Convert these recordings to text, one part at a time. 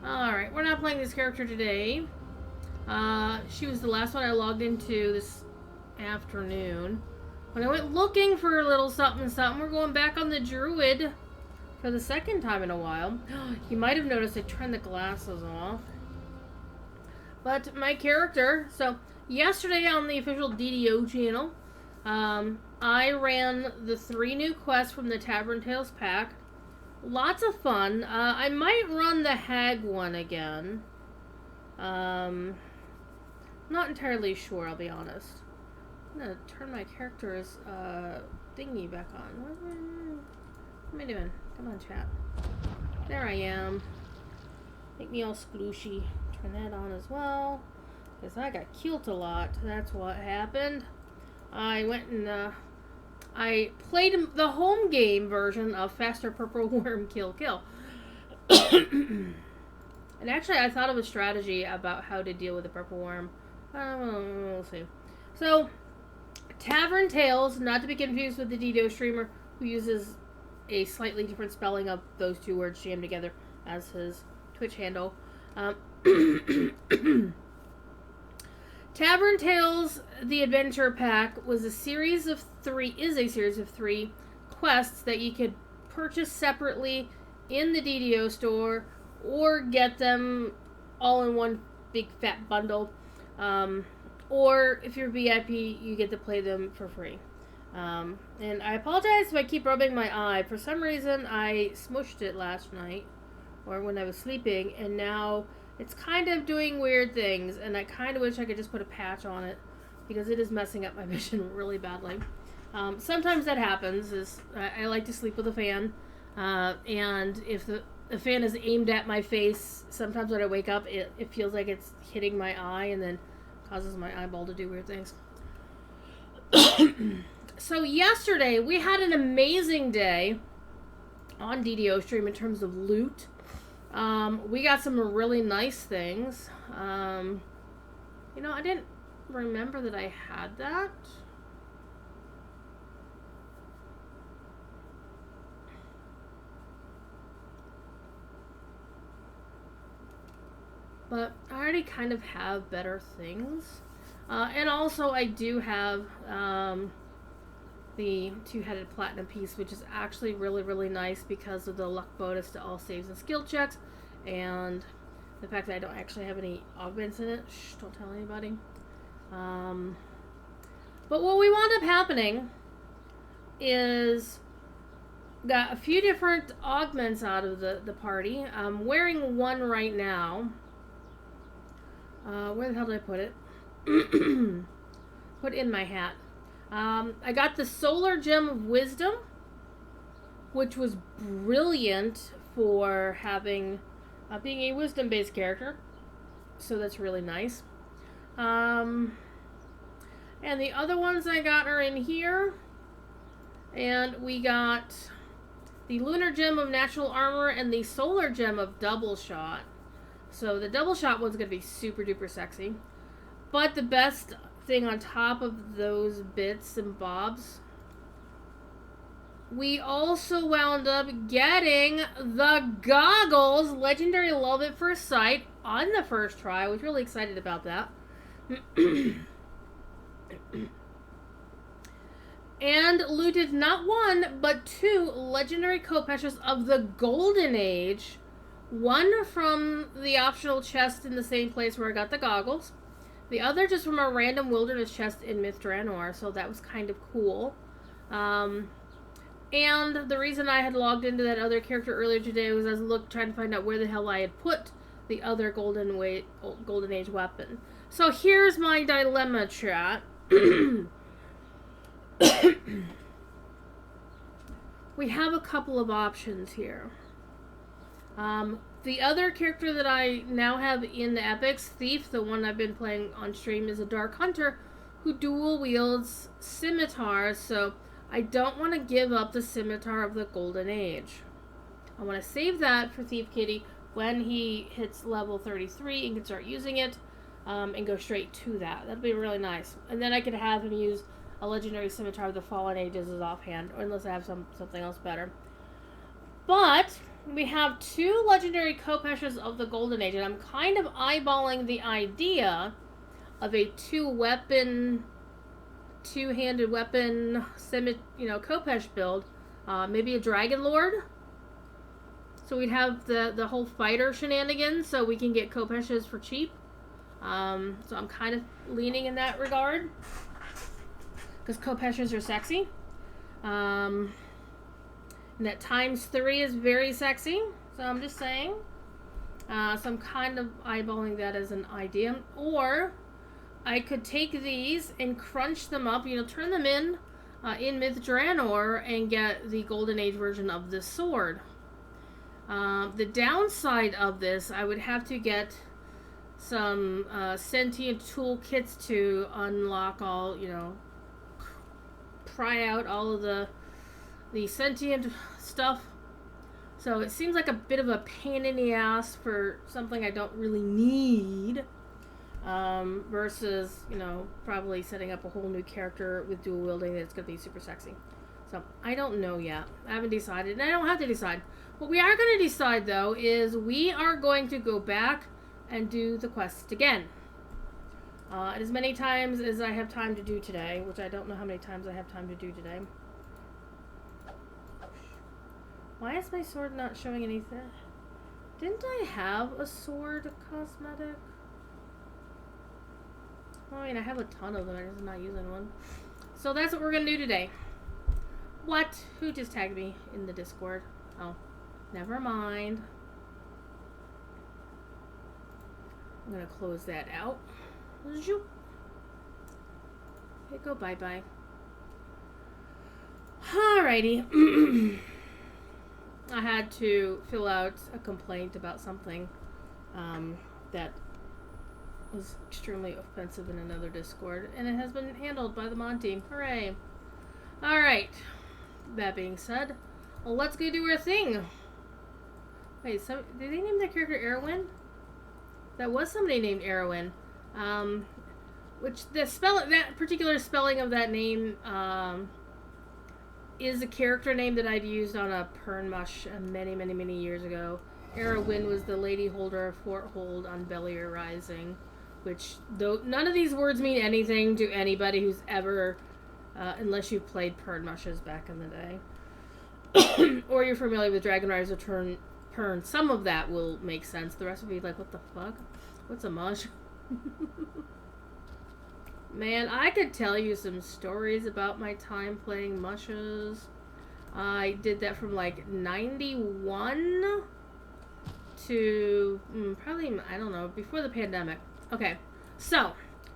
Alright, we're not playing this character today. She was the last one I logged into this afternoon. When I went looking for a little something, we're going back on the Druid for the second time in a while. You might have noticed I turned the glasses off. But my character, so yesterday on the official DDO channel, I ran the 3 new quests from the Tavern Tales pack. Lots of fun. I might run the Hag one again. Not entirely sure, I'll be honest. I'm gonna turn my character's thingy back on. What am I doing? Come on, chat. There I am. Make me all splooshy. Turn that on as well. Because I got killed a lot. That's what happened. I went and I played the home game version of Faster Purple Worm Kill Kill. And actually I thought of a strategy about how to deal with the purple worm. We'll see. So, Tavern Tales, not to be confused with the DDO streamer who uses a slightly different spelling of those 2 words jammed together as his Twitch handle. Tavern Tales, the Adventure Pack, is a series of 3 quests that you could purchase separately in the DDO store or get them all in one big fat bundle. Or if you're VIP, you get to play them for free. And I apologize if I keep rubbing my eye. For some reason, I smushed it last night, or when I was sleeping, and now it's kind of doing weird things, and I kind of wish I could just put a patch on it, because it is messing up my vision really badly. Sometimes that happens. I like to sleep with a fan, and if the fan is aimed at my face, sometimes when I wake up, it feels like it's hitting my eye, and then causes my eyeball to do weird things. So yesterday, we had an amazing day on DDO stream in terms of loot. We got some really nice things. I didn't remember that I had that. But I already kind of have better things. And also I do have the 2-headed platinum piece, which is actually really, really nice because of the luck bonus to all saves and skill checks, and the fact that I don't actually have any augments in it. Shh, don't tell anybody. But what we wound up happening is got a few different augments out of the party. I'm wearing one right now. Where the hell did I put it? Put in my hat. I got the Solar Gem of Wisdom, which was brilliant for having being a wisdom-based character. So that's really nice. And the other ones I got are in here. And we got the Lunar Gem of Natural Armor and the Solar Gem of Double Shot. So the Double Shot one's going to be super duper sexy. But the best thing on top of those bits and bobs, we also wound up getting the goggles, Legendary Love at First Sight, on the first try. I was really excited about that. And looted not 1, but 2 legendary co-patches of the Golden Age. One from the optional chest in the same place where I got the goggles. The other just from a random wilderness chest in Myth Draenor, so that was kind of cool. And the reason I had logged into that other character earlier today was I was trying to find out where the hell I had put the other Golden Age weapon. So here's my dilemma, chat. We have a couple of options here. The other character that I now have in the epics, Thief, the one I've been playing on stream, is a Dark Hunter who dual wields scimitars, so I don't want to give up the scimitar of the Golden Age. I want to save that for Thief Kitty when he hits level 33 and can start using it, and go straight to that. That'd be really nice. And then I could have him use a legendary scimitar of the Fallen Ages is offhand, or unless I have something else better. But we have 2 legendary Kopeshes of the Golden Age, and I'm kind of eyeballing the idea of a 2-handed weapon, Kopesh build. Maybe a Dragon Lord. So we'd have the whole fighter shenanigans, so we can get Kopeshes for cheap. So I'm kind of leaning in that regard, because Kopeshes are sexy. And that ×3 is very sexy. So I'm just saying. So I'm kind of eyeballing that as an idea. Or I could take these and crunch them up, turn them in Myth Draenor and get the Golden Age version of this sword. The downside of this, I would have to get some sentient toolkits to unlock all, pry out all of the sentient stuff. So it seems like a bit of a pain in the ass for something I don't really need. Versus, probably setting up a whole new character with dual wielding that's going to be super sexy. So, I don't know yet. I haven't decided, and I don't have to decide. What we are going to decide, though, is we are going to go back and do the quest again. As many times as I have time to do today, which I don't know how many times I have time to do today. Why is my sword not showing anything? Didn't I have a sword cosmetic? I mean, I have a ton of them. I'm just not using one. So that's what we're going to do today. What? Who just tagged me in the Discord? Oh, never mind. I'm going to close that out. Zoop. Okay, go bye-bye. Alrighty. I had to fill out a complaint about something that was extremely offensive in another Discord, and it has been handled by the Mon team. Hooray. Alright. That being said, well, let's go do our thing. Wait, so did they name their character Erwin? That was somebody named Erwin. Which that particular spelling of that name is a character name that I'd used on a Pernmush many, many, many years ago. Erwin was the lady holder of Fort Hold on Bellier Rising. Which, though none of these words mean anything to anybody who's ever, unless you've played Pernmushes back in the day, or you're familiar with Dragon Rise Return Pern, some of that will make sense. The rest will be like, what the fuck? What's a mush? Man, I could tell you some stories about my time playing mushes. I did that from like 91 to probably, I don't know, before the pandemic. Okay, so,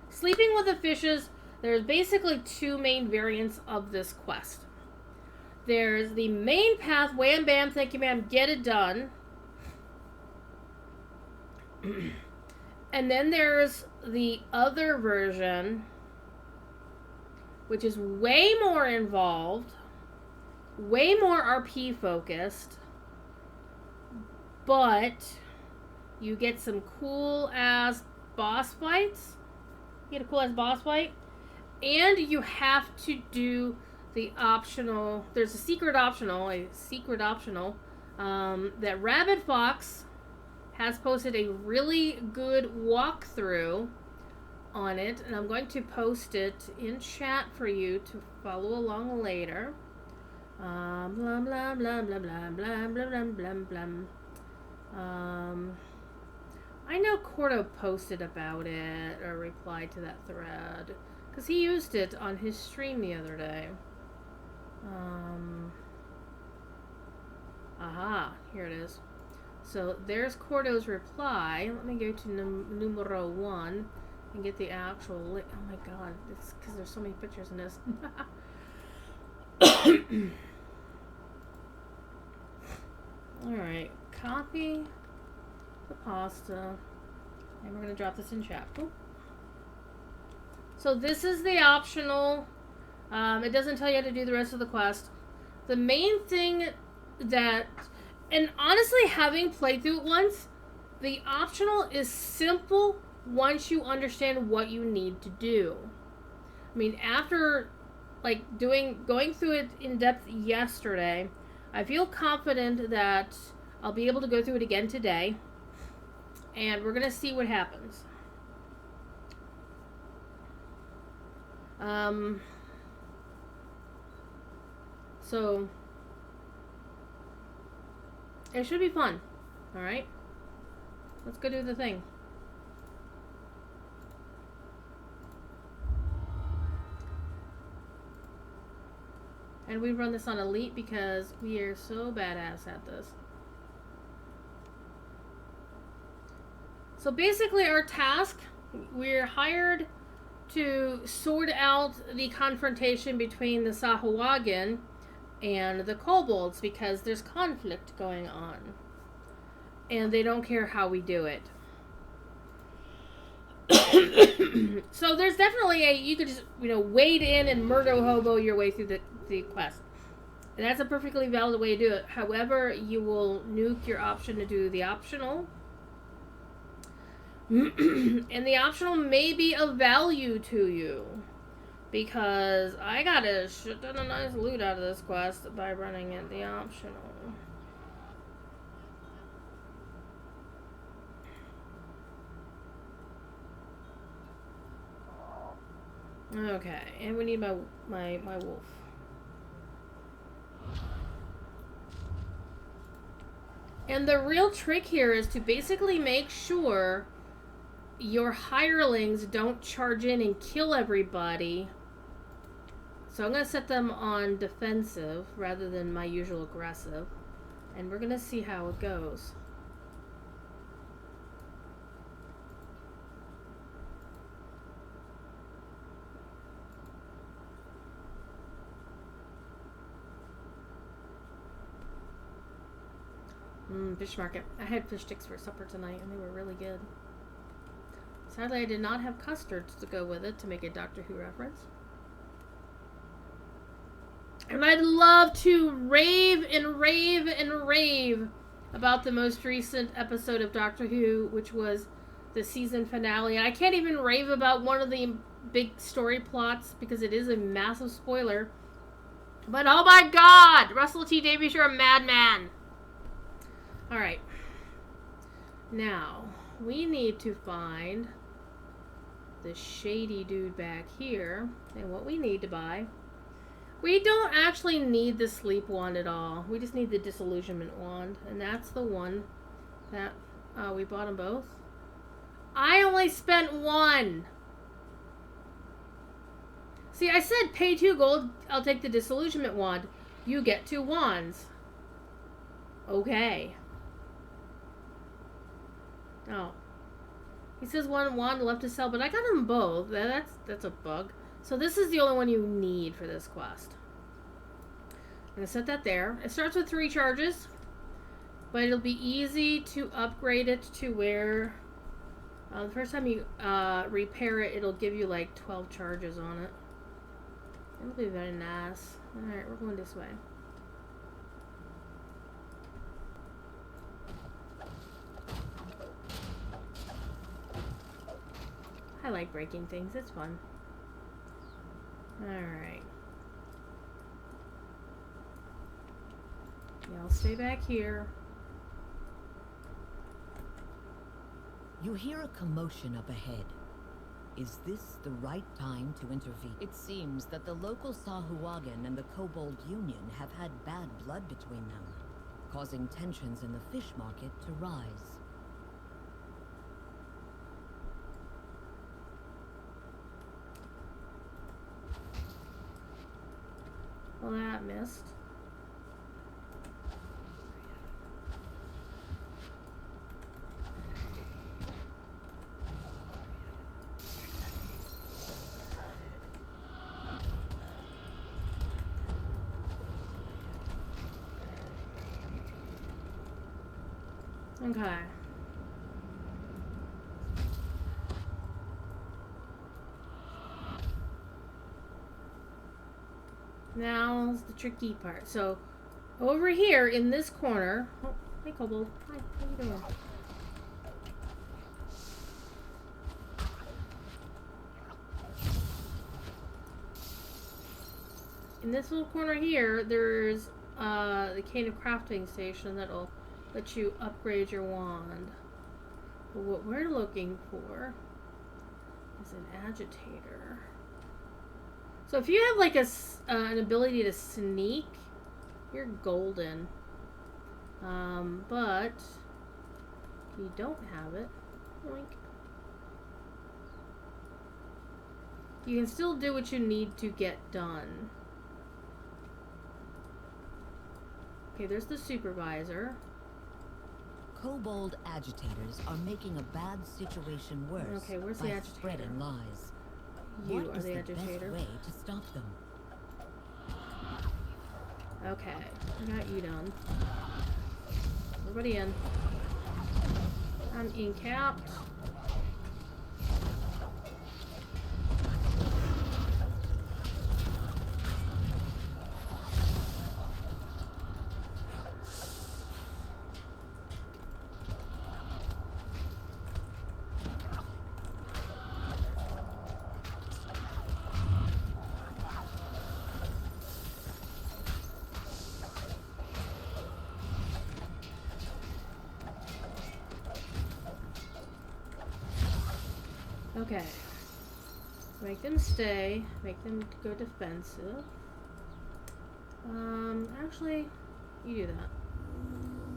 Sleeping with the Fishes, there's basically 2 main variants of this quest. There's the main path, wham bam, thank you ma'am, get it done. And then there's the other version, which is way more involved, way more RP focused, but you get some cool ass boss fights. You get a cool ass boss fight, and you have to do the optional. There's a secret optional that Rabidfox has posted a really good walkthrough on it, and I'm going to post it in chat for you to follow along later. Blah blah blah blah blah blah blah blah blah blah. I know Cordo posted about it or replied to that thread because he used it on his stream the other day. Aha, here it is. So there's Cordo's reply. Let me go to numero 1 and get the actual link. Oh my god, it's because there's so many pictures in this. Alright, copy the pasta, and we're going to drop this in chat. Ooh. So this is the optional. It doesn't tell you how to do the rest of the quest. The main thing that, and honestly, having played through it once, the optional is simple once you understand what you need to do. I mean, after like going through it in depth yesterday. I feel confident that I'll be able to go through it again today, and we're gonna see what happens. So it should be fun. All right, let's go do the thing. And we run this on Elite because we are so badass at this. So basically our task, we're hired to sort out the confrontation between the Sahuagin and the kobolds because there's conflict going on. And they don't care how we do it. So there's definitely you could just, wade in and murder hobo your way through the quest. And that's a perfectly valid way to do it. However, you will nuke your option to do the optional. And the optional may be of value to you. Because I got a shit ton of nice loot out of this quest by running it the optional. Okay, and we need my wolf. And the real trick here is to basically make sure your hirelings don't charge in and kill everybody. So I'm going to set them on defensive rather than my usual aggressive. And we're going to see how it goes. Fish market. I had fish sticks for supper tonight and they were really good. Sadly, I did not have custards to go with it to make a Doctor Who reference. And I'd love to rave and rave and rave about the most recent episode of Doctor Who, which was the season finale. And I can't even rave about one of the big story plots because it is a massive spoiler. But oh my god! Russell T Davies, you're a madman! Alright. Now, we need to find the shady dude back here. And what we need to buy. We don't actually need the sleep wand at all. We just need the disillusionment wand. And that's the one that we bought them both. I only spent one. See, I said pay 2 gold. I'll take the disillusionment wand. You get 2 wands. Okay. Oh. He says 1 wand left to sell, but I got them both. That's a bug. So this is the only one you need for this quest. I'm going to set that there. It starts with 3 charges, but it'll be easy to upgrade it to where the first time you repair it, it'll give you like 12 charges on it. It'll be very nice. Alright, we're going this way. I like breaking things. It's fun. Alright. Yeah, I'll stay back here. You hear a commotion up ahead. Is this the right time to intervene? It seems that the local Sahuagin and the Kobold Union have had bad blood between them, causing tensions in the fish market to rise. Well, that missed. Okay. Now's the tricky part. So, over here in this corner... Oh, hey, Kobold. Hi, how you doing? in this little corner here, there's the Cane of Crafting station that'll let you upgrade your wand. But what we're looking for is an agitator. So if you have like an ability to sneak, you're golden. But if you don't have it, yoink. You can still do what you need to get done. Okay, there's the supervisor. Kobold agitators are making a bad situation worse. Okay, where's the by agitator? spreading lies. You What are is the the agitator. best way to stop them? Okay, I got you done. Everybody in. I'm in-capped. Okay. Make them stay. Make them go defensive. Actually, you do that.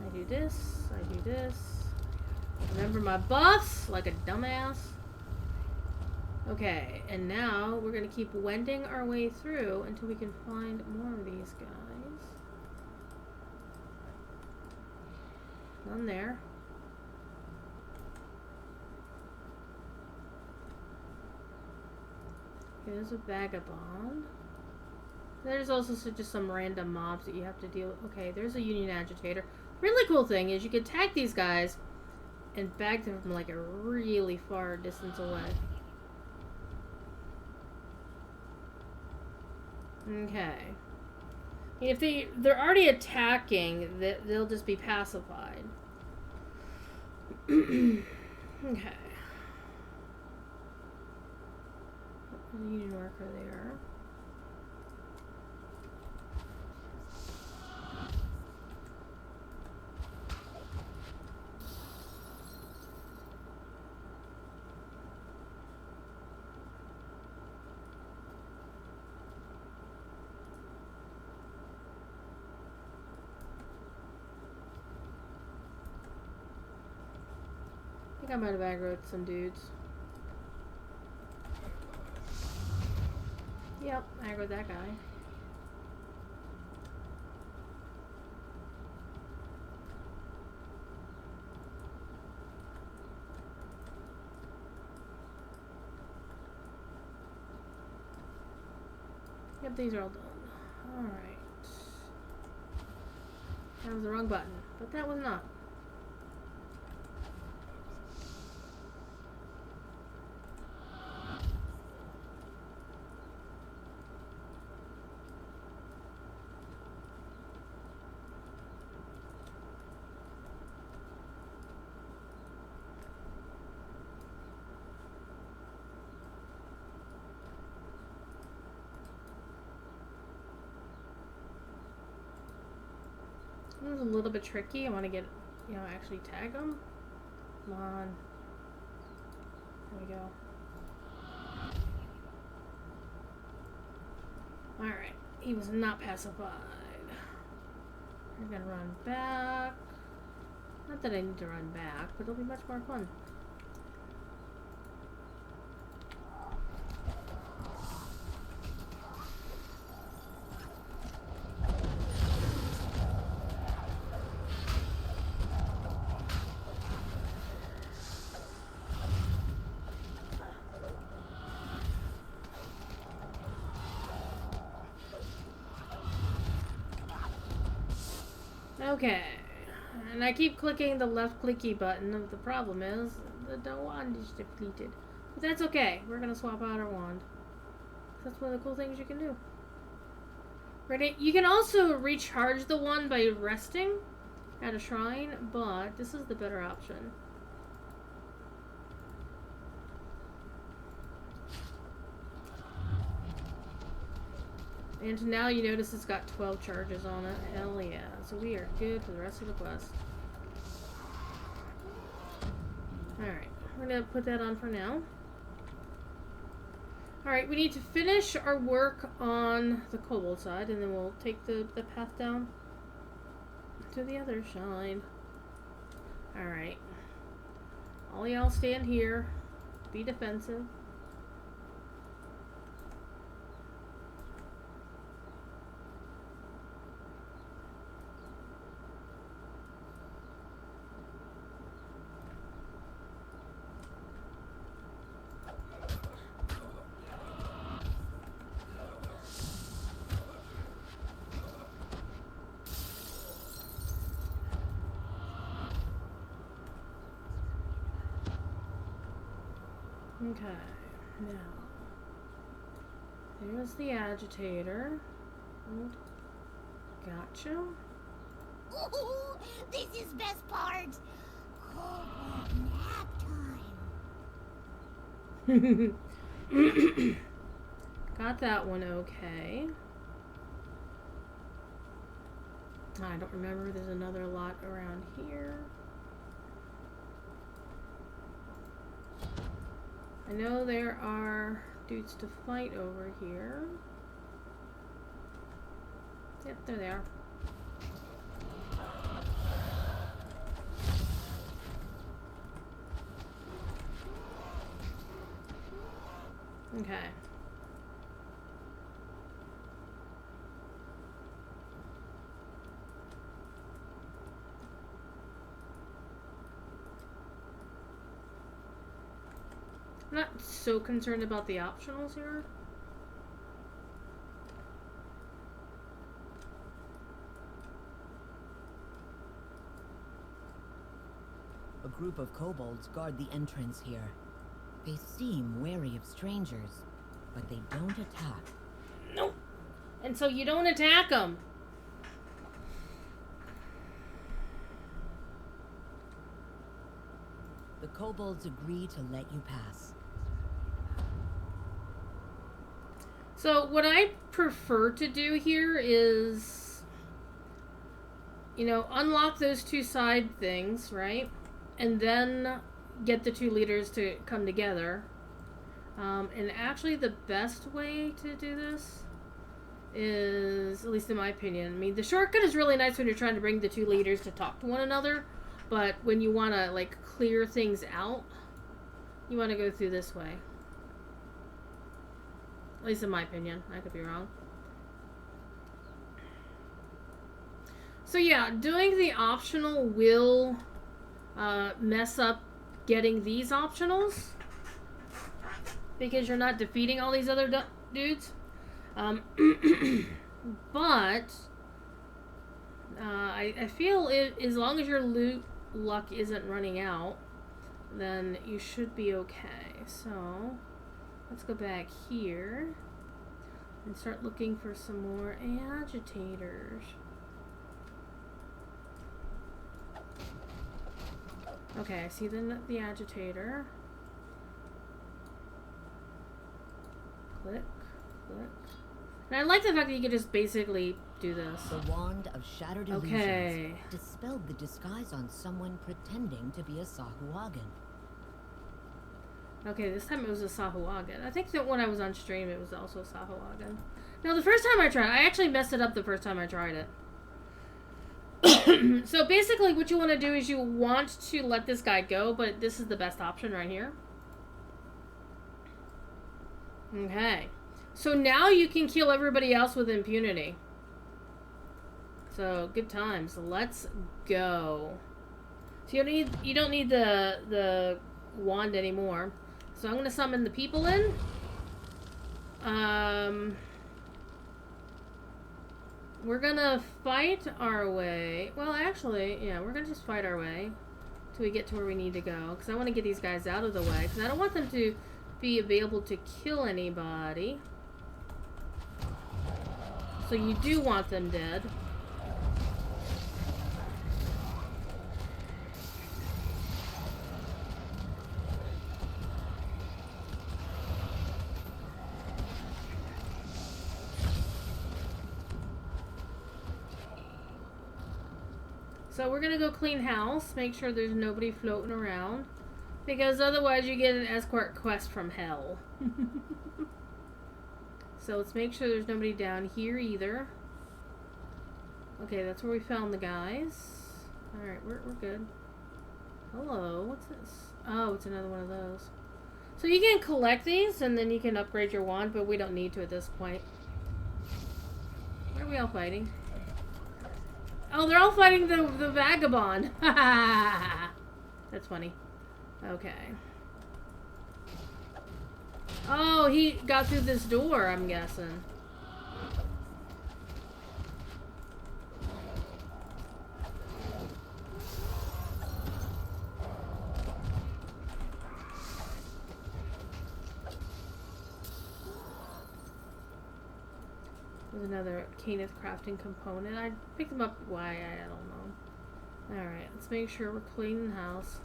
I do this. I do this. Remember my buffs like a dumbass. Okay, and now we're gonna keep wending our way through until we can find more of these guys. None there. There's a vagabond. There's also just some random mobs that you have to deal with. Okay, there's a union agitator. Really cool thing is you can tag these guys and bag them from like a really far distance away. Okay. If they're already attacking, they'll just be pacified. Okay. Union worker there. I think I might have aggroed some dudes. Yep, aggroed that guy. Yep, these are all done. Alright. That was the wrong button, but that was not. It was a little bit tricky. I want to get, actually tag them. Come on. There we go. Alright. He was not pacified. We're gonna run back. Not that I need to run back, but it'll be much more fun. Okay, and I keep clicking the left clicky button. The problem is the wand is depleted. But that's okay. We're going to swap out our wand. That's one of the cool things you can do. Right? You can also recharge the wand by resting at a shrine, but this is the better option. And now you notice it's got 12 charges on it. Hell yeah. So we are good for the rest of the quest. Alright, we're gonna put that on for now. Alright, we need to finish our work on the kobold side, and then we'll take the path down to the other side. Alright. All y'all stand here. Be defensive. Okay, now, there's the agitator. Gotcha. Ooh, this is best part. Kobold nap time. Got that one okay. I don't remember, there's another lot around here. I know there are dudes to fight over here. Yep, there they are. Okay. I'm not so concerned about the optionals here. A group of kobolds guard the entrance here. They seem wary of strangers, but they don't attack. Nope. And so you don't attack them. The kobolds agree to let you pass. So what I prefer to do here is, you know, unlock those two side things, right? And then get the two leaders to come together. And actually the best way to do this is, at least in my opinion, I mean, the shortcut is really nice when you're trying to bring the two leaders to talk to one another, but when you want to, like, clear things out, you want to go through this way. At least in my opinion. I could be wrong. So yeah, doing the optional will mess up getting these optionals, because you're not defeating all these other dudes. But I feel as long as your loot luck isn't running out, then you should be okay. So let's go back here and start looking for some more agitators. Okay, I see the agitator. Click, click. And I like the fact that you can just basically do this. The wand of shattered illusions dispelled the disguise on someone pretending to be a Sahuagin. Okay, this time it was a Sahuagin. I think that when I was on stream, it was also Sahuagin. Now, the first time I tried, I actually messed it up the first time I tried it. So basically, what you want to do is you want to let this guy go, but this is the best option right here. Okay. So now you can kill everybody else with impunity. So, good times. Let's go. So you don't need the wand anymore. So I'm gonna summon the people in. We're gonna fight our way. Well, actually, yeah, we're gonna just fight our way till we get to where we need to go. Because I want to get these guys out of the way. Because I don't want them to be able to kill anybody. So you do want them dead. So we're gonna go clean house, make sure there's nobody floating around, because otherwise you get an escort quest from hell. So let's make sure there's nobody down here either. Okay, that's where we found the guys. Alright, we're good. Hello, what's this? Oh, it's another one of those. So you can collect these and then you can upgrade your wand, but we don't need to at this point. What are we all fighting? Oh, they're all fighting the vagabond. That's funny. Okay. Oh, he got through this door, I'm guessing. There's another Kenneth crafting component. I picked them up. Why? I don't know. Alright, let's make sure we're cleaning the house.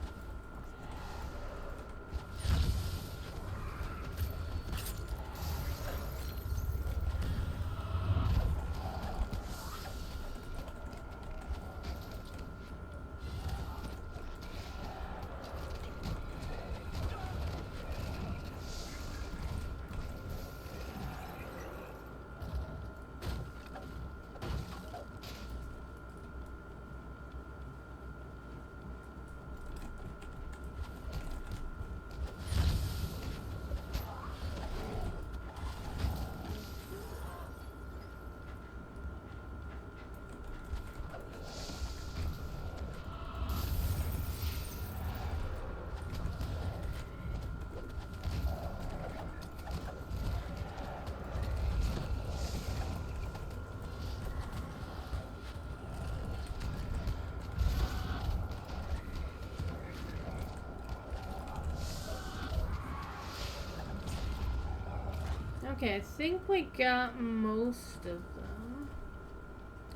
Okay, I think we got most of them.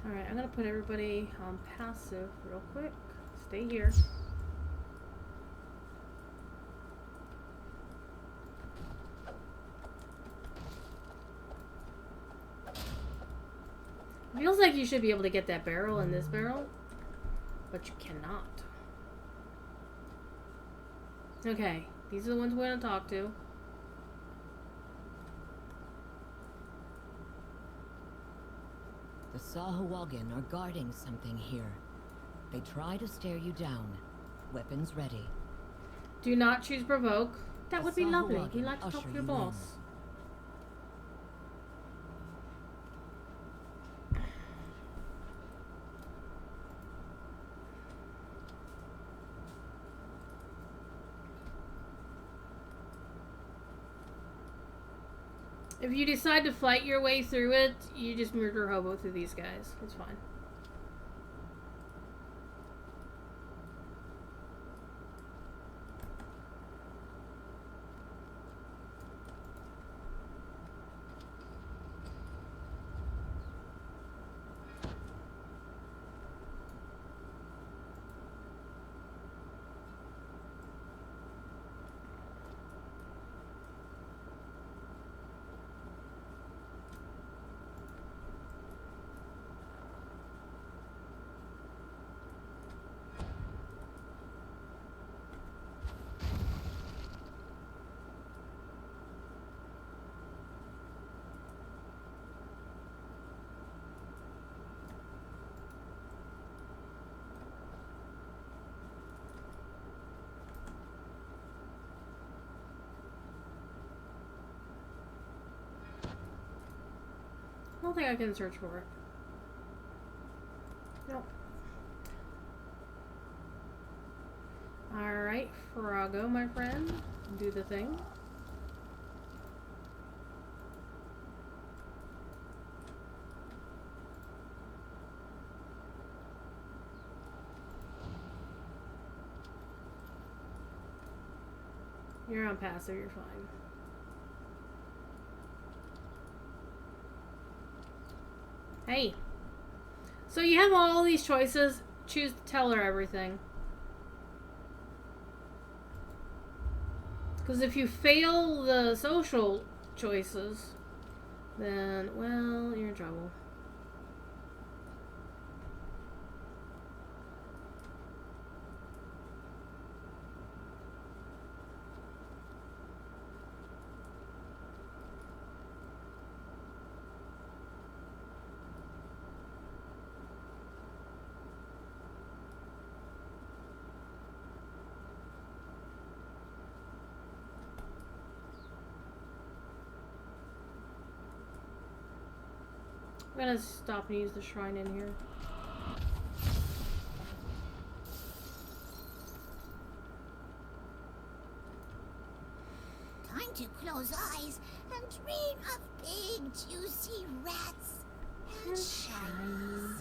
Alright, I'm gonna put everybody on passive real quick. Stay here. Feels like you should be able to get that barrel in this barrel, but you cannot. Okay, these are the ones we're gonna talk to. The Sahuagin are guarding something here. They try to stare you down. Weapons ready. Do not choose provoke. That The would be lovely. Sahuagin We like to talk usher to your you boss. If you decide to fight your way through it, you just murder hobo through these guys. It's fine. I don't think I can search for it. Nope. Alright, Frogo, my friend. Do the thing. You're on passive, you're fine. Hey. So you have all these choices. Choose to tell her everything. Because if you fail the social choices, then, well, you're in trouble. I'm gonna stop and use the shrine in here. Time to close eyes and dream of big, juicy rats and shinies.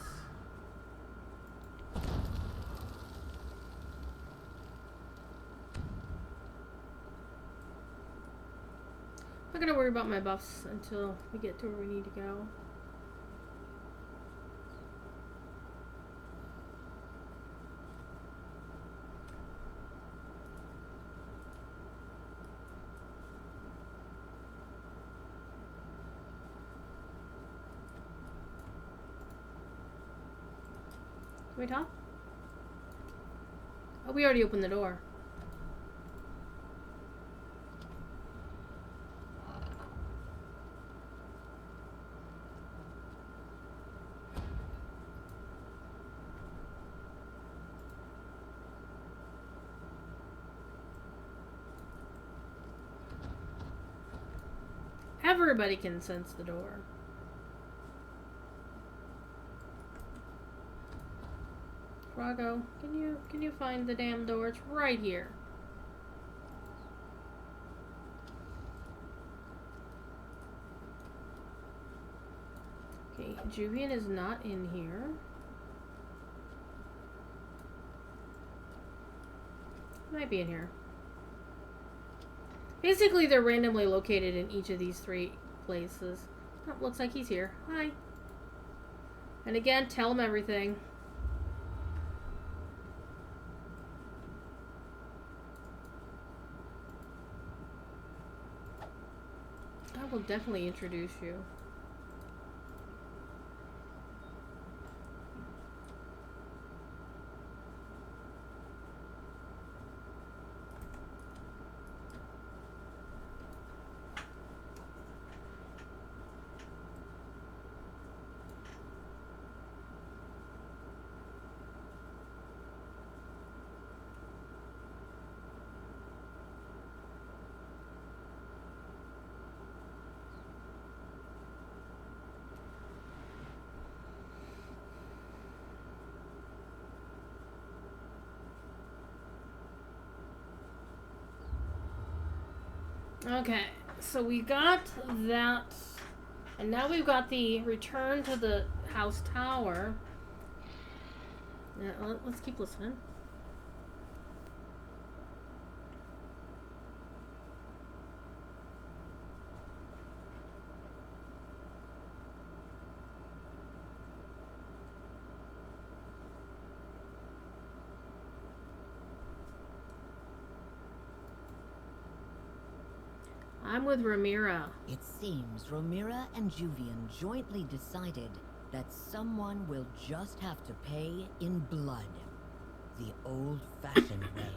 I'm not gonna worry about my buffs until we get to where we need to go. Can we talk? Oh, we already opened the door. Everybody can sense the door. Rago, can you find the damn door? It's right here. Okay, Juvian is not in here. Might be in here. Basically, they're randomly located in each of these 3 places. Oh, looks like he's here. Hi. And again, tell him everything. I will definitely introduce you. Okay, so we got that, and now we've got the return to the house tower. Yeah, let's keep listening. I'm with Ramira. It seems Ramira and Juvian jointly decided that someone will just have to pay in blood. The old-fashioned way.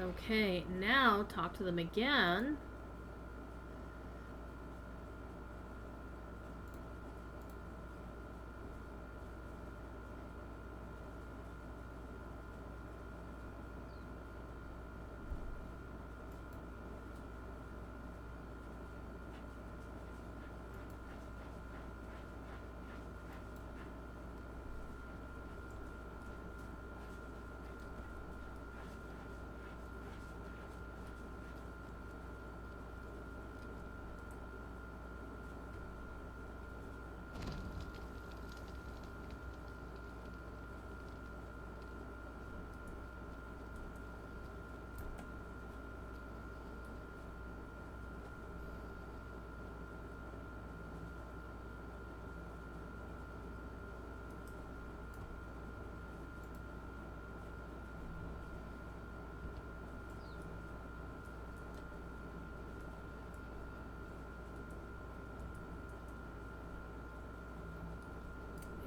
Okay, now talk to them again.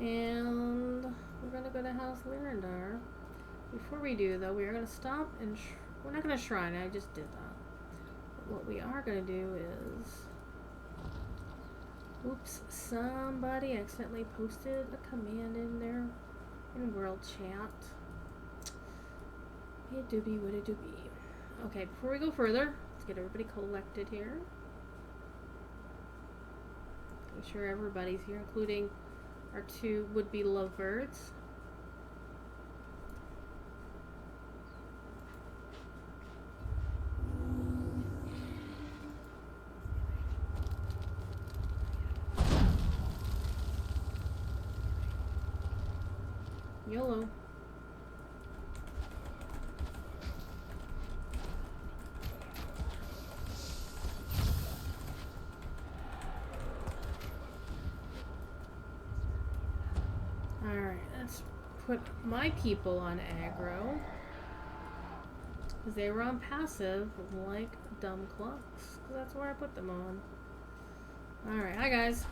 And we're gonna go to House Lyrandar. Before we do, though, we are gonna stop and we're not gonna shrine. I just did that. But what we are gonna do is, oops, somebody accidentally posted a command in there in world chat. It doobie, what it doobie. Okay, before we go further, let's get everybody collected here. Make sure everybody's here, including our 2 would-be lovebirds. YOLO. Alright, let's put my people on aggro. Because they were on passive like dumb clucks. Because that's where I put them on. Alright, hi guys.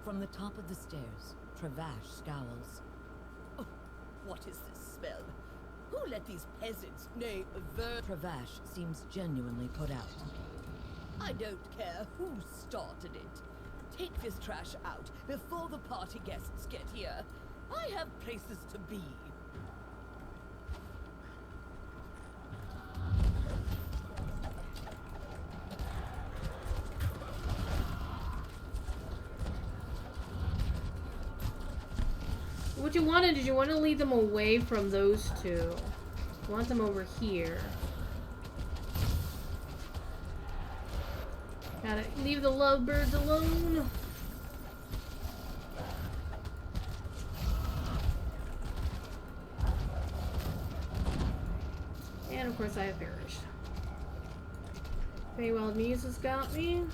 From the top of the stairs, Travash scowls. Oh, what is this smell? Who let these peasants, nay, Travash seems genuinely put out. I don't care who started it. Take this trash out before the party guests get here. I have places to be. What you wanted, did you want to lead them away from those 2? You want them over here. Gotta leave the lovebirds alone. And of course I have perished. Feywild Muse has got me.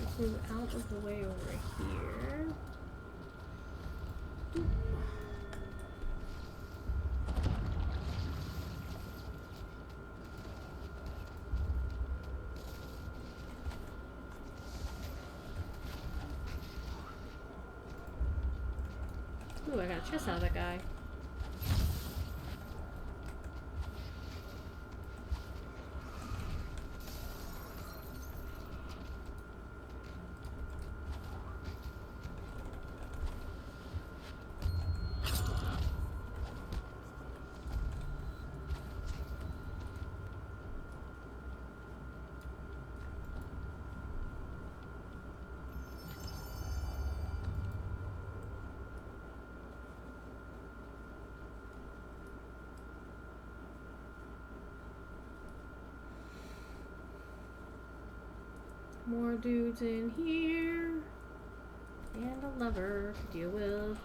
Let's move out of the way over here. Ooh, I got a chest out of that guy. More dudes in here. And a lover to deal with.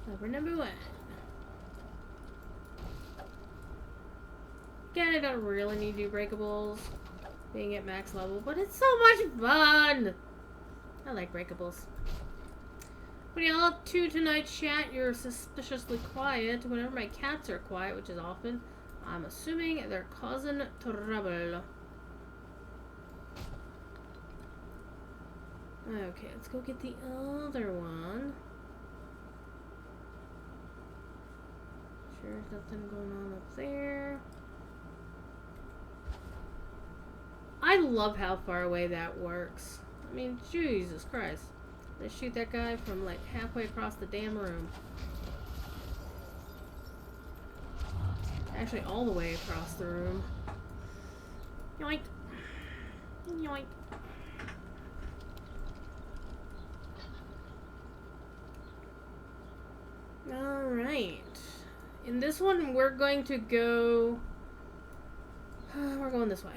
Lover number 1. Again, I don't really need to do breakables being at max level, but it's so much fun! I like breakables. But y'all up to tonight's chat, you're suspiciously quiet. Whenever my cats are quiet, which is often, I'm assuming they're causing trouble. Okay, let's go get the other one. Sure, there's nothing going on up there. I love how far away that works. I mean, Jesus Christ. Let's shoot that guy from like halfway across the damn room. Actually, all the way across the room. Yoink. Yoink. Alright. In this this one we're going to go... we're going this way.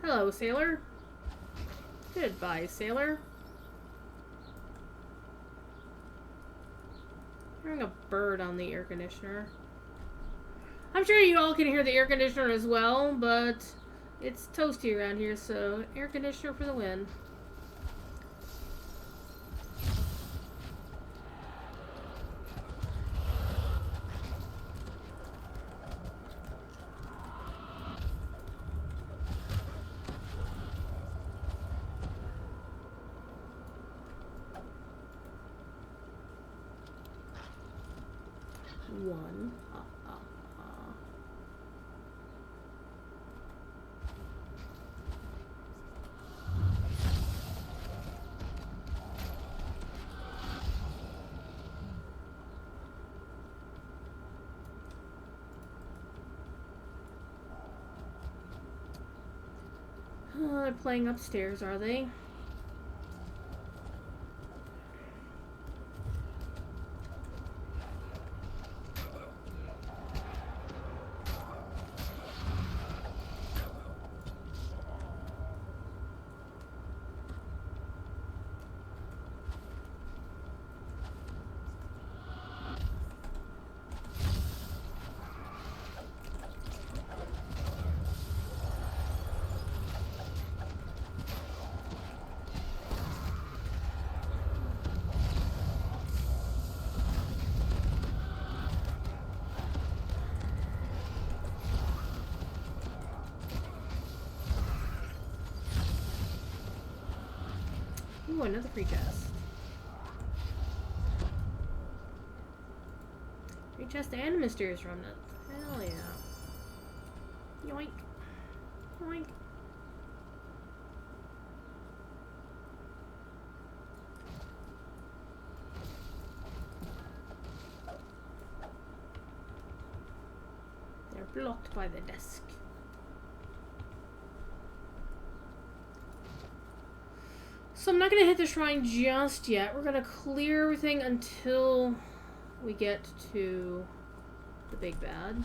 Hello, sailor. Goodbye, sailor. Hearing a bird on the air conditioner. I'm sure you all can hear the air conditioner as well, but it's toasty around here, so air conditioner for the win. One. They're playing upstairs, are they? Ooh, another free chest. Free chest and a mysterious remnant. Hell yeah. Yoink. Yoink. They're blocked by the desk. So I'm not going to hit the shrine just yet. We're going to clear everything until we get to the big bad.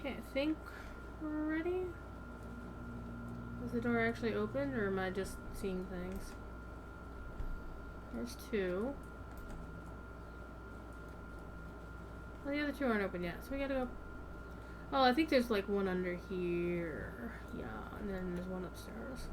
Okay, I think we're ready. Is the door actually open, or am I just seeing things? There's two. Well, the other two aren't open yet, so we gotta go. Oh, I think there's like one under here. Yeah, and then there's one upstairs.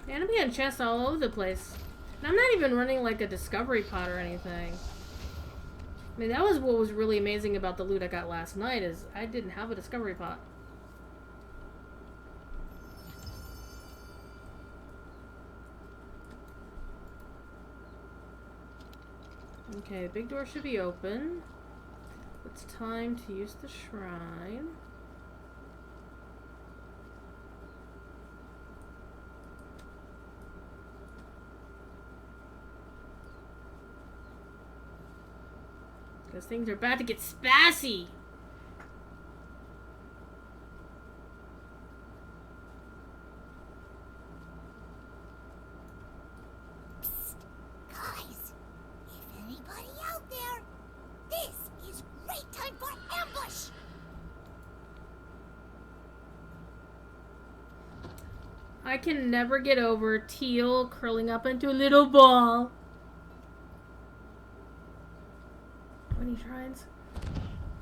Man, I'm getting chests all over the place. And I'm not even running like a discovery pot or anything. I mean, that was what was really amazing about the loot I got last night, is I didn't have a discovery pot. Okay, the big door should be open. It's time to use the shrine. Because things are about to get spassy. Psst, guys, if anybody out there, this is great time for ambush. I can never get over teal curling up into a little ball. 20 shrines.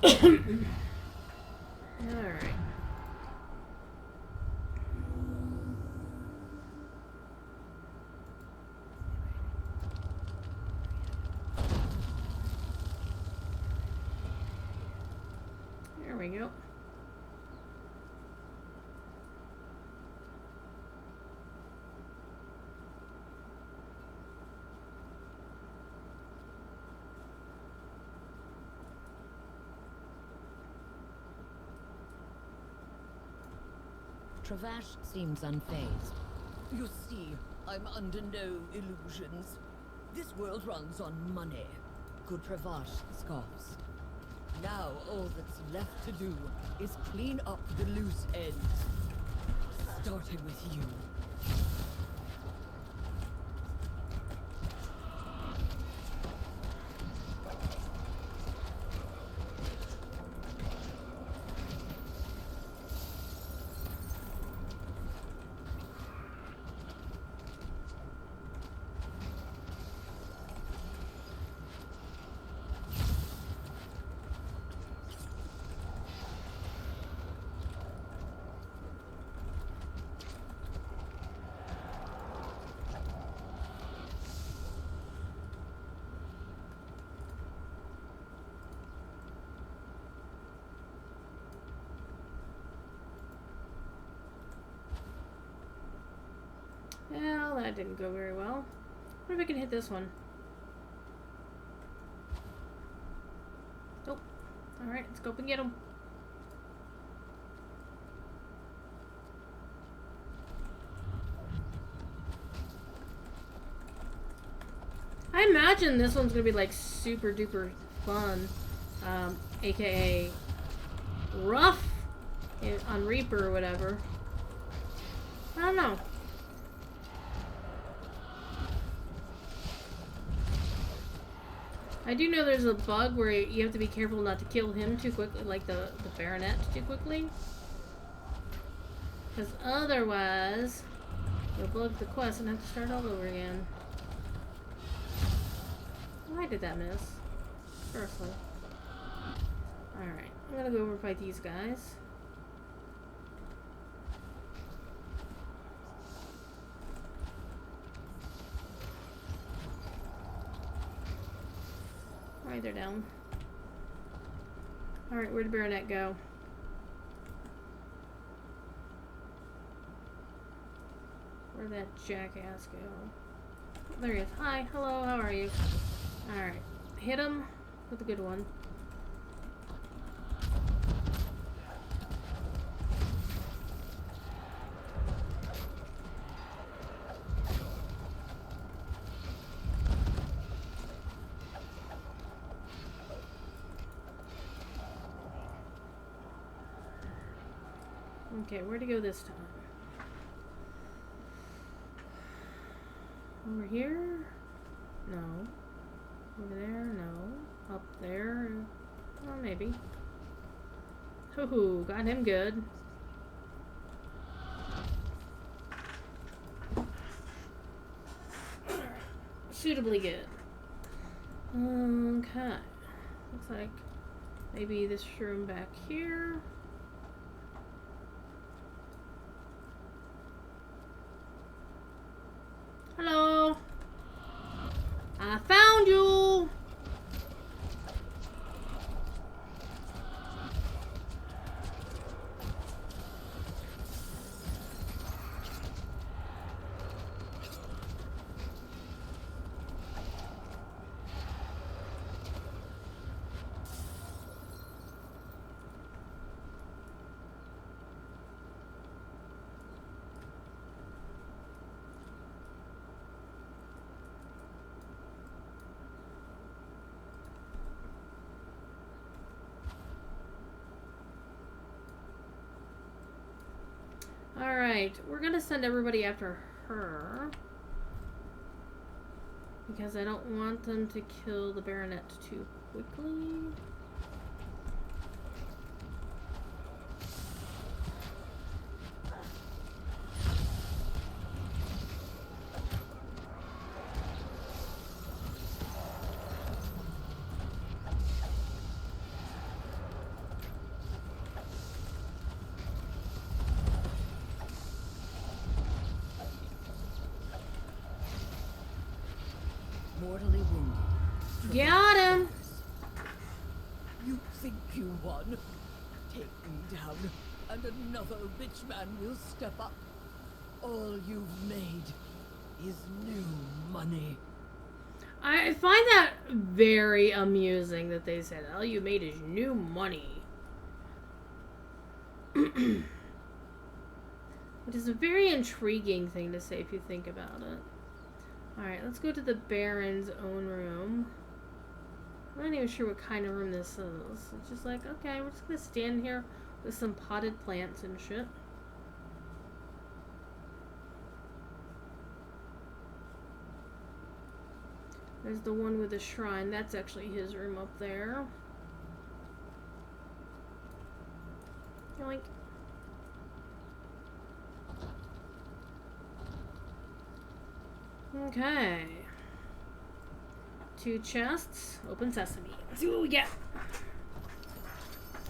Alright. There we go. Travash seems unfazed. You see, I'm under no illusions. This world runs on money. Good Travash scoffs. Now all that's left to do is clean up the loose ends. Starting with you. Well, that didn't go very well. What if I can hit this one? Nope. Alright, let's go up and get him. I imagine this one's gonna be like super duper fun. AKA rough on Reaper or whatever. I don't know. I do know there's a bug where you have to be careful not to kill him too quickly, like the Baronet too quickly. Because otherwise, you'll bug the quest and have to start all over again. Why did that miss? Firstly. Alright, I'm gonna go over and fight these guys. Alright, they're down. Alright, where'd the Baronet go? Where'd that jackass go? Oh, there he is. Hi, hello, how are you? Alright, hit him with a good one. Okay, where'd he go this time? Over here? No. Over there? No. Up there? Well, maybe. Hoo-hoo, got him good. Suitably good. Okay. Looks like maybe this room back here. Hello. I found you. Alright, we're gonna send everybody after her. Because I don't want them to kill the Baronet too quickly. mortally wounded. Got him! You think you won? Take me down, and another rich man will step up. All you've made is new money. I find that very amusing that they said, all you made is new money. Which is a very intriguing thing to say if you think about it. Alright, let's go to the Baron's own room. I'm not even sure what kind of room this is. It's just like, okay, we're just gonna stand here with some potted plants and shit. There's the one with the shrine. That's actually his room up there. Yoink. Okay. 2 chests. Open sesame. Let's see what we get.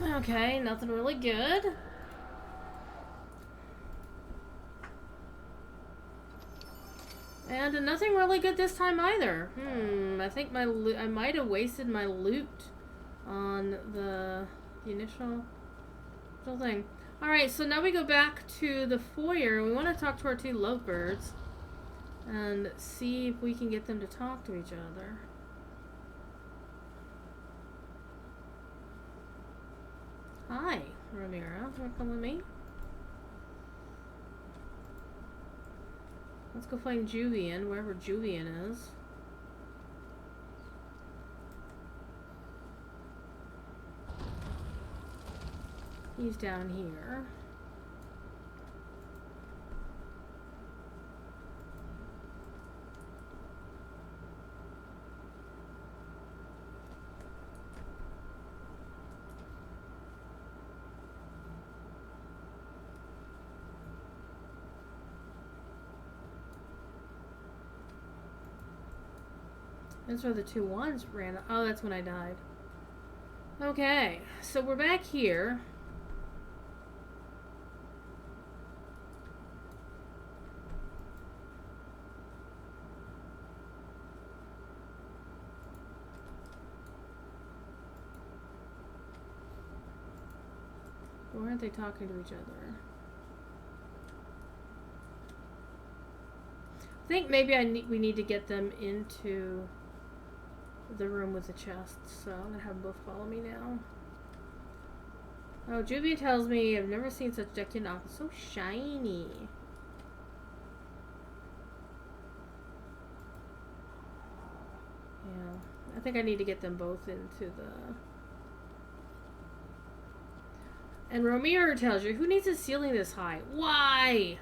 Okay, nothing really good. And nothing really good this time either. I think I might have wasted my loot on the initial thing. Alright, so now we go back to the foyer. We want to talk to our 2 lovebirds and see if we can get them to talk to each other. Hi, Ramira. Wanna come with me? Let's go find Juvian, wherever Juvian is. He's down here. That's where the 2 wands ran. Oh, that's when I died. Okay, so we're back here. Why aren't they talking to each other? I think maybe we need to get them into the room with the chests, so I'm gonna have them both follow me now. Oh, Juvia tells me I've never seen such Decanoff. It's so shiny. Yeah, I think I need to get them both into the... And Romero tells you, who needs a ceiling this high? Why?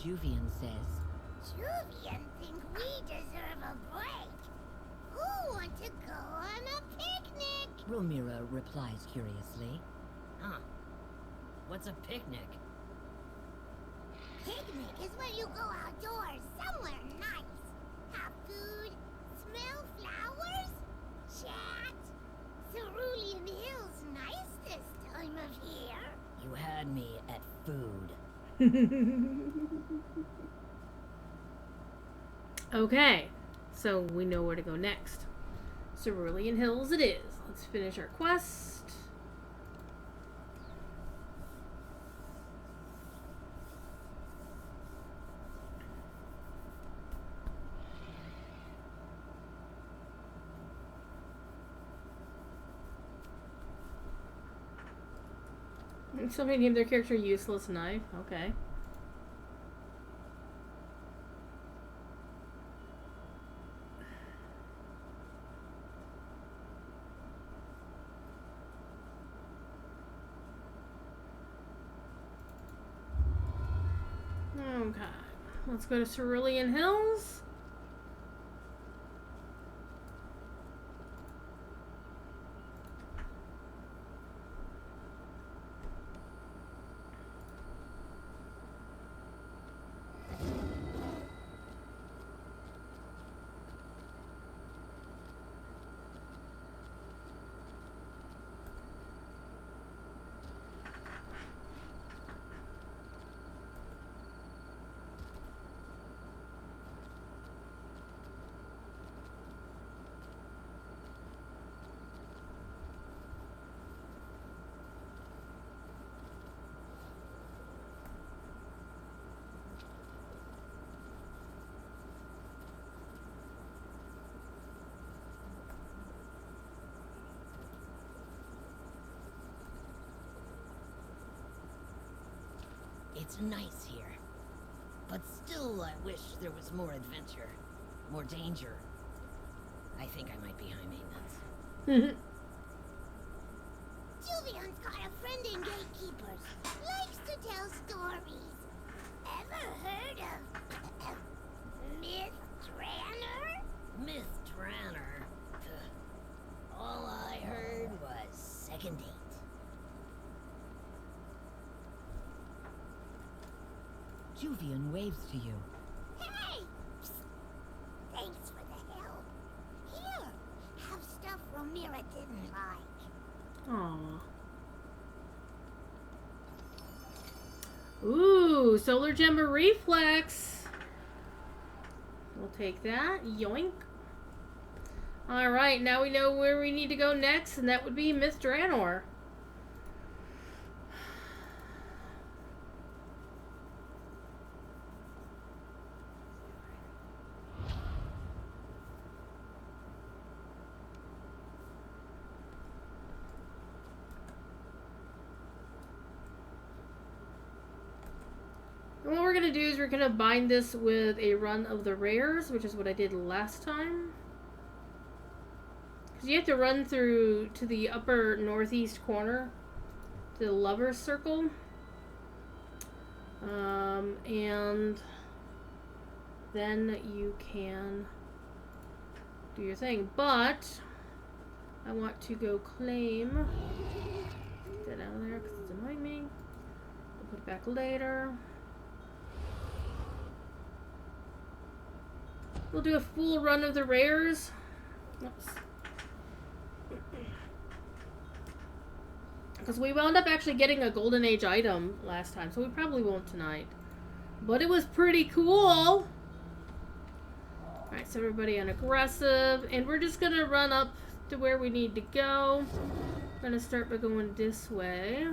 Juvian says. Juvian think we deserve a break. Who want to go on a picnic? Romira replies curiously. Huh. What's a picnic? Picnic is when you go outdoors somewhere nice. Have food, smell flowers, chat. Cerulean Hills nice this time of year. You had me at food. Okay, so we know where to go next. Cerulean Hills it is. Let's finish our quest. Somebody named their character Useless Knife. Okay. Okay. Let's go to Cerulean Hills. It's nice here. But still, I wish there was more adventure. More danger. I think I might be high maintenance. Juvian's got a friend in Gatekeepers. Likes to tell stories. Ever heard of Myth Tranner? Myth Tranner? All I heard was second date. Juvian waves to you. Hey! Psst. Thanks for the help. Here, have stuff Romira didn't like. Aww. Ooh, Solar Gem of Reflex. We'll take that. Yoink. Alright, now we know where we need to go next, and that would be Myth Draenor. And what we're going to do is we're going to bind this with a run of the rares, which is what I did last time. Because you have to run through to the upper northeast corner, to the Lover's Circle. And then you can do your thing. But I want to go claim. Get that out of there because it's annoying me. I'll put it back later. We'll do a full run of the rares. Oops. Because we wound up actually getting a Golden Age item last time, so we probably won't tonight. But it was pretty cool. Alright, so everybody on aggressive. And we're just going to run up to where we need to go. I'm going to start by going this way.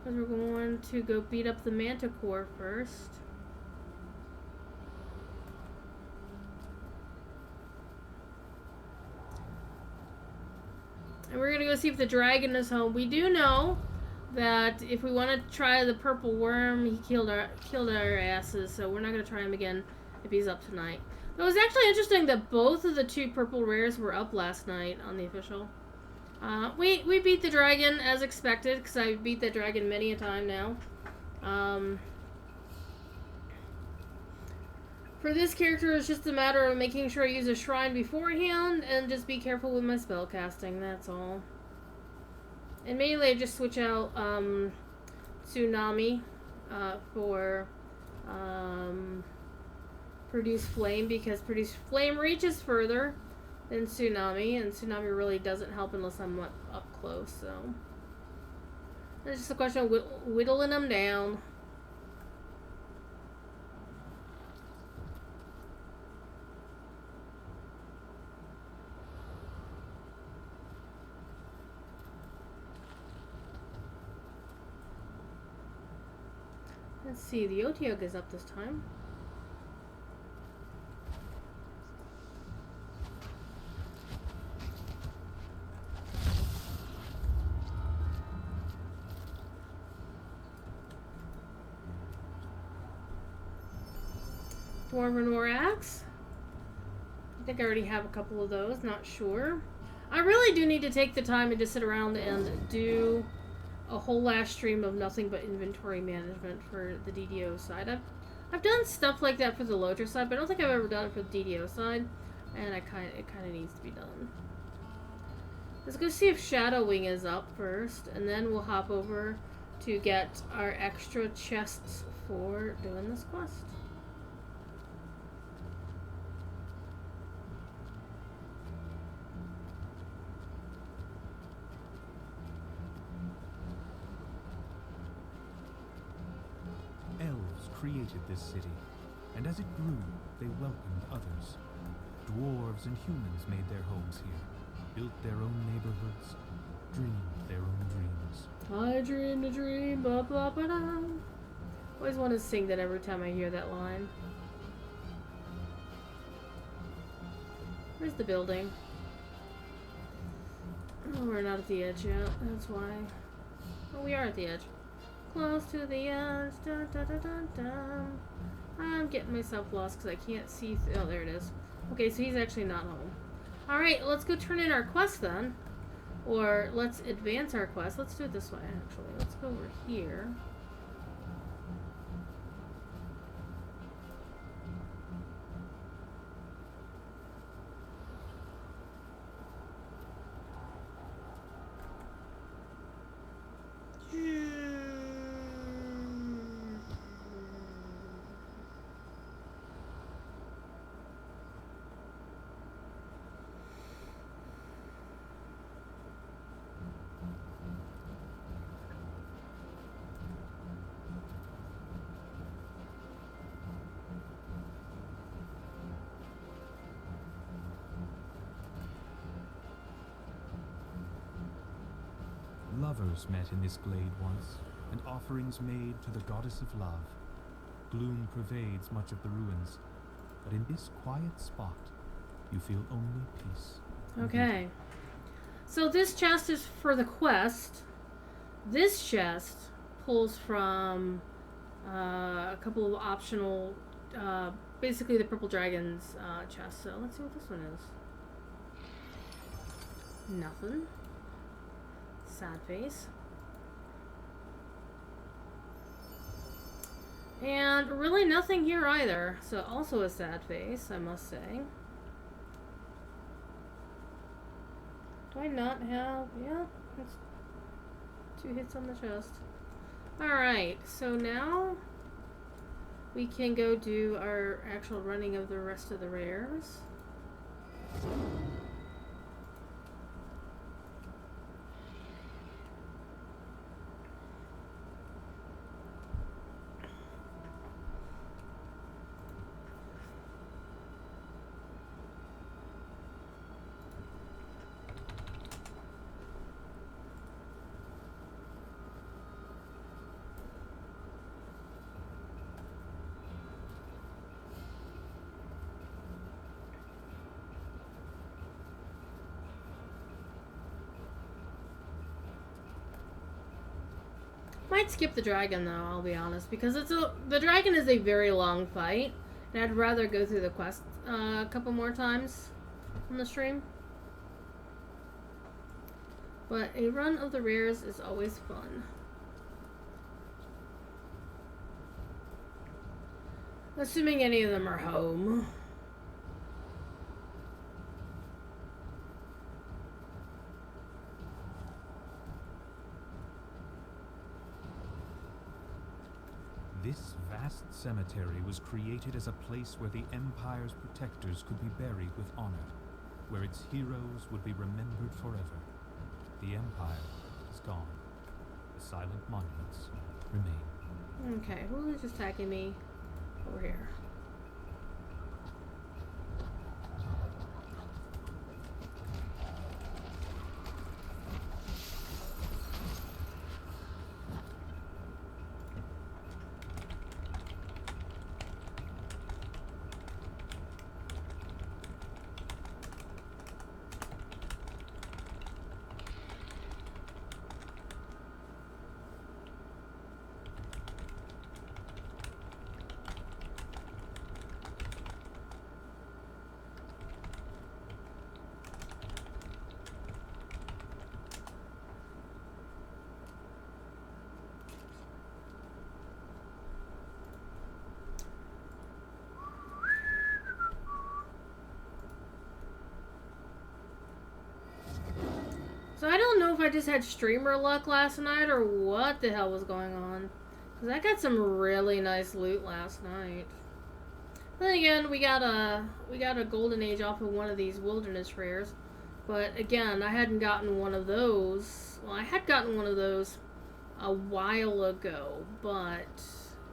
Because we're going to go beat up the Manticore first. And we're gonna go see if the dragon is home. We do know that if we want to try the purple worm, he killed our asses, so we're not gonna try him again if he's up tonight. It was actually interesting that both of the two purple rares were up last night on the official. We beat the dragon as expected, because I beat the dragon many a time now. For this character, it's just a matter of making sure I use a shrine beforehand and just be careful with my spell casting, that's all. And mainly I just switch out Tsunami for Produce Flame, because Produce Flame reaches further than Tsunami, and Tsunami really doesn't help unless I'm up close, so. It's just a question of whittling them down. Let's see, the Otiog is up this time. Dwarven War Axe. I think I already have a couple of those, not sure. I really do need to take the time and just sit around and do a whole last stream of nothing but inventory management for the DDO side. I've done stuff like that for the Lotr side, but I don't think I've ever done it for the DDO side, and it kind of needs to be done. Let's go see if Shadowwing is up first, and then we'll hop over to get our extra chests for doing this quest. Created this city, and as it grew, they welcomed others. Dwarves and humans made their homes here, built their own neighborhoods, dreamed their own dreams. I dreamed a dream, blah blah blah. I always want to sing that every time I hear that line. Where's the building? Oh, we're not at the edge yet, that's why. Oh, we are at the edge. Close to the edge, dun, dun, dun, dun, dun. I'm getting myself lost because I can't see. Oh, there it is. Okay, so he's actually not home. Alright, let's go turn in our quest then. Or let's advance our quest. Let's do it this way, actually. Let's go over here. Lovers met in this glade once, and offerings made to the goddess of love. Gloom pervades much of the ruins, but in this quiet spot, you feel only peace. Okay. So this chest is for the quest. This chest pulls from a couple of optional, basically the Purple Dragon's chest. So let's see what this one is. Nothing. Sad face. And really nothing here either. So also a sad face, I must say. Do I not have... Yeah, that's 2 hits on the chest. Alright, so now we can go do our actual running of the rest of the rares. Might skip the dragon though, I'll be honest, because the dragon is a very long fight, and I'd rather go through the quest a couple more times on the stream. But a run of the rares is always fun. Assuming any of them are home. This vast cemetery was created as a place where the Empire's protectors could be buried with honor, where its heroes would be remembered forever. The Empire is gone. The silent monuments remain. Okay, who is just attacking me over here? So I don't know if I just had streamer luck last night or what the hell was going on. Because I got some really nice loot last night. Then again, we got a golden age off of one of these wilderness rares. But again, I hadn't gotten one of those. Well, I had gotten one of those a while ago, but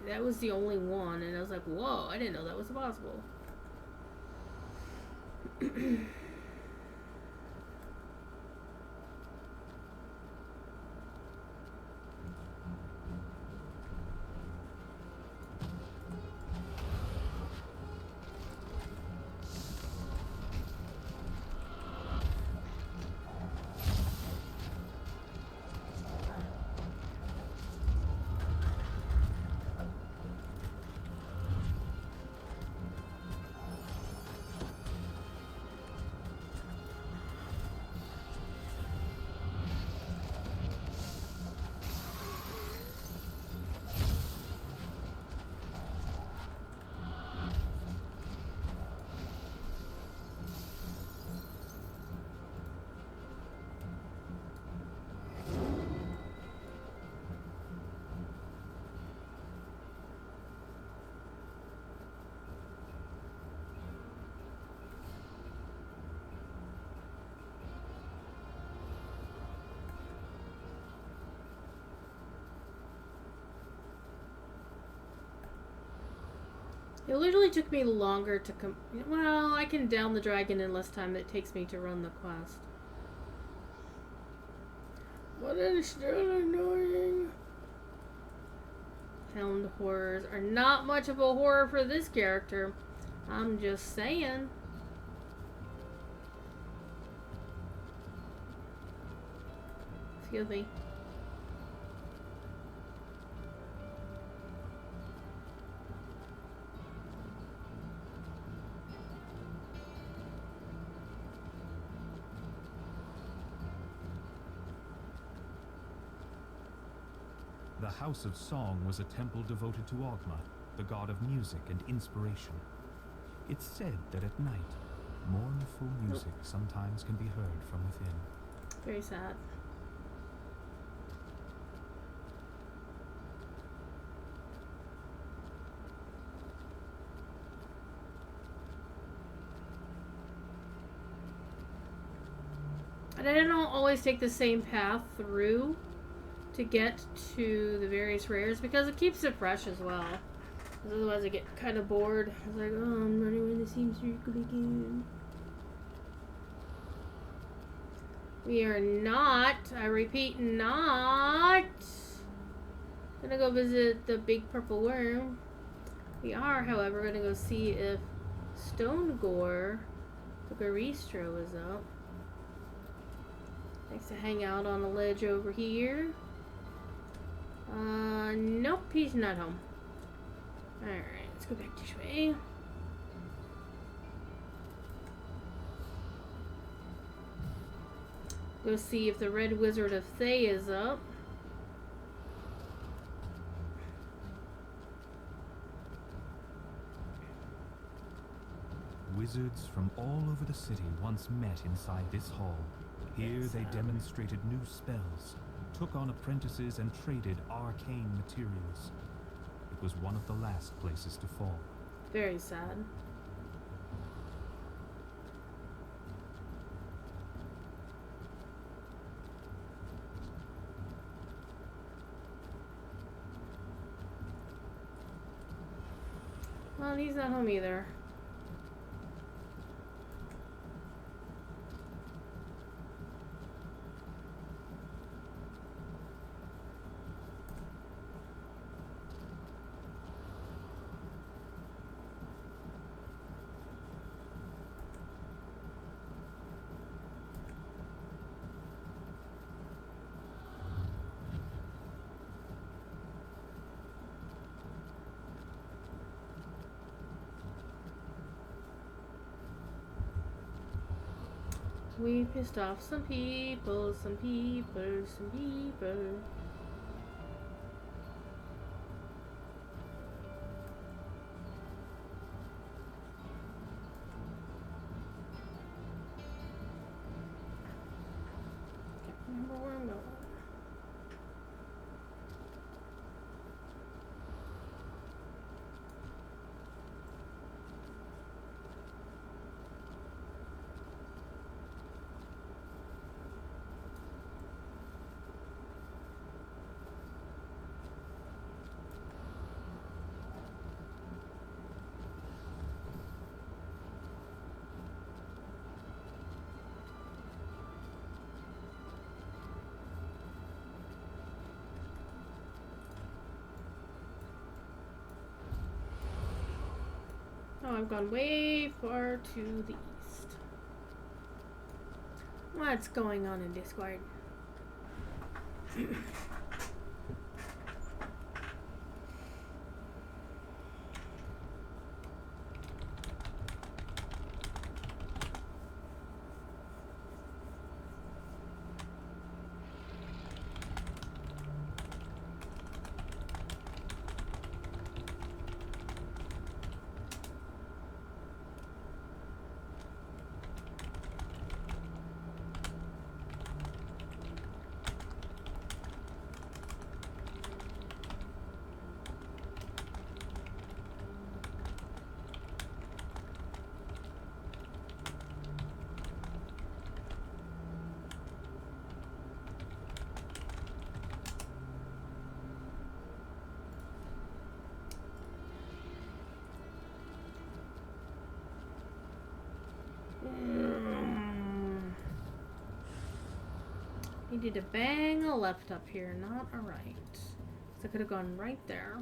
that was the only one. And I was like, whoa, I didn't know that was possible. It literally took me longer to well, I can down the dragon in less time than it takes me to run the quest. But it's still annoying. Hound horrors are not much of a horror for this character. I'm just saying. Excuse me. The House of Song was a temple devoted to Ogma, the god of music and inspiration. It's said that at night, mournful music sometimes can be heard from within. Very sad. And I don't always take the same path through to get to the various rares because it keeps it fresh as well. Otherwise I get kind of bored. I was like, oh, I'm running around the same circle again. We are not, I repeat, not gonna go visit the big purple worm. We are, however, gonna go see if Stone Gore, the Garistro, is up. Likes to hang out on a ledge over here. Nope, he's not home. Alright, let's go back this way. Go see if the Red Wizard of Thay is up. Wizards from all over the city once met inside this hall. Here they demonstrated new spells, took on apprentices, and traded arcane materials. It was one of the last places to fall. Very sad. Well, he's not home either. We pissed off some people, some people, some people. Can't remember where I'm going. Oh, I've gone way far to the east. What's going on in Discord? He did a bang a left up here, not a right. So I could have gone right there.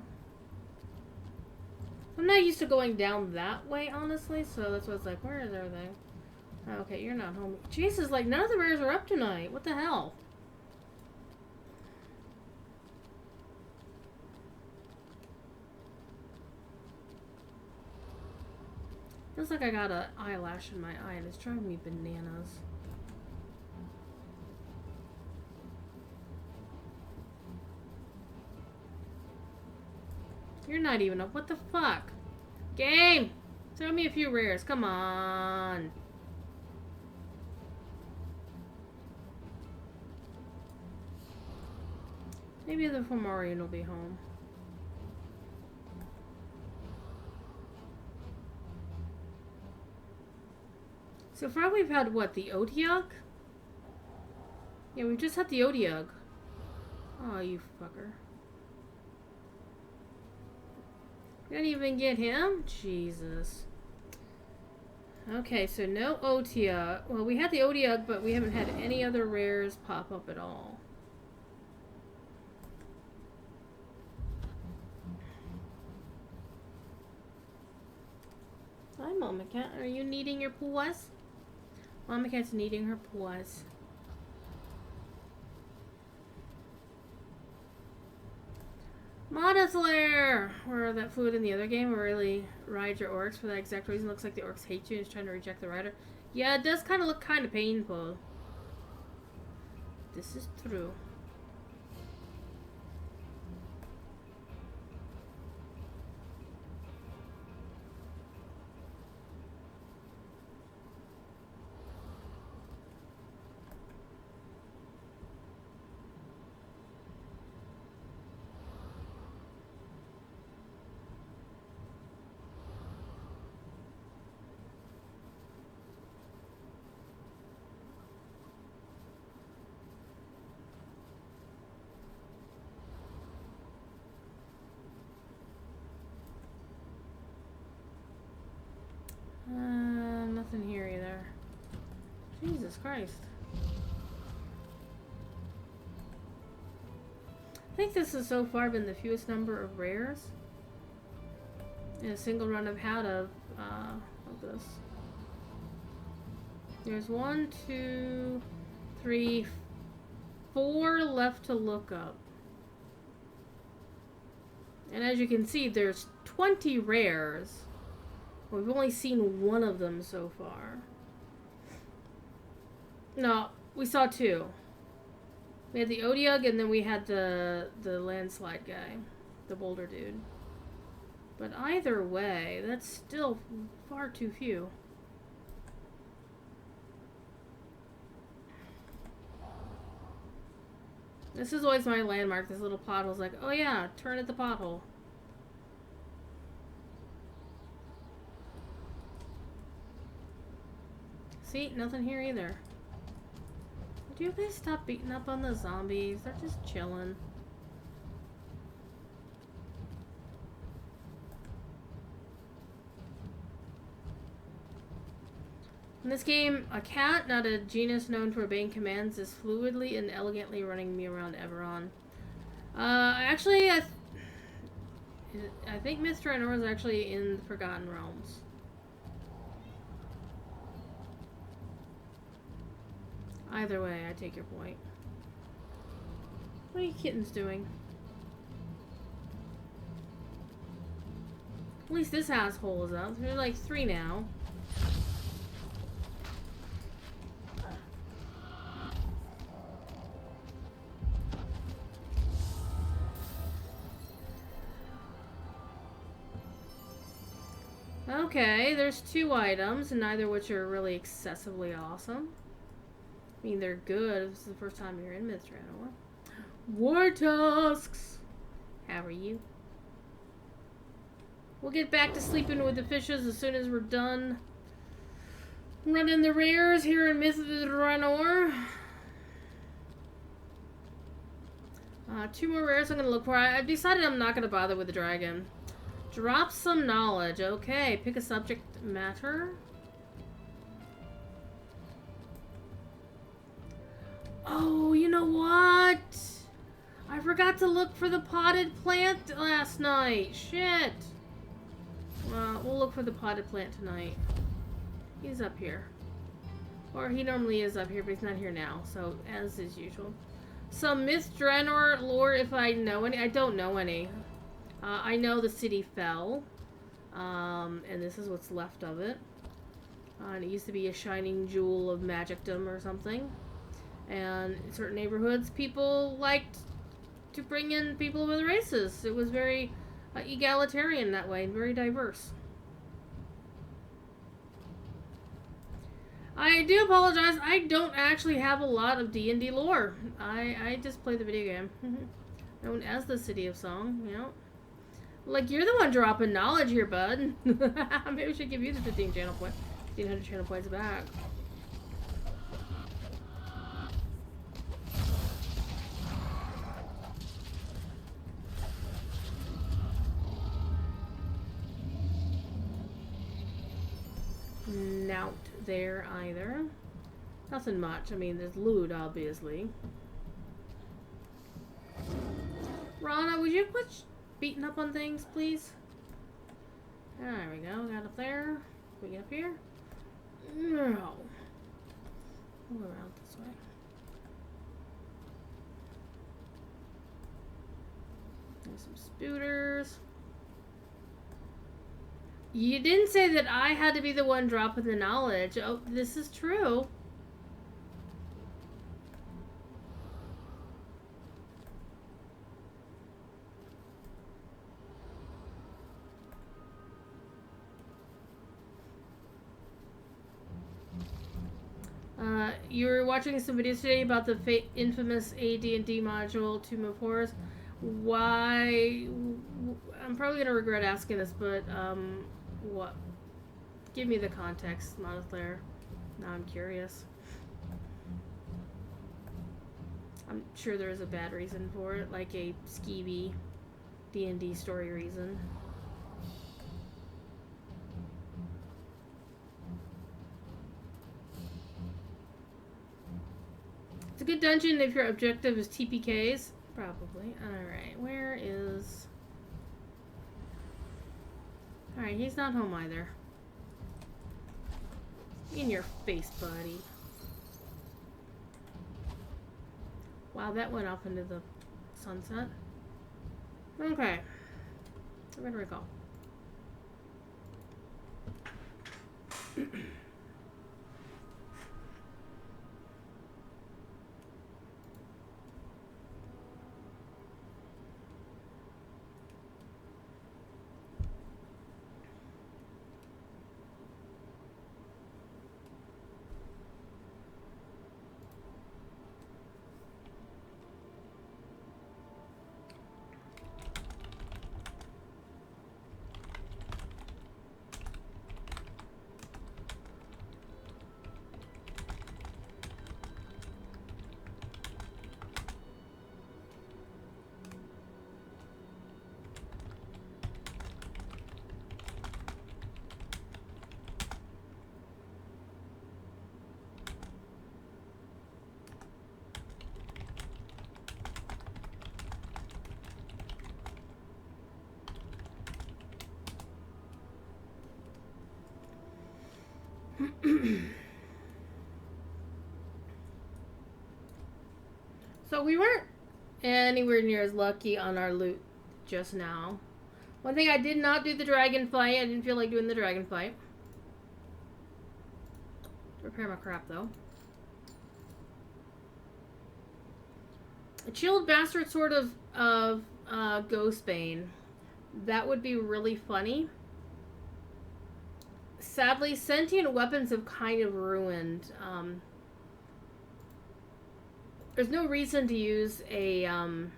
I'm not used to going down that way, honestly, so that's why it's like, where is everything? Okay, you're not home. Jesus, like, none of the rares are up tonight. What the hell? Feels like I got an eyelash in my eye and it's driving me bananas. You're not even up. What the fuck? Game! Throw me a few rares. Come on. Maybe the Fomorian will be home. So far we've had, what, the Otyugh? Yeah, we've just had the Otyugh. Oh, you fucker. We didn't even get him? Jesus. Okay, so no Otyugh. Well, we had the Otyugh, but we haven't had any other rares pop up at all. Hi, Mama Cat. Are you kneading your paws? Mama Cat's kneading her paws. Monolith Lair! Where that fluid in the other game where really rides your orcs for that exact reason. Looks like the orcs hate you and is trying to reject the rider. Yeah, it does kind of look kind of painful. This is true. Nothing here either. Jesus Christ. I think this has so far been the fewest number of rares in a single run I've had of this. There's 1, 2, 3, 4 left to look up. And as you can see, there's 20 rares. We've only seen one of them so far. No, we saw 2. We had the Odiug and then we had the landslide guy. The boulder dude. But either way, that's still far too few. This is always my landmark, this little pothole's like, oh yeah, turn at the pothole. See, nothing here either. Do you guys stop beating up on the zombies? They're just chilling. In this game, a cat, not a genus known for obeying commands, is fluidly and elegantly running me around Everon. Actually, I think Myth Draenor is actually in the Forgotten Realms. Either way, I take your point. What are you kittens doing? At least this asshole is up. There's like 3 now. Okay, there's 2 items, and neither of which are really excessively awesome. I mean, they're good. This is the first time you're in Myth Draenor. War Tusks! How are you? We'll get back to sleeping with the fishes as soon as we're done running the rares here in Myth Draenor. 2 more rares I'm going to look for. I've decided I'm not going to bother with the dragon. Drop some knowledge. Okay, pick a subject matter. Oh, you know what? I forgot to look for the potted plant last night. Shit. We'll look for the potted plant tonight. He's up here. Or he normally is up here, but he's not here now. So, as is usual. Some Myth Draenor lore, if I know any. I don't know any. I know the city fell. And this is what's left of it. And it used to be a shining jewel of magicdom or something. And in certain neighborhoods, people liked to bring in people of other races. It was very egalitarian that way and very diverse. I do apologize. I don't actually have a lot of D&D lore. I just play the video game. Known as the City of Song, you know. Like, you're the one dropping knowledge here, bud. Maybe we should give you the 15 channel point, 1500 channel points back. Not there either. Nothing much. I mean, there's loot, obviously. Rana, would you quit beating up on things, please? There we go. Got up there. Can we get up here? No. Go around this way. There's some spooters. You didn't say that I had to be the one dropping the knowledge. Oh, this is true. you were watching some videos today about the infamous AD&D module, Tomb of Horrors. Why? I'm probably gonna regret asking this, but what? Give me the context, Monothere. Now I'm curious. I'm sure there's a bad reason for it, like a skeevy D&D story reason. It's a good dungeon if your objective is TPKs. Probably. Alright, where is... Alright, he's not home either. In your face, buddy. Wow, that went off into the sunset. Okay. Where do we go? So we weren't anywhere near as lucky on our loot just now. One thing, I did not do the dragon fight. I didn't feel like doing the dragon fight. Repair my crap though. A chilled bastard sword of Ghostbane. That would be really funny. Sadly, sentient weapons have kind of ruined. There's no reason to use a an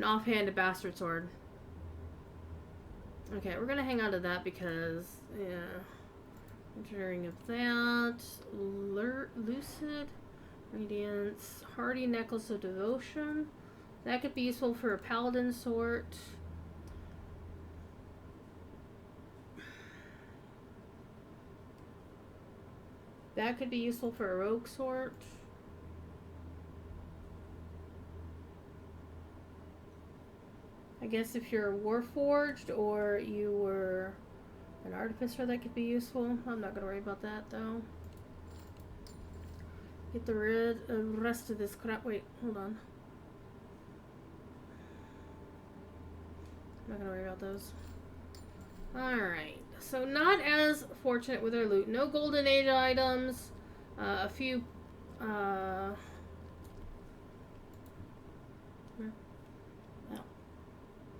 offhand bastard sword. Okay, we're gonna hang on to that because, yeah. Entering of that. Lucid. Radiance. Hardy Necklace of Devotion. That could be useful for a paladin sword. That could be useful for a rogue sword. I guess if you're Warforged or you were an artificer, that could be useful. I'm not gonna worry about that though. Get the rest of this crap. Wait, hold on. I'm not gonna worry about those. Alright, so not as fortunate with our loot. No Golden Age items. A few... Oh.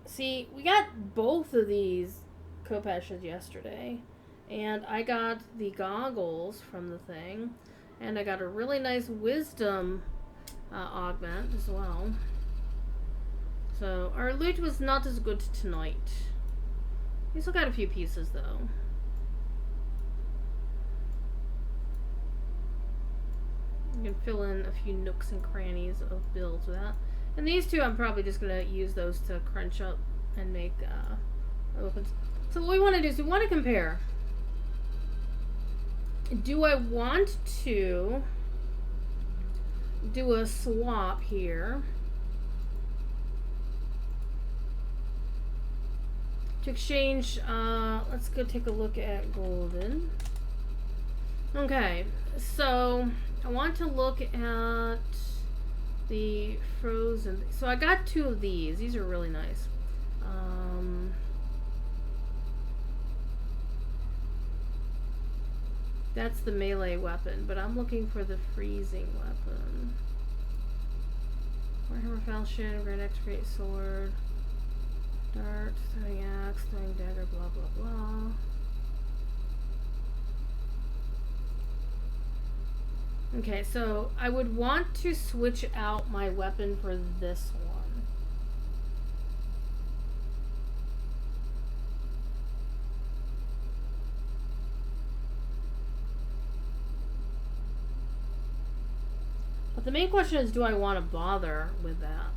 See, we got both of these Kopeshes yesterday. And I got the goggles from the thing. And I got a really nice wisdom augment as well. So, our loot was not as good tonight. We still got a few pieces, though. You can fill in a few nooks and crannies of builds with that. And these two, I'm probably just going to use those to crunch up and make weapons. So what we want to do is we want to compare. Do I want to do a swap here? To exchange, let's go take a look at golden. Okay, so I want to look at the frozen. So I got two of these. These are really nice. That's the melee weapon, but I'm looking for the freezing weapon. Warhammer Falchion, Great Axe, Great Sword. Dart, throwing axe, throwing dagger, blah blah blah. Okay, so I would want to switch out my weapon for this one. But the main question is, do I want to bother with that?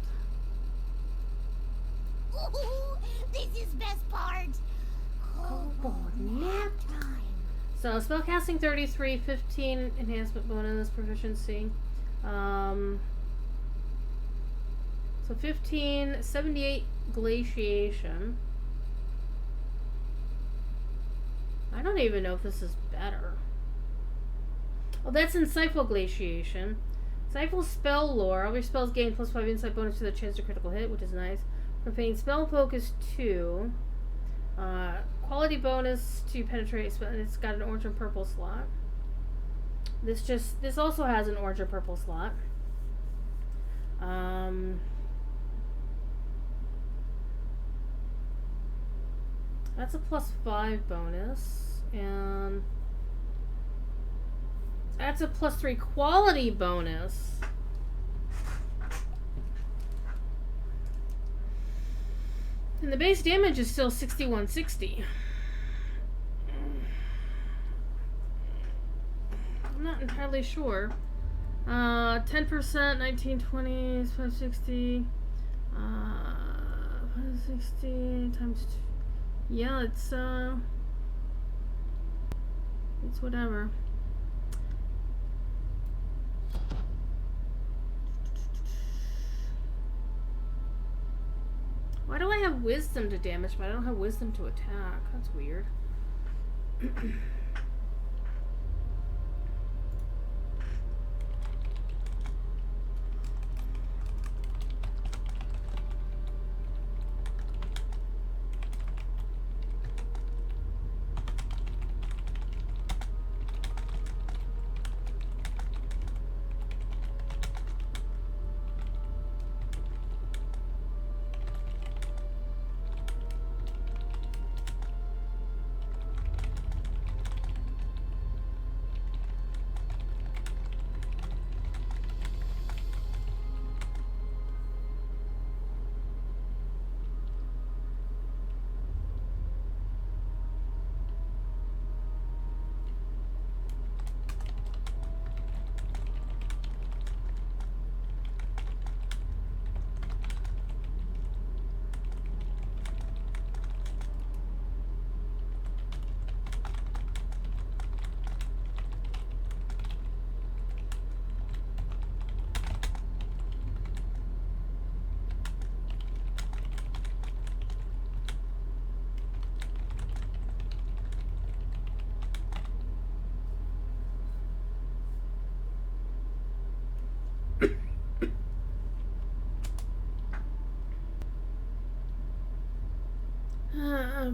Ooh, this is best part. Kobold nap time. So spellcasting 33, 15 enhancement bonus proficiency. So 15, 78 glaciation. I don't even know if this is better. Oh, that's insightful glaciation. Insightful spell lore. All your spells gain +5 insight bonus to the chance to critical hit, which is nice. Profane spell focus 2. Quality bonus to penetrate spell. It's got an orange and purple slot. This also has an orange and purple slot. That's a +5 bonus, and that's a +3 quality bonus. And the base damage is still 6160. I'm not entirely sure. 10%, 1920, 560. 560 times 2. Yeah, it's whatever. Why do I have wisdom to damage, but I don't have wisdom to attack? That's weird.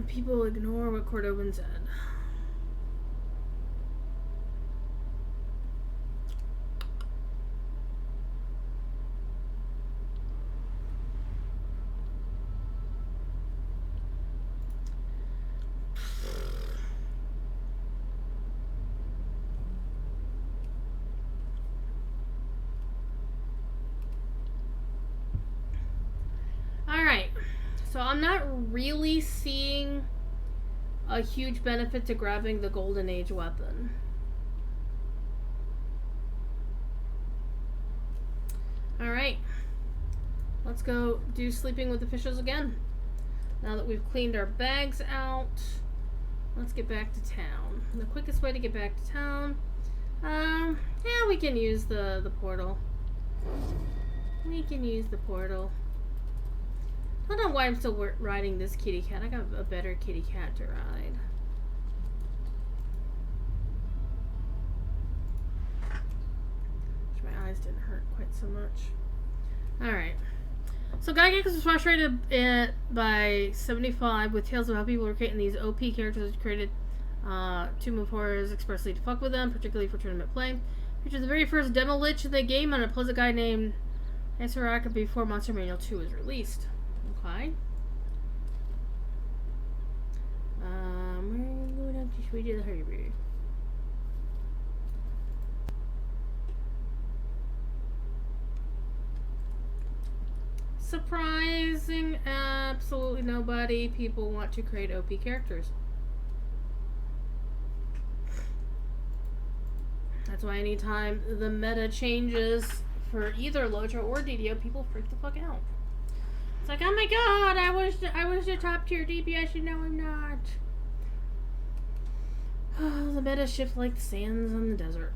People ignore what Cordovin said. Alright, so I'm not really seeing a huge benefit to grabbing the Golden Age weapon. Alright, let's go do Sleeping with Officials again. Now that we've cleaned our bags out, let's get back to town. The quickest way to get back to town, yeah, we can use the portal. We can use the portal. I don't know why I'm still riding this kitty cat. I got a better kitty cat to ride. Wish my eyes didn't hurt quite so much. Alright. So Gygax was frustrated by 75 with tales of how people were creating these OP characters created to move horrors expressly to fuck with them, particularly for tournament play. Featured the very first demo lich in the game on a pleasant guy named Asarak before Monster Manual 2 was released. Okay. We're going up to Sweetie the Hurry. Surprising absolutely nobody. People want to create OP characters. That's why anytime the meta changes for either LOTRO or DDO, people freak the fuck out. It's like, oh my god, I was a top tier DPS, you know I'm not. The meta shifts like the sands on the desert.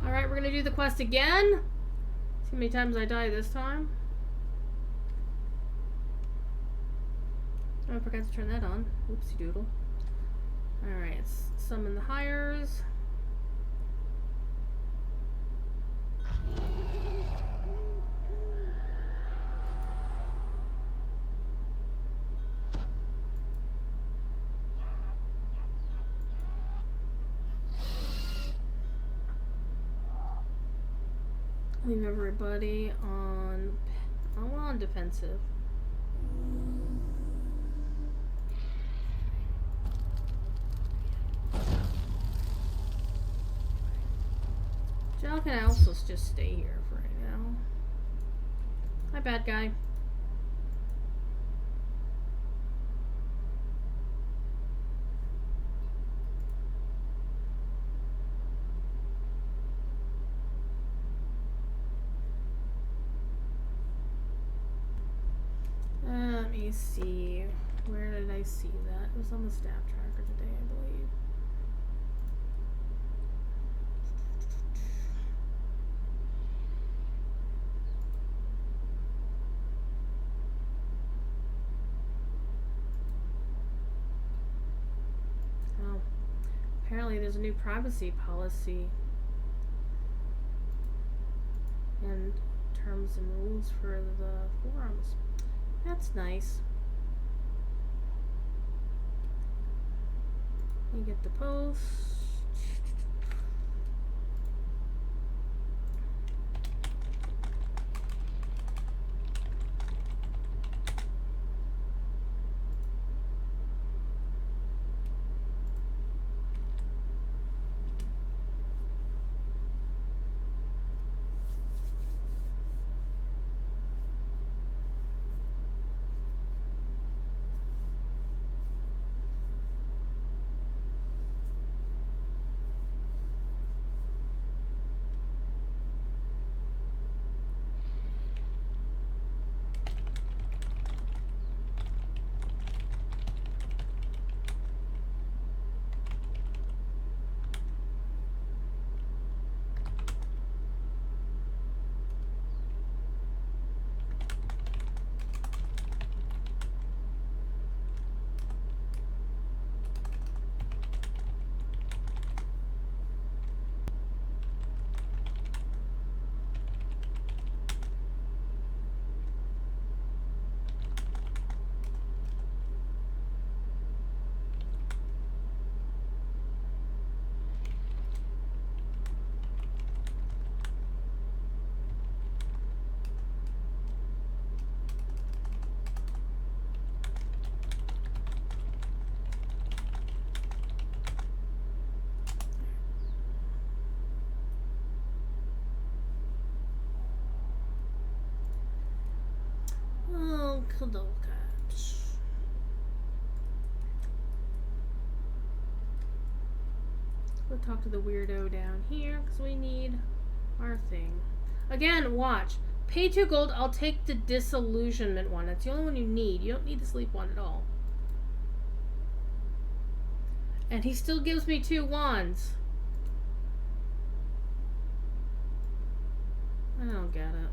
Alright, we're gonna do the quest again. See how many times I die this time. Oh, I forgot to turn that on. Oopsie doodle. Alright, let's summon the hires. Leave everybody on defensive. Jill can also just stay here for right now. Hi, bad guy. Let me see. Where did I see that? It was on the staff tracker today, I believe. Oh. Apparently there's a new privacy policy and terms and rules for the forums. That's nice. You get the post. We'll talk to the weirdo down here because we need our thing. Again, watch. Pay 2 gold. I'll take the disillusionment one. That's the only one you need. You don't need the sleep one at all. And he still gives me 2 wands. I don't get it.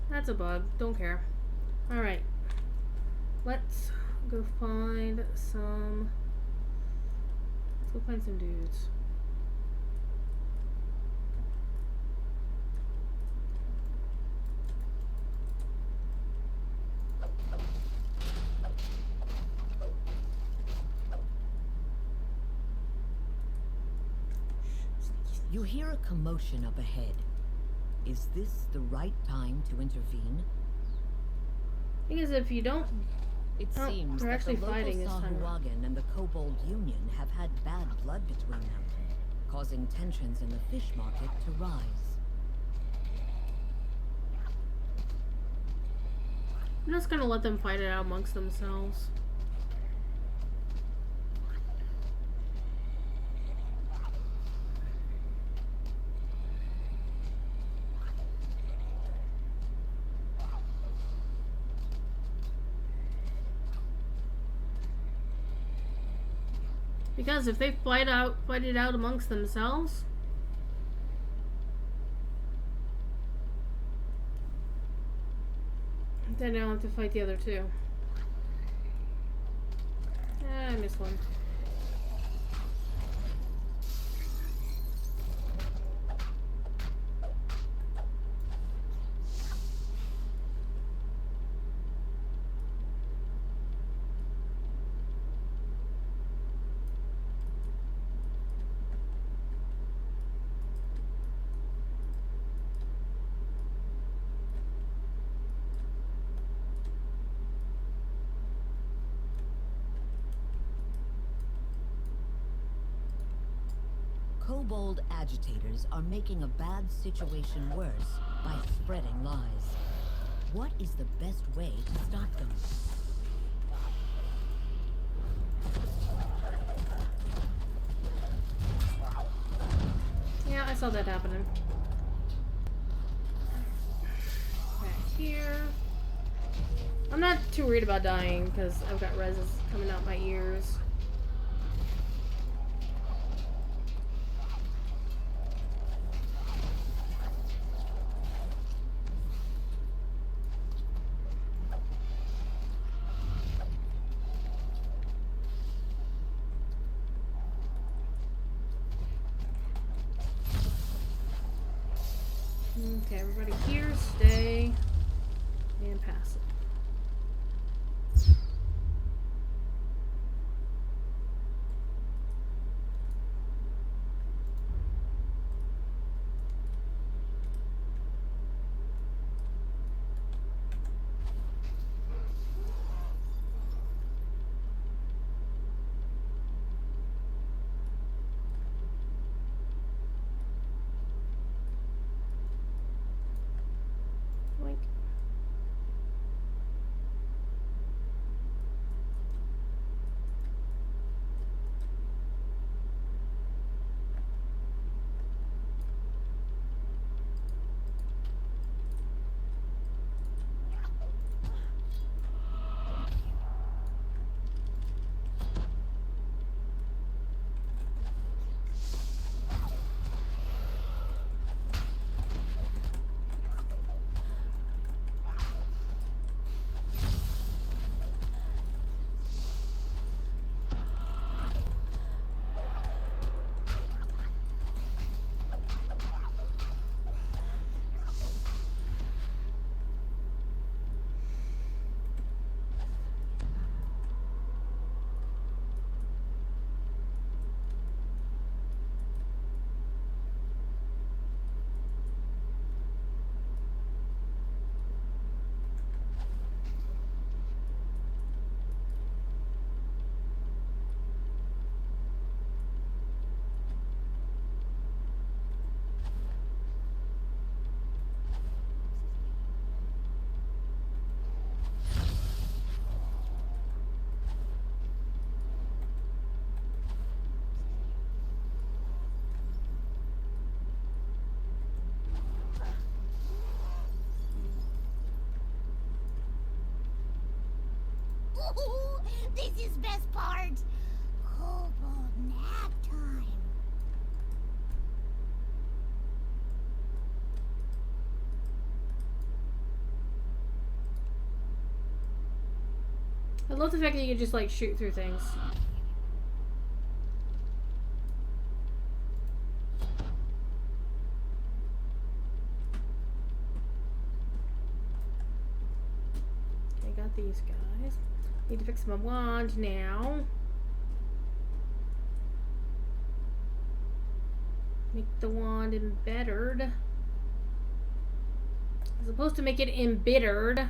That's a bug. Don't care. Alright. Let's go find some... Let's go find some dudes. You hear a commotion up ahead. Is this the right time to intervene? Thing is, if you don't... It Oh, seems they're that actually the local fighting this time. Sahuagin and the Kobold Union have had bad blood between them, causing tensions in the fish market to rise. I'm just gonna let them fight it out amongst themselves. Because if they fight it out amongst themselves, then I don't have to fight the other two. I missed one. Kobold agitators are making a bad situation worse by spreading lies. What is the best way to stop them? Yeah, I saw that happening. Back here. I'm not too worried about dying because I've got reses coming out my ears. Okay, everybody here, stay and pass it. Boink. Ooh, this is best part. Kobold nap time. I love the fact that you can just like shoot through things. I got these guys. Need to fix my wand now. Make the wand embittered. As opposed to make it embittered.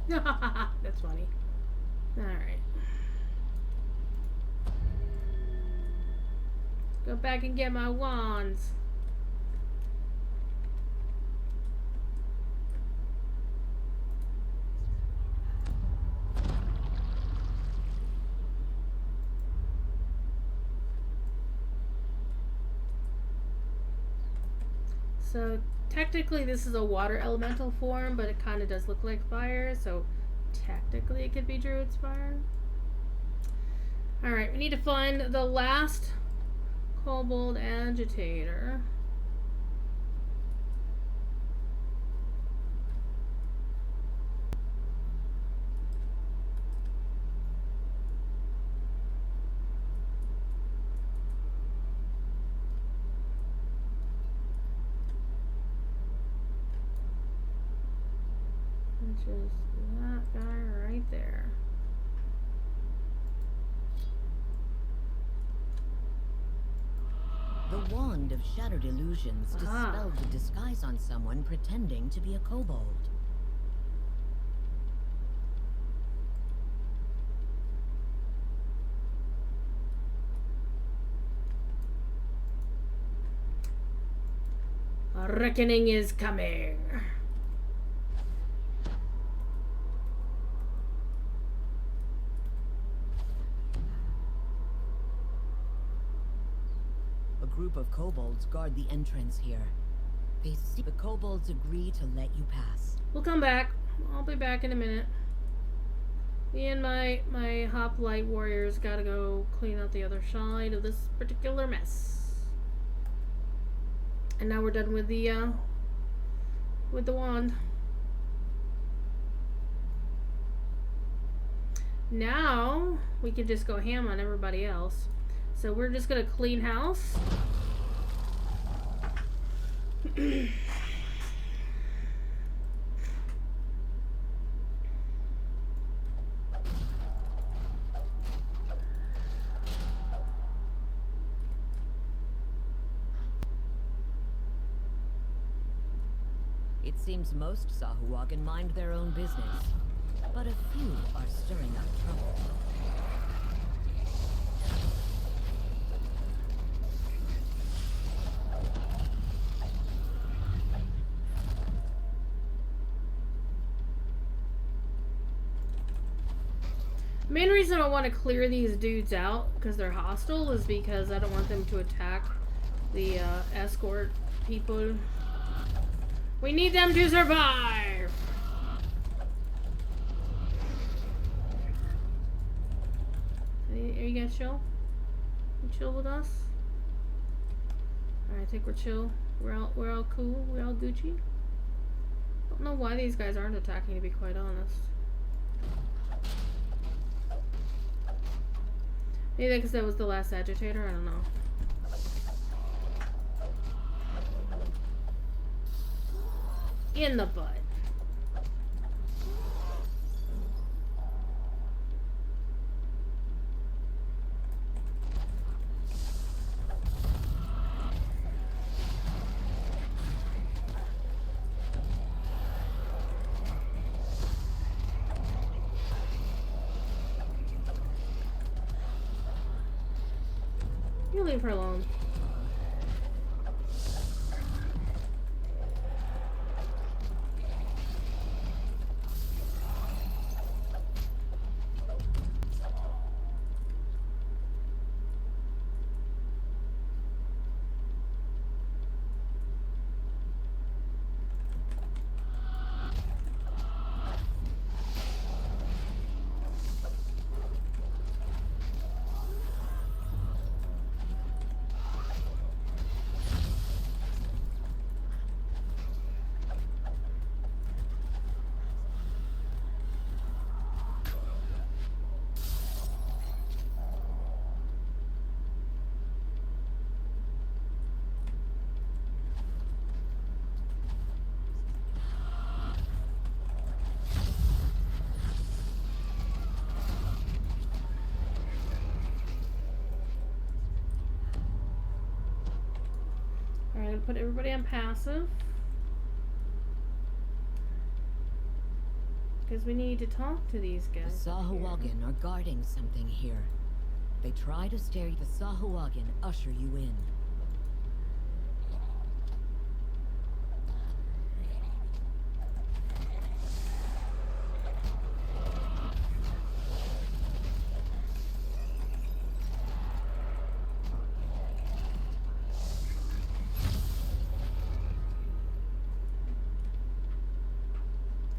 That's funny. Alright. Go back and get my wands. So technically this is a water elemental form, but it kind of does look like fire, so technically it could be Druidsfire. Alright, we need to find the last kobold agitator. Which is that guy right there. The wand of shattered illusions dispelled the disguise on someone pretending to be a kobold. A reckoning is coming. A group of kobolds guard the entrance here. They see the kobolds agree to let you pass. We'll come back. I'll be back in a minute. Me and my hoplite warriors gotta go clean out the other side of this particular mess. And now we're done with the wand. Now we can just go ham on everybody else. So we're just gonna clean house. It seems most Sahuagin mind their own business, but a few are stirring up trouble. Main reason I want to clear these dudes out because they're hostile is because I don't want them to attack the escort people. We need them to survive. Are you guys chill? You chill with us? Alright, I think we're chill. We're all cool. We're all Gucci. Don't know why these guys aren't attacking, to be quite honest. Maybe because that was the last agitator, I don't know. In the butt. You leave her alone. Alright, put everybody on passive. because we need to talk to these The guys. Sahuagin are guarding something here. They try to stare the Sahuagin usher you in.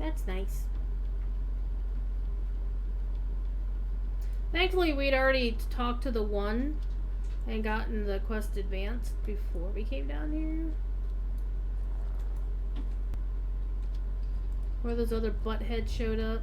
That's nice. Thankfully, we'd already talked to the one and gotten the quest advanced before we came down here. Where those other buttheads showed up.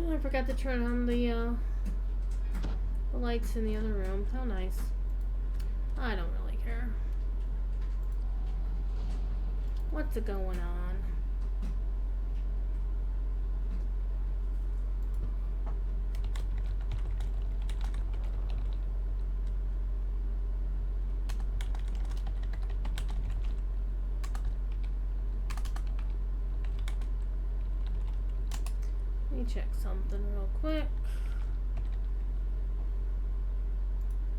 Oh, I forgot to turn on the lights in the other room. How nice. I don't really care. What's going on? Let me check something real quick.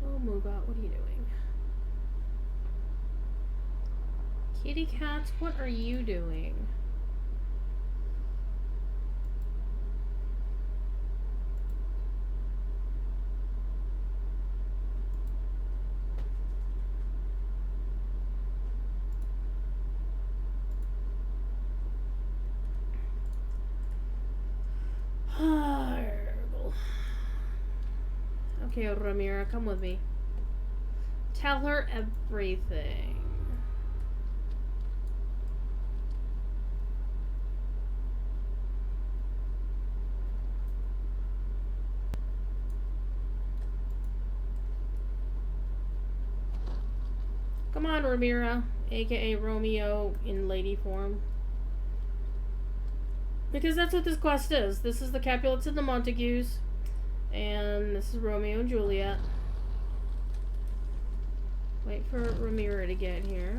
Oh, Moogot, what are you doing? Kitty cats, what are you doing? Okay, Ramira, come with me. Tell her everything. Come on, Ramira, aka Romeo in lady form. Because that's what this quest is. This is the Capulets and the Montagues. And this is Romeo and Juliet. Wait for Ramira to get here.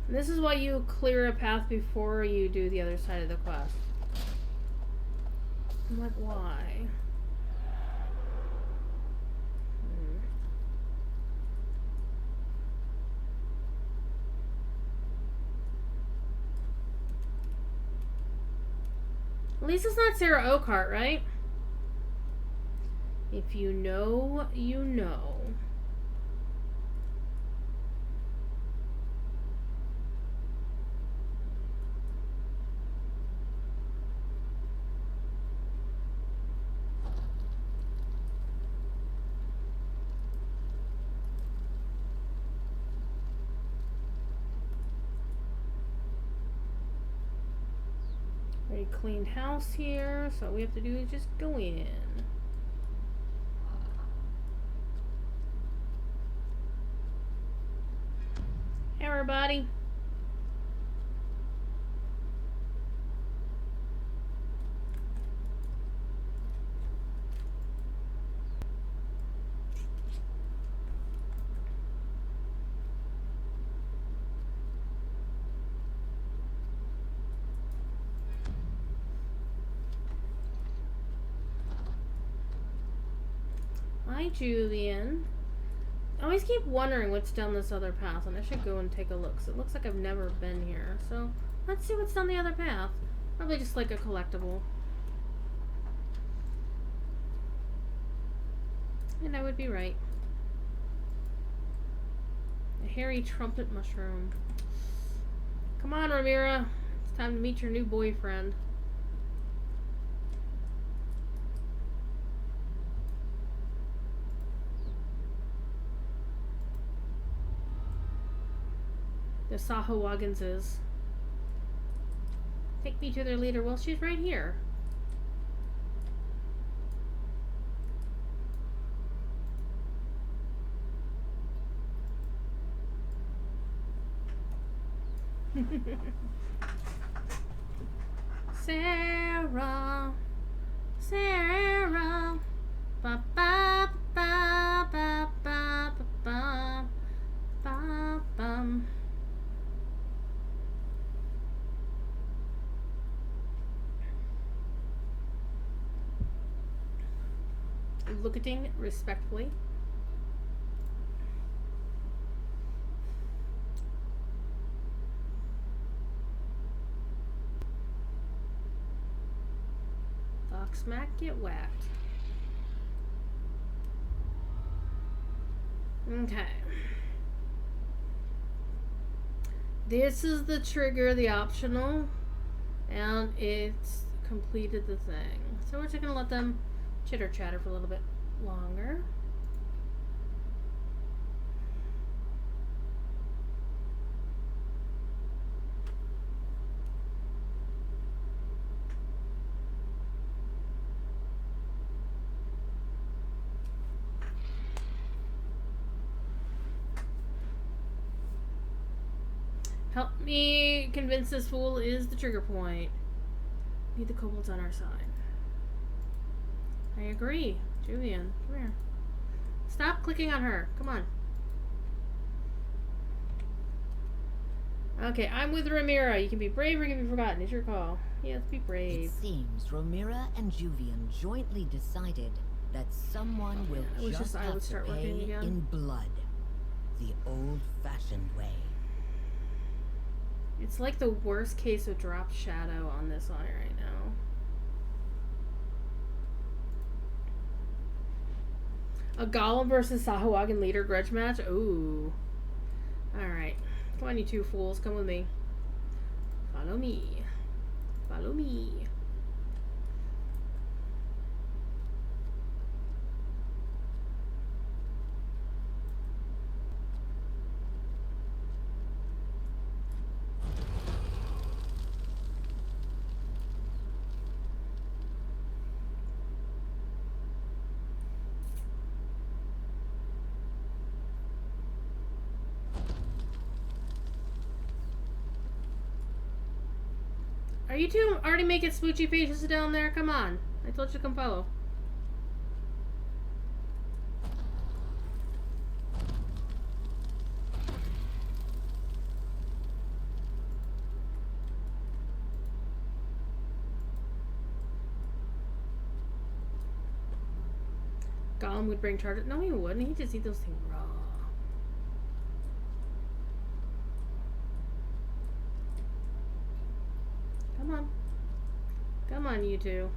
And this is why you clear a path before you do the other side of the quest. I'm like, why? At least it's not Sarah Oakhart, right? If you know, you know. Already cleaned house here, so all we have to do is just go in. Hey everybody. Hi, Julian. I always keep wondering what's down this other path, and I should go and take a look. 'Cause it looks like I've never been here. So let's see what's down the other path. Probably just like a collectible. And I would be right. A hairy trumpet mushroom. Come on, Ramira. It's time to meet your new boyfriend. The Sahuagins is. Take me to their leader. Well, she's right here. Sarah, Sarah, ba ba ba ba ba ba ba ba bum. Looking respectfully. Smack, get whacked. Okay. This is the trigger, the optional, and it's completed the thing. So we're just gonna let them chitter chatter for a little bit longer. Help me convince this fool is the trigger point. Need the kobolds on our side. I agree. Julian, come here. Stop clicking on her. Come on. Okay, I'm with Ramira. You can be brave or you can be forgotten. It's your call. Yes, be brave. It seems Ramira and Juvian jointly decided that someone will just have to pay in blood. The old-fashioned way. It's like the worst case of drop shadow on this one right now. A Golem versus Sahuagin leader grudge match? Ooh. Alright. Come on, you two fools. Come with me. Follow me. Follow me. Are you two already making smoochy faces down there? Come on. I told you to come follow. Gollum would bring charges. No, he wouldn't. He'd just eat those things raw. Come on. Come on, you two.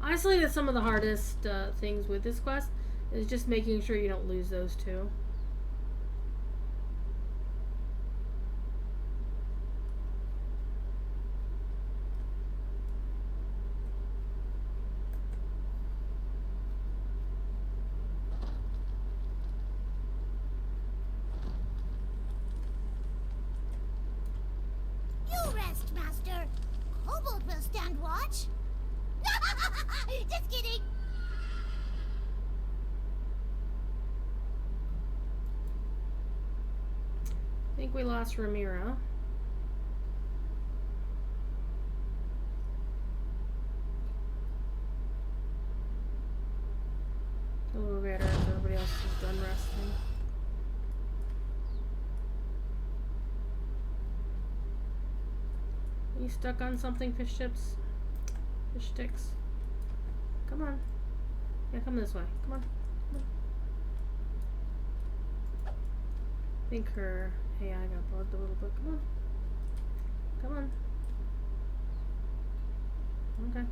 Honestly, that's some of the hardest things with this quest, is just making sure you don't lose those two. You rest, Master. Kobold will stand watch. Just kidding. I think we lost Ramira. A little better if everybody else is done resting. Are you stuck on something, fish tips? Fish sticks. Come on. Yeah, come this way. Come on. Come on. I think her AI got bugged a little bit. Come on. Come on. Okay.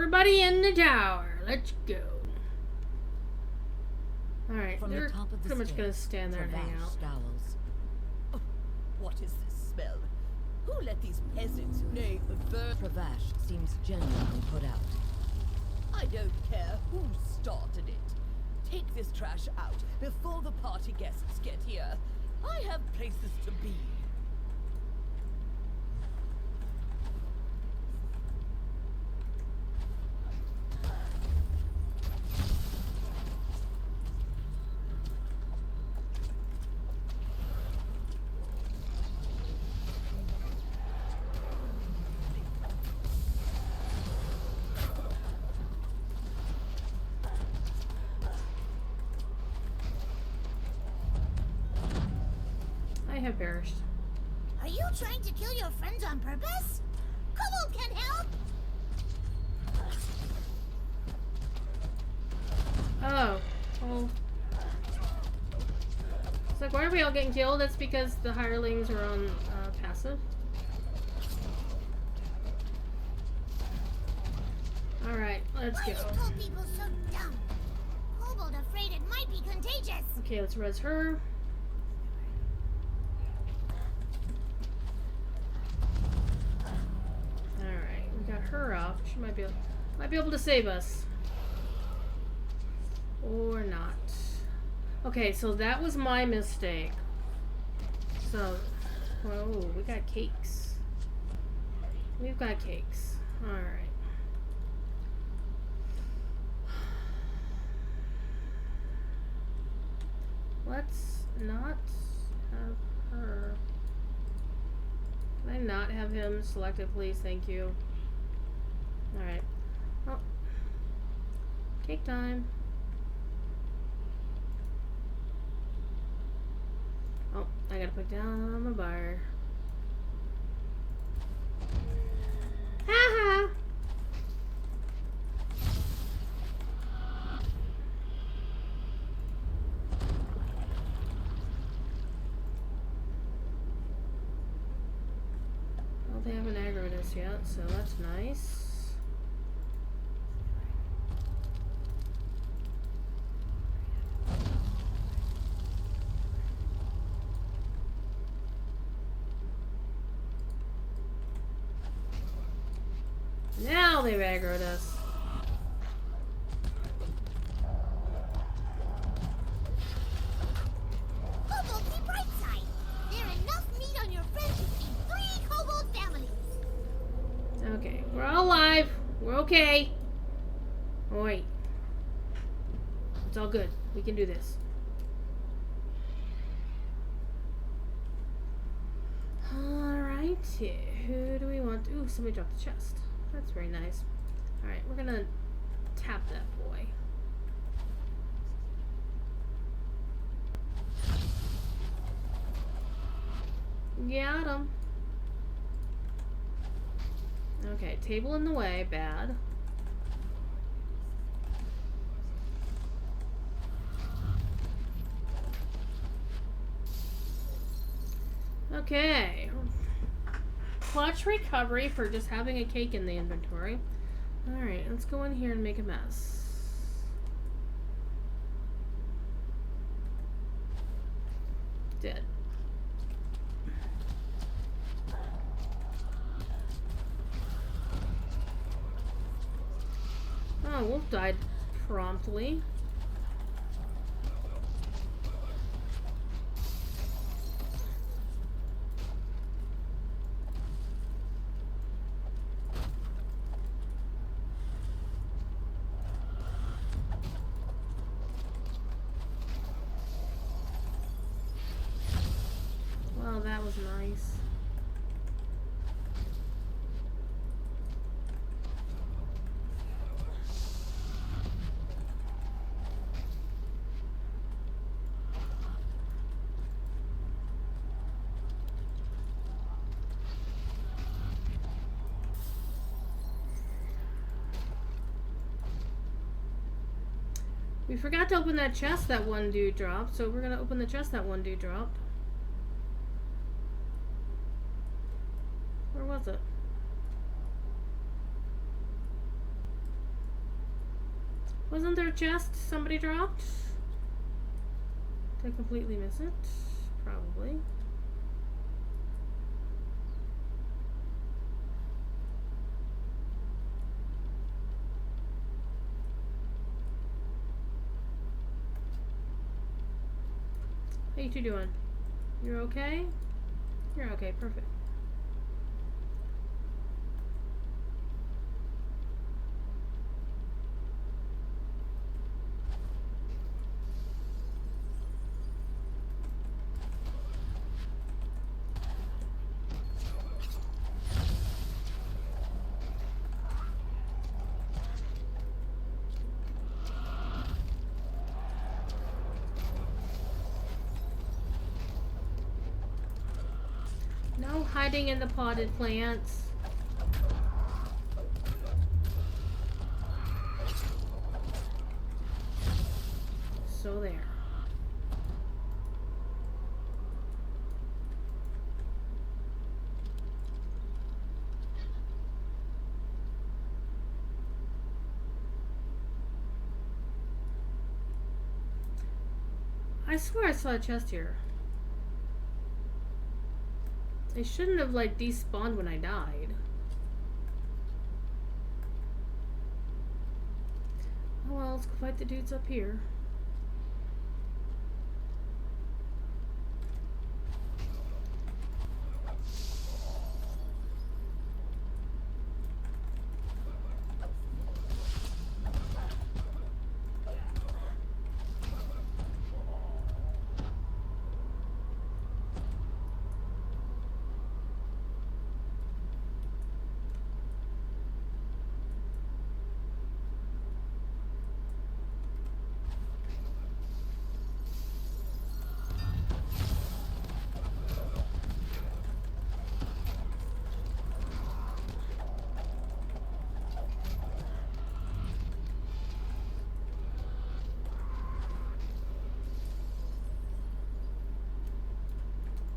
Everybody in the tower. Let's go. Alright, From they're the top of the pretty much gonna stairs, stand there and hang Travash out. scowls. Oh, what is this smell? Who let these peasants, nay, Travash seems genuinely put out. I don't care who started it. Take this trash out before the party guests get here. I have places to be. I have perished. Are you trying to kill your friends on purpose? Kobold can help! Oh. Well. It's like, why are we all getting killed? That's because the hirelings are on passive. Alright, let's Why go. are cold people so dumb? Kobold afraid it might be contagious. Okay, let's res her. Alright, we got her up. She might be able to save us. Or not. Okay, so that was my mistake. So, oh, we got cakes. We've got cakes. Alright. Let's not have her. Can I not have him selected, please? Thank you. Alright. Oh. Cake time. Oh, I gotta put down my bar. Haha! Well, they haven't aggroed us yet, so that's nice. Now they've aggroed us. Kobold, see bright side. There's enough meat on your friends to feed 3 kobold families. Okay, we're all alive. We're okay. Oh, wait. It's all good. We can do this. Alrighty. Who do we want? Ooh, somebody dropped the chest. That's very nice. Alright, we're gonna tap that boy. Got him. Okay, table in the way. Bad. Okay. Clutch recovery for just having a cake in the inventory. Alright, let's go in here and make a mess. Dead. Oh, Wolf died promptly. Well, that was nice. We forgot to open that chest that one dude dropped, so we're gonna open the chest that one dude dropped. Where was it? Wasn't there a chest somebody dropped? Did I completely miss it? Probably. How you two doing? You're okay? You're okay, perfect. No hiding in the potted plants. So there. I swear I saw a chest here. They shouldn't have, like, despawned when I died. Oh well, let's go fight the dudes up here.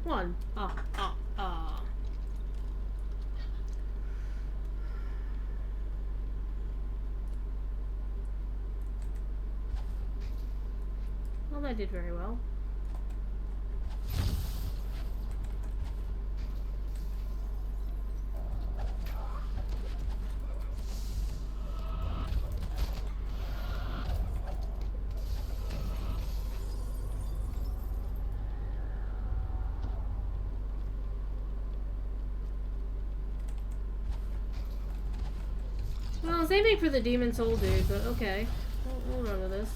One. Well, that did very well. Well, I was aiming for the demon soul dude, but okay. We'll run with this.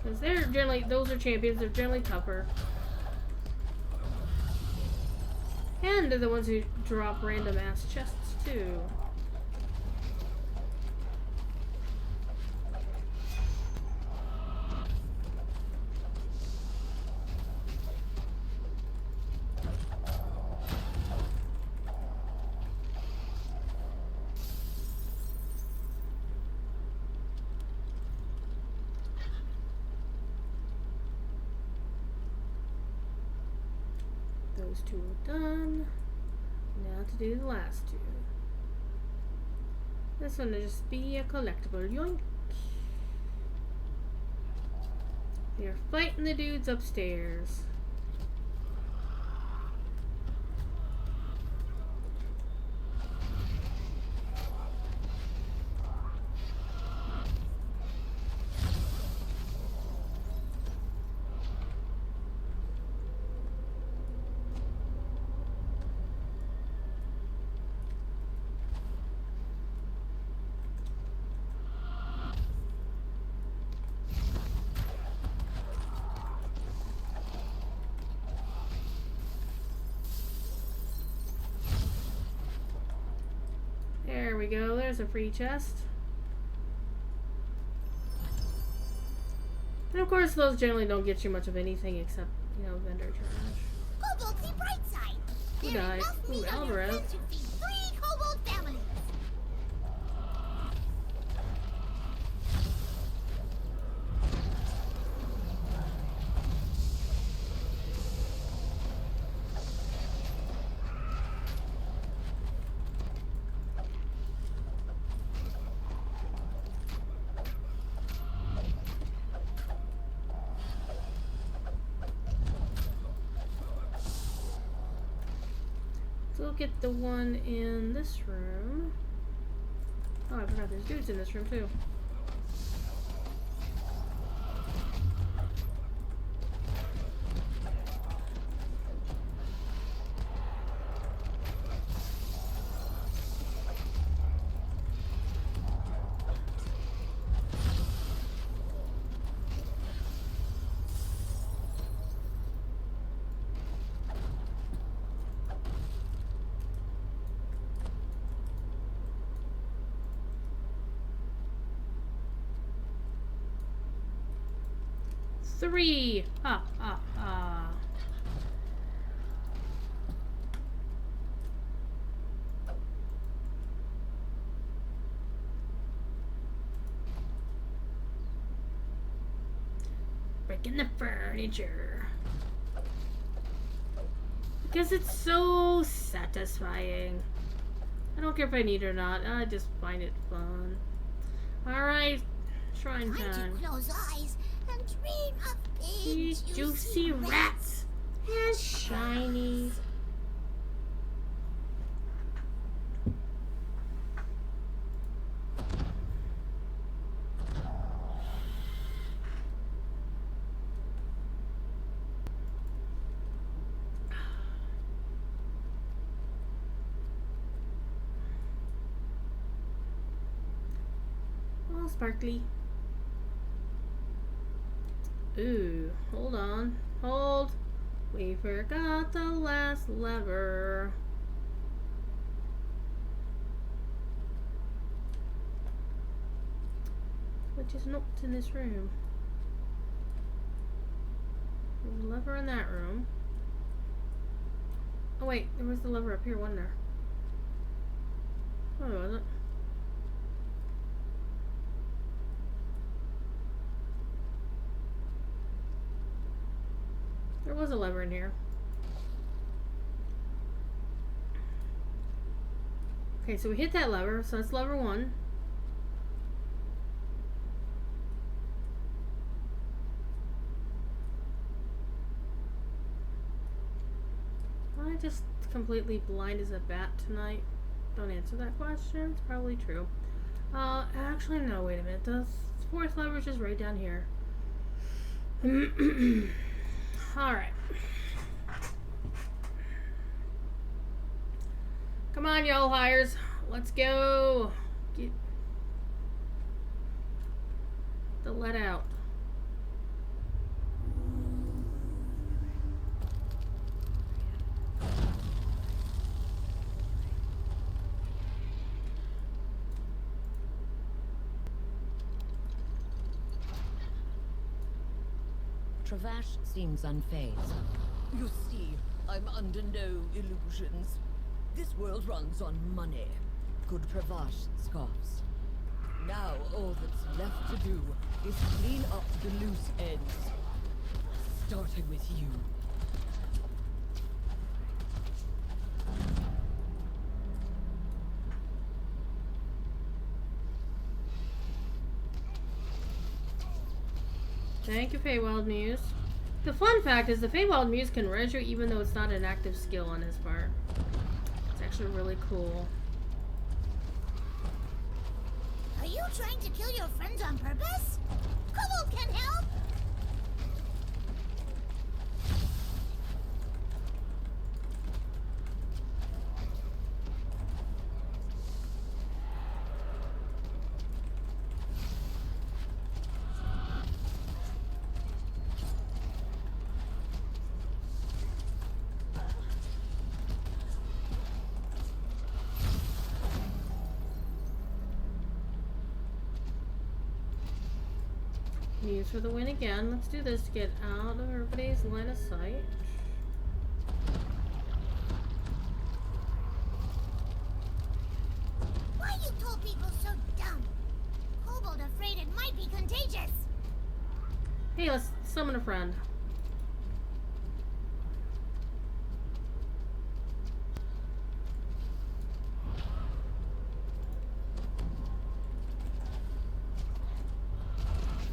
Because they're generally, those are champions, they're generally tougher. And they're the ones who drop random ass chests, too. Those two are done. Now to do the last two. This one will just be a collectible. Yoink. They're fighting the dudes upstairs. There we go, there's a free chest. And of course those generally don't get you much of anything except, you know, vendor trash. Kobold, see bright side. Who There died? enough Ooh, meat on your Alvarez. plate to feed 3 kobold families. So we'll get the one in this room. Oh, I forgot there's dudes in this room too. Three. Breaking the furniture. Because it's so satisfying. I don't care if I need it or not. I just find it fun. Alright. Shrine Time time. to close eyes and dream of big, These juicy rats and shinies. All sparkly. Ooh, hold on. Hold. We forgot the last lever. Which is not in this room. There's a lever in that room. Oh wait, there was the lever up here, wasn't there? Oh, was it? There was a lever in here. Okay, so we hit that lever, so that's lever 1. Am I just completely blind as a bat tonight? Don't answer that question. It's probably true. Actually, no, wait a minute. The 4th lever is just right down here. Alright. Come on, y'all hires. Let's go. Get the let out. Travash seems unfazed. You see, I'm under no illusions. This world runs on money. Good Travash scoffs. Now all that's left to do is clean up the loose ends. Starting with you. Thank you, Feywild Muse. The fun fact is the Feywild Muse can res you even though it's not an active skill on his part. It's actually really cool. Are you trying to kill your friends on purpose? Kobold can help! Muse for the win again. Let's do this to get out of everybody's line of sight. Why you told people so dumb? Kobold afraid it might be contagious. Hey, let's summon a friend.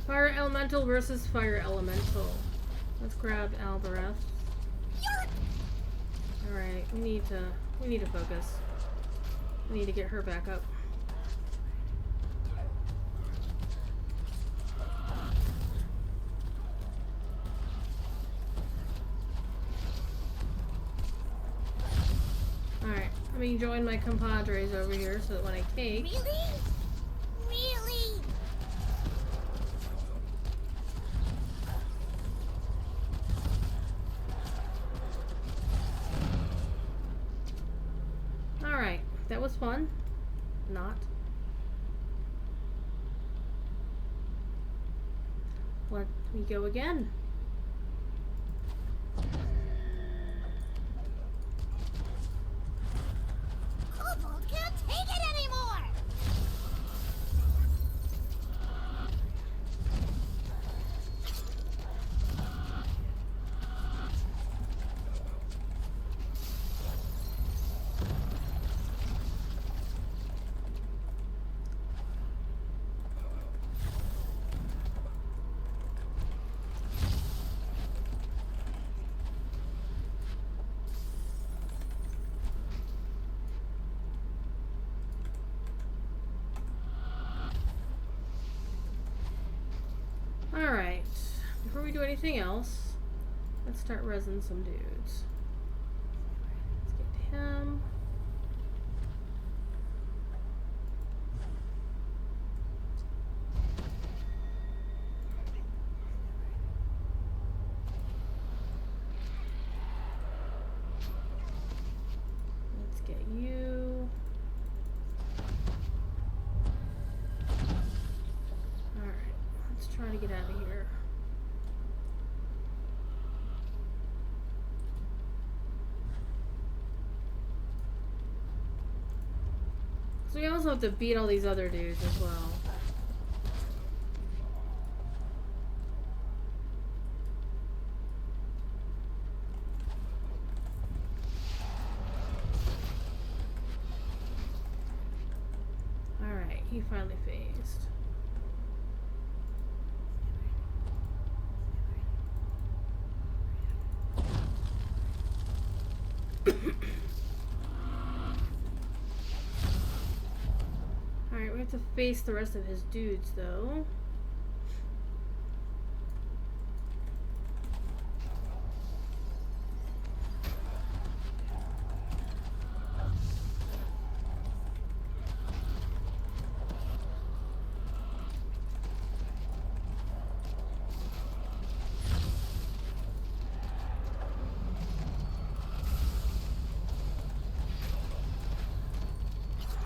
Fire Elemental versus Fire Elemental. Let's grab Albereth. Alright, we need to focus. We need to get her back up. Alright, let me join my compadres over here so that when I cake... Really? Really? Alright, that was fun. Not. Let me go again. Kobold can't take it anymore! Alright, before we do anything else, let's start resin some dudes. Let's get him. Let's get you. Alright, let's try to get out of here. So we also have to beat all these other dudes as well. Alright, he finally phased. Alright, we have to face the rest of his dudes though.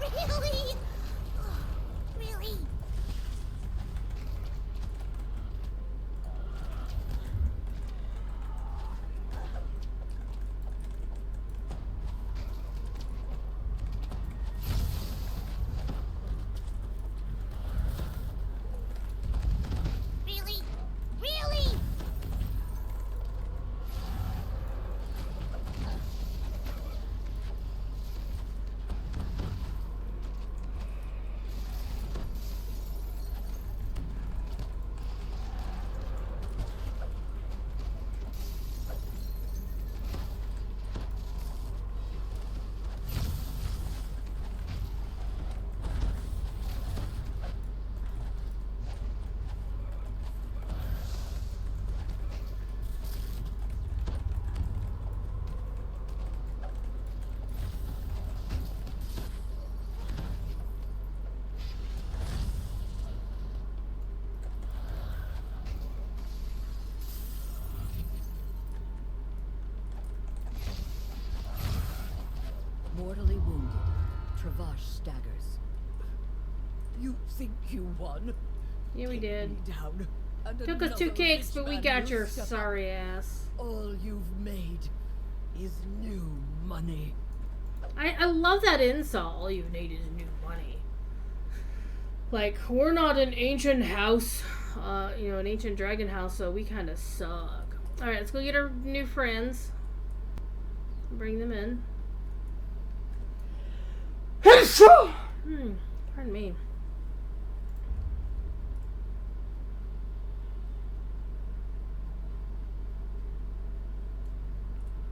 Really? Really? Really? Really? Mortally wounded, Travash staggers. You think you won? Yeah, we did. Me down, and Took us 2 another cakes, rich but we man got will your step up. sorry ass. All you've made is new money. I love that insult. All you need is new money. Like, we're not an ancient house, an ancient dragon house, so we kind of suck. Alright, let's go get our new friends. Bring them in. Pardon me.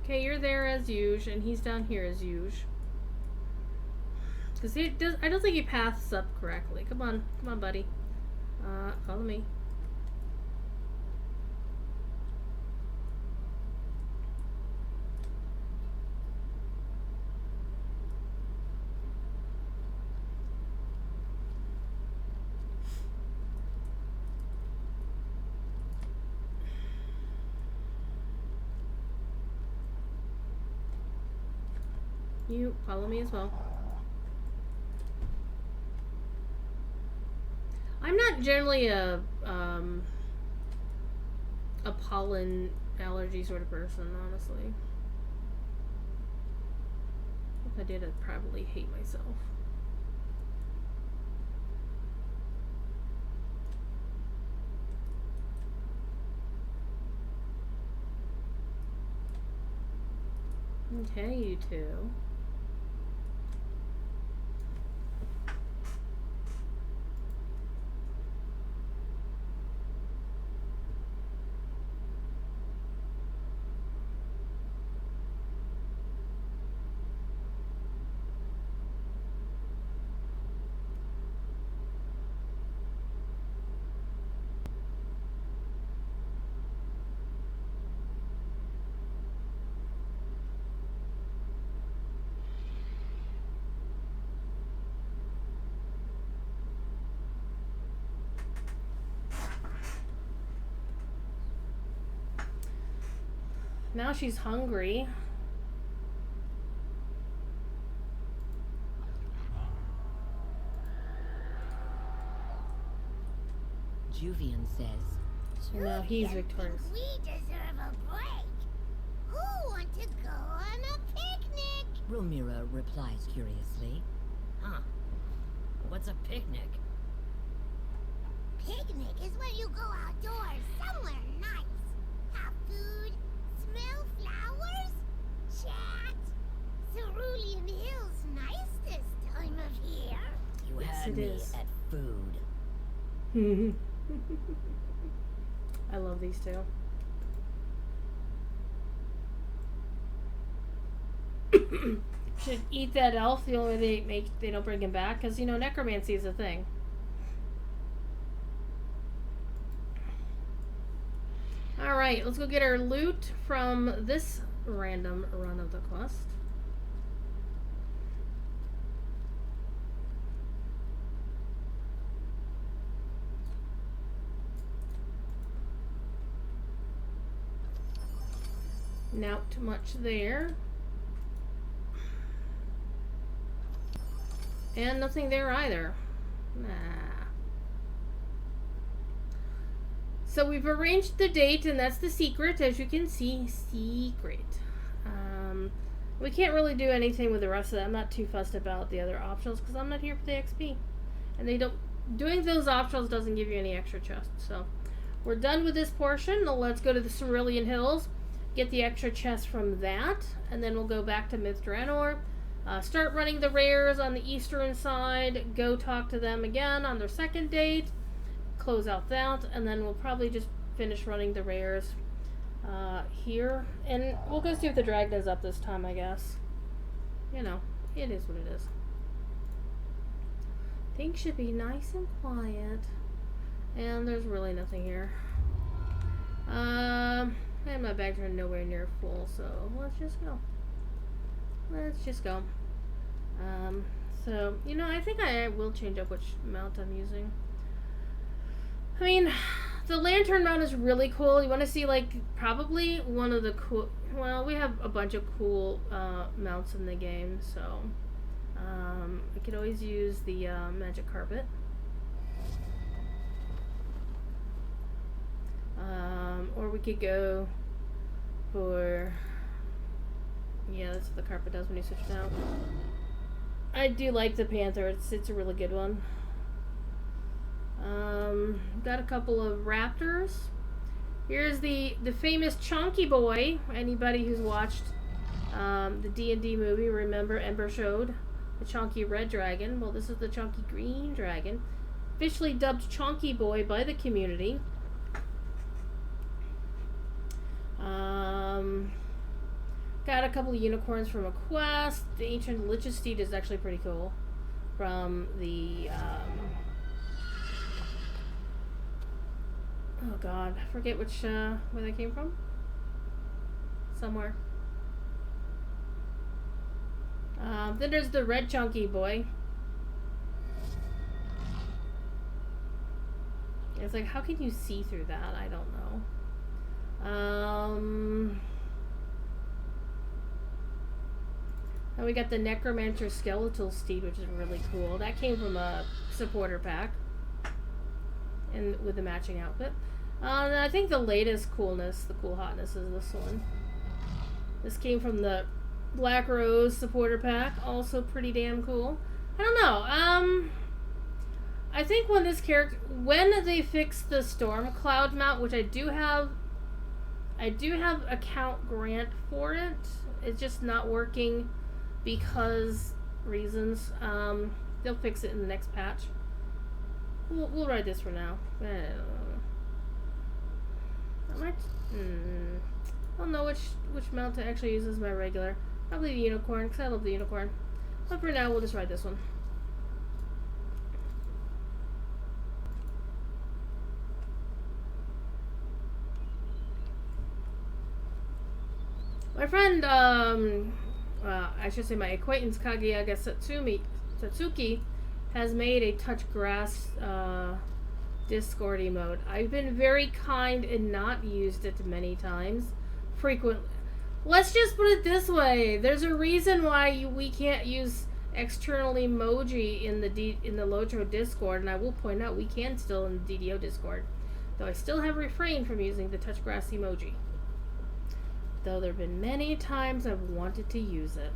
Okay, you're there as usual, and he's down here as usual. Because he does, I don't think he paths up correctly. Come on, buddy. Follow me. You follow me as well. I'm not generally a pollen allergy sort of person, honestly. If I did, I'd probably hate myself. Okay, you two. Now she's hungry. Juvian says. So now he's victorious. We deserve a break. Who want to go on a picnic? Romira replies curiously. Huh. What's a picnic? Picnic is when you go outdoors somewhere nice. Have food, smell flowers, chat. Cerulean Hills nice this time of year. You Yes, had it me is. at food. I love these two. Should eat that elf. The only way they don't bring him back, because you know necromancy is a thing. All right, let's go get our loot from this random run of the quest. Not much there. And nothing there either. Nah. So we've arranged the date, and that's the secret, as you can see. Secret. We can't really do anything with the rest of that. I'm not too fussed about the other optionals because I'm not here for the XP. And they don't... Doing those optionals doesn't give you any extra chests. So we're done with this portion. Now let's go to the Cerulean Hills. Get the extra chest from that. And then we'll go back to Myth Draenor. Start running the rares on the eastern side. Go talk to them again on their second date. Close out that. And then we'll probably just finish running the rares here. And we'll go see if the dragon is up this time, I guess. You know, it is what it is. Things should be nice and quiet. And there's really nothing here. And my bags are nowhere near full, so let's just go. Let's just go. So, you know, I think I will change up which mount I'm using. I mean, the lantern mount is really cool. You want to see, like, probably one of the cool... Well, we have a bunch of cool mounts in the game, so... I could always use the magic carpet. Or we could go for... Yeah, that's what the carpet does when you switch it out. I do like the panther. It's a really good one. Got a couple of raptors. Here's the famous Chunky Boy. Anybody who's watched the D&D movie, remember Ember showed the chunky red dragon. Well, this is the chunky green dragon. Officially dubbed Chunky Boy by the community. Got a couple of unicorns from a quest. The ancient Lich's Steed is actually pretty cool. From the, oh god, I forget which, where they came from. Somewhere. Then there's the red chunky boy. It's like, how can you see through that? I don't know. And we got the Necromancer Skeletal Steed, which is really cool. That came from a supporter pack. And with the matching outfit. And I think the latest coolness, the cool hotness, is this one. This came from the Black Rose supporter pack. Also pretty damn cool. I don't know. I think when this character, when they fix the Storm Cloud mount, which I do have account grant for it. It's just not working because reasons. They'll fix it in the next patch. We'll ride this for now. I might. I don't know which mount to actually use as my regular. Probably the unicorn, because I love the unicorn. But for now, we'll just ride this one. My friend, I should say my acquaintance Kageyaga Satsuki has made a touch grass Discord emote. I've been very kind and not used it many times. Frequently. Let's just put it this way. There's a reason why we can't use external emoji in the Lotro Discord, and I will point out we can still in the DDO Discord. Though I still have refrained from using the touch grass emoji. Though there have been many times I've wanted to use it.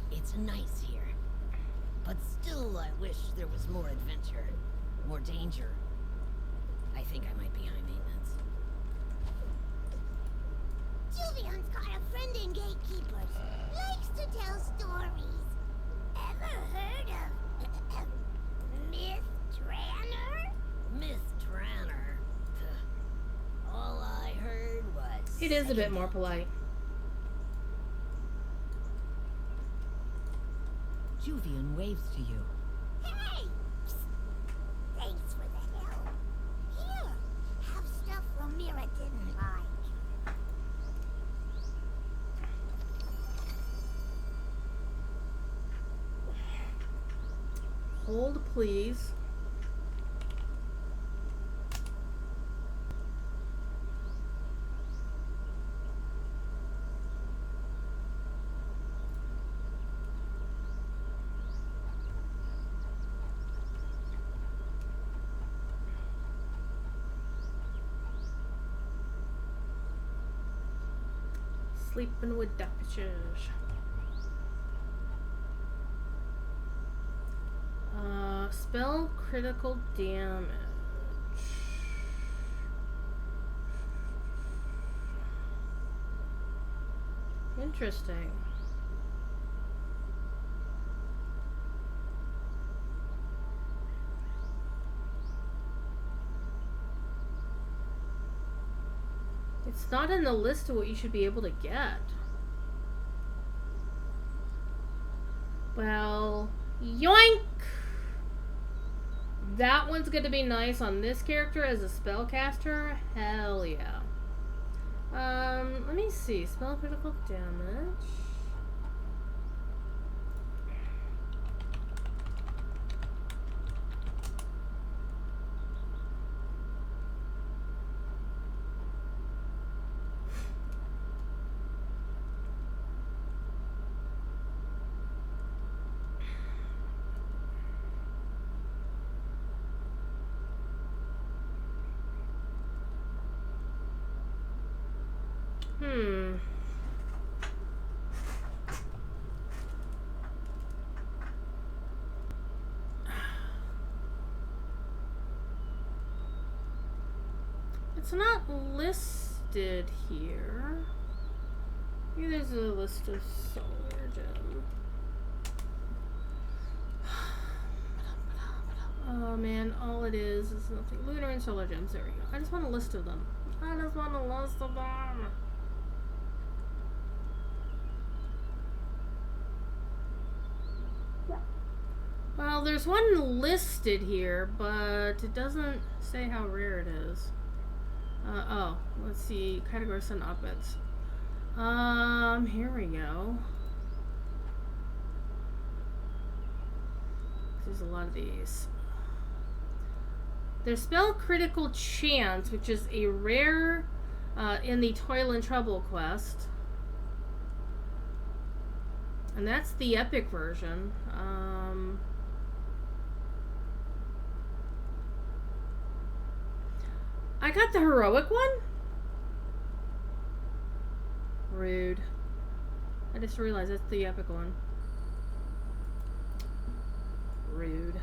It's nice here. But still, I wish there was more adventure. More danger. I think I might be high maintenance. Julian's got a friend in Gatekeepers. Likes to tell stories. Ever heard of Miss Tranner? Miss Tranner? All I heard was... It is a bit more polite. Juvian waves to you. Hey! Psst. Thanks for the help. Here, have stuff Romira didn't like. Hold, please. Sleeping with the bitches. Spell critical damage. Interesting. It's not in the list of what you should be able to get. Well, yoink! That one's gonna be nice on this character as a spellcaster. Hell yeah. Let me see. Spell critical damage. It's not listed here. Maybe there's a list of solar gem. Oh man, all it is nothing. Lunar and solar gems. There we go. I just want a list of them. I just want a list of them. Well, there's one listed here, but it doesn't say how rare it is. Oh, let's see. Categories and op-eds. Here we go. There's a lot of these. There's Spell Critical Chance, which is a rare in the Toil and Trouble quest. And that's the epic version. I got the heroic one? Rude. I just realized that's the epic one. Rude.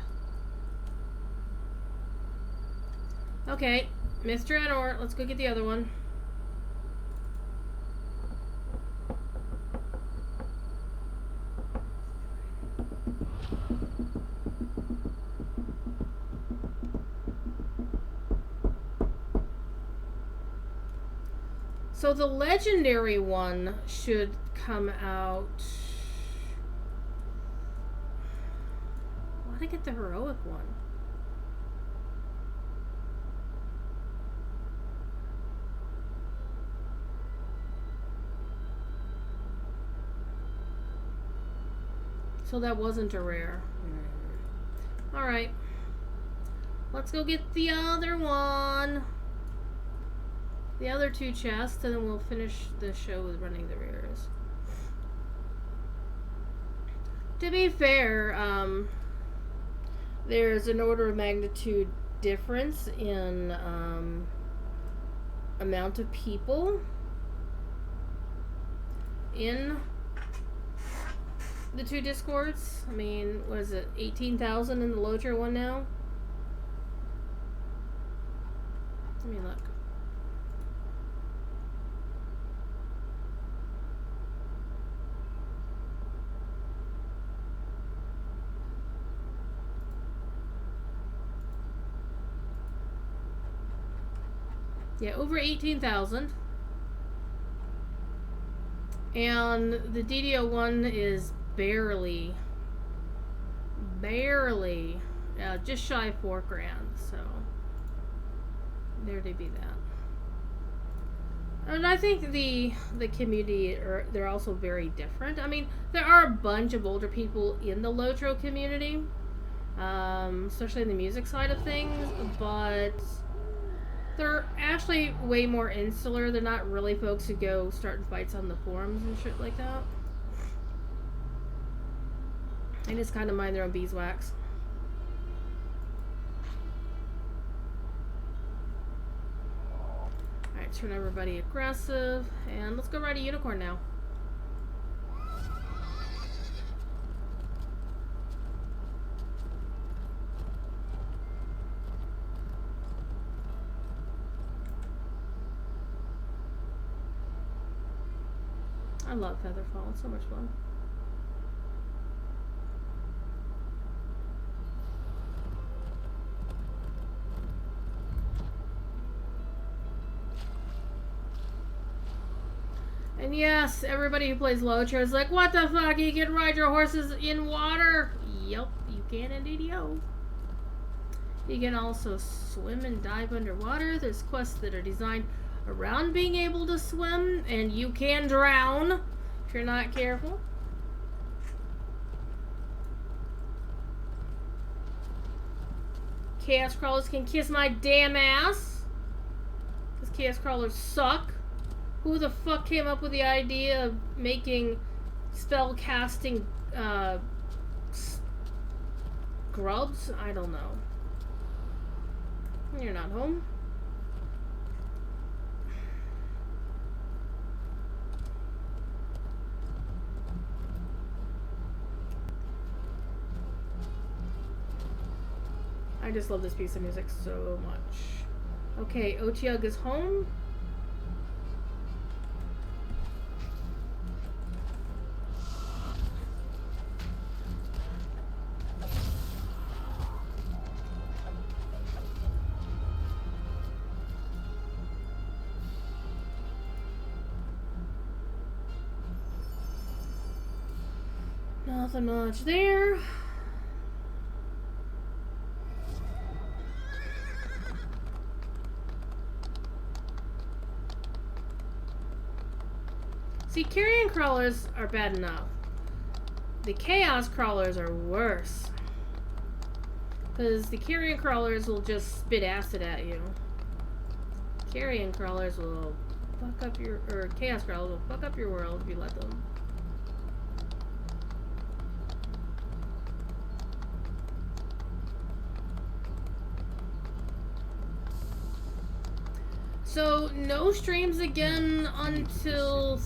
Okay, Mr. Anor, let's go get the other one. So the legendary one should come out. Why did I get the heroic one? So that wasn't a rare. Alright. Let's go get the other one. The other two chests, and then we'll finish the show with running the rares. To be fair, there's an order of magnitude difference in amount of people in the two discords. I mean, what is it, 18,000 in the Lotro one now? Let me look. Yeah, over 18,000. And the DDO one is barely, just shy of $4 grand. So there they be that. And I think the community they're also very different. I mean, there are a bunch of older people in the Lotro community, especially in the music side of things, but they're actually way more insular. They're not really folks who go starting fights on the forums and shit like that. They just kind of mind their own beeswax. Alright, turn everybody aggressive. And let's go ride a unicorn now. I love Featherfall. It's so much fun. And yes, everybody who plays Lotro is like, what the fuck? You can ride your horses in water? Yup, you can in DDO. You can also swim and dive underwater. There's quests that are designed around being able to swim, and you can drown if you're not careful. Chaos crawlers can kiss my damn ass, because chaos crawlers suck. Who the fuck came up with the idea of making spell casting grubs? I don't know. You're not home. I just love this piece of music so much. Okay, Otiug is home. Nothing much there. See, carrion crawlers are bad enough. The chaos crawlers are worse. Because the carrion crawlers will just spit acid at you. Carrion crawlers will fuck up your... or chaos crawlers will fuck up your world if you let them. So, no streams again until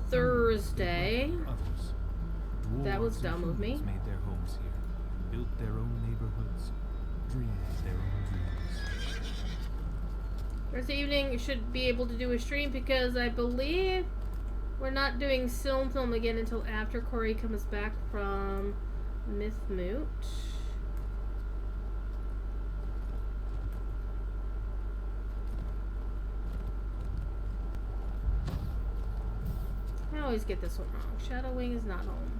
Thursday. That was dumb of me. Made their homes here, built their own neighborhoods, dreamed their own dreams. Thursday evening you should be able to do a stream because I believe we're not doing film again until after Corey comes back from Mythmoot. I always get this one wrong. Shadowwing is not home.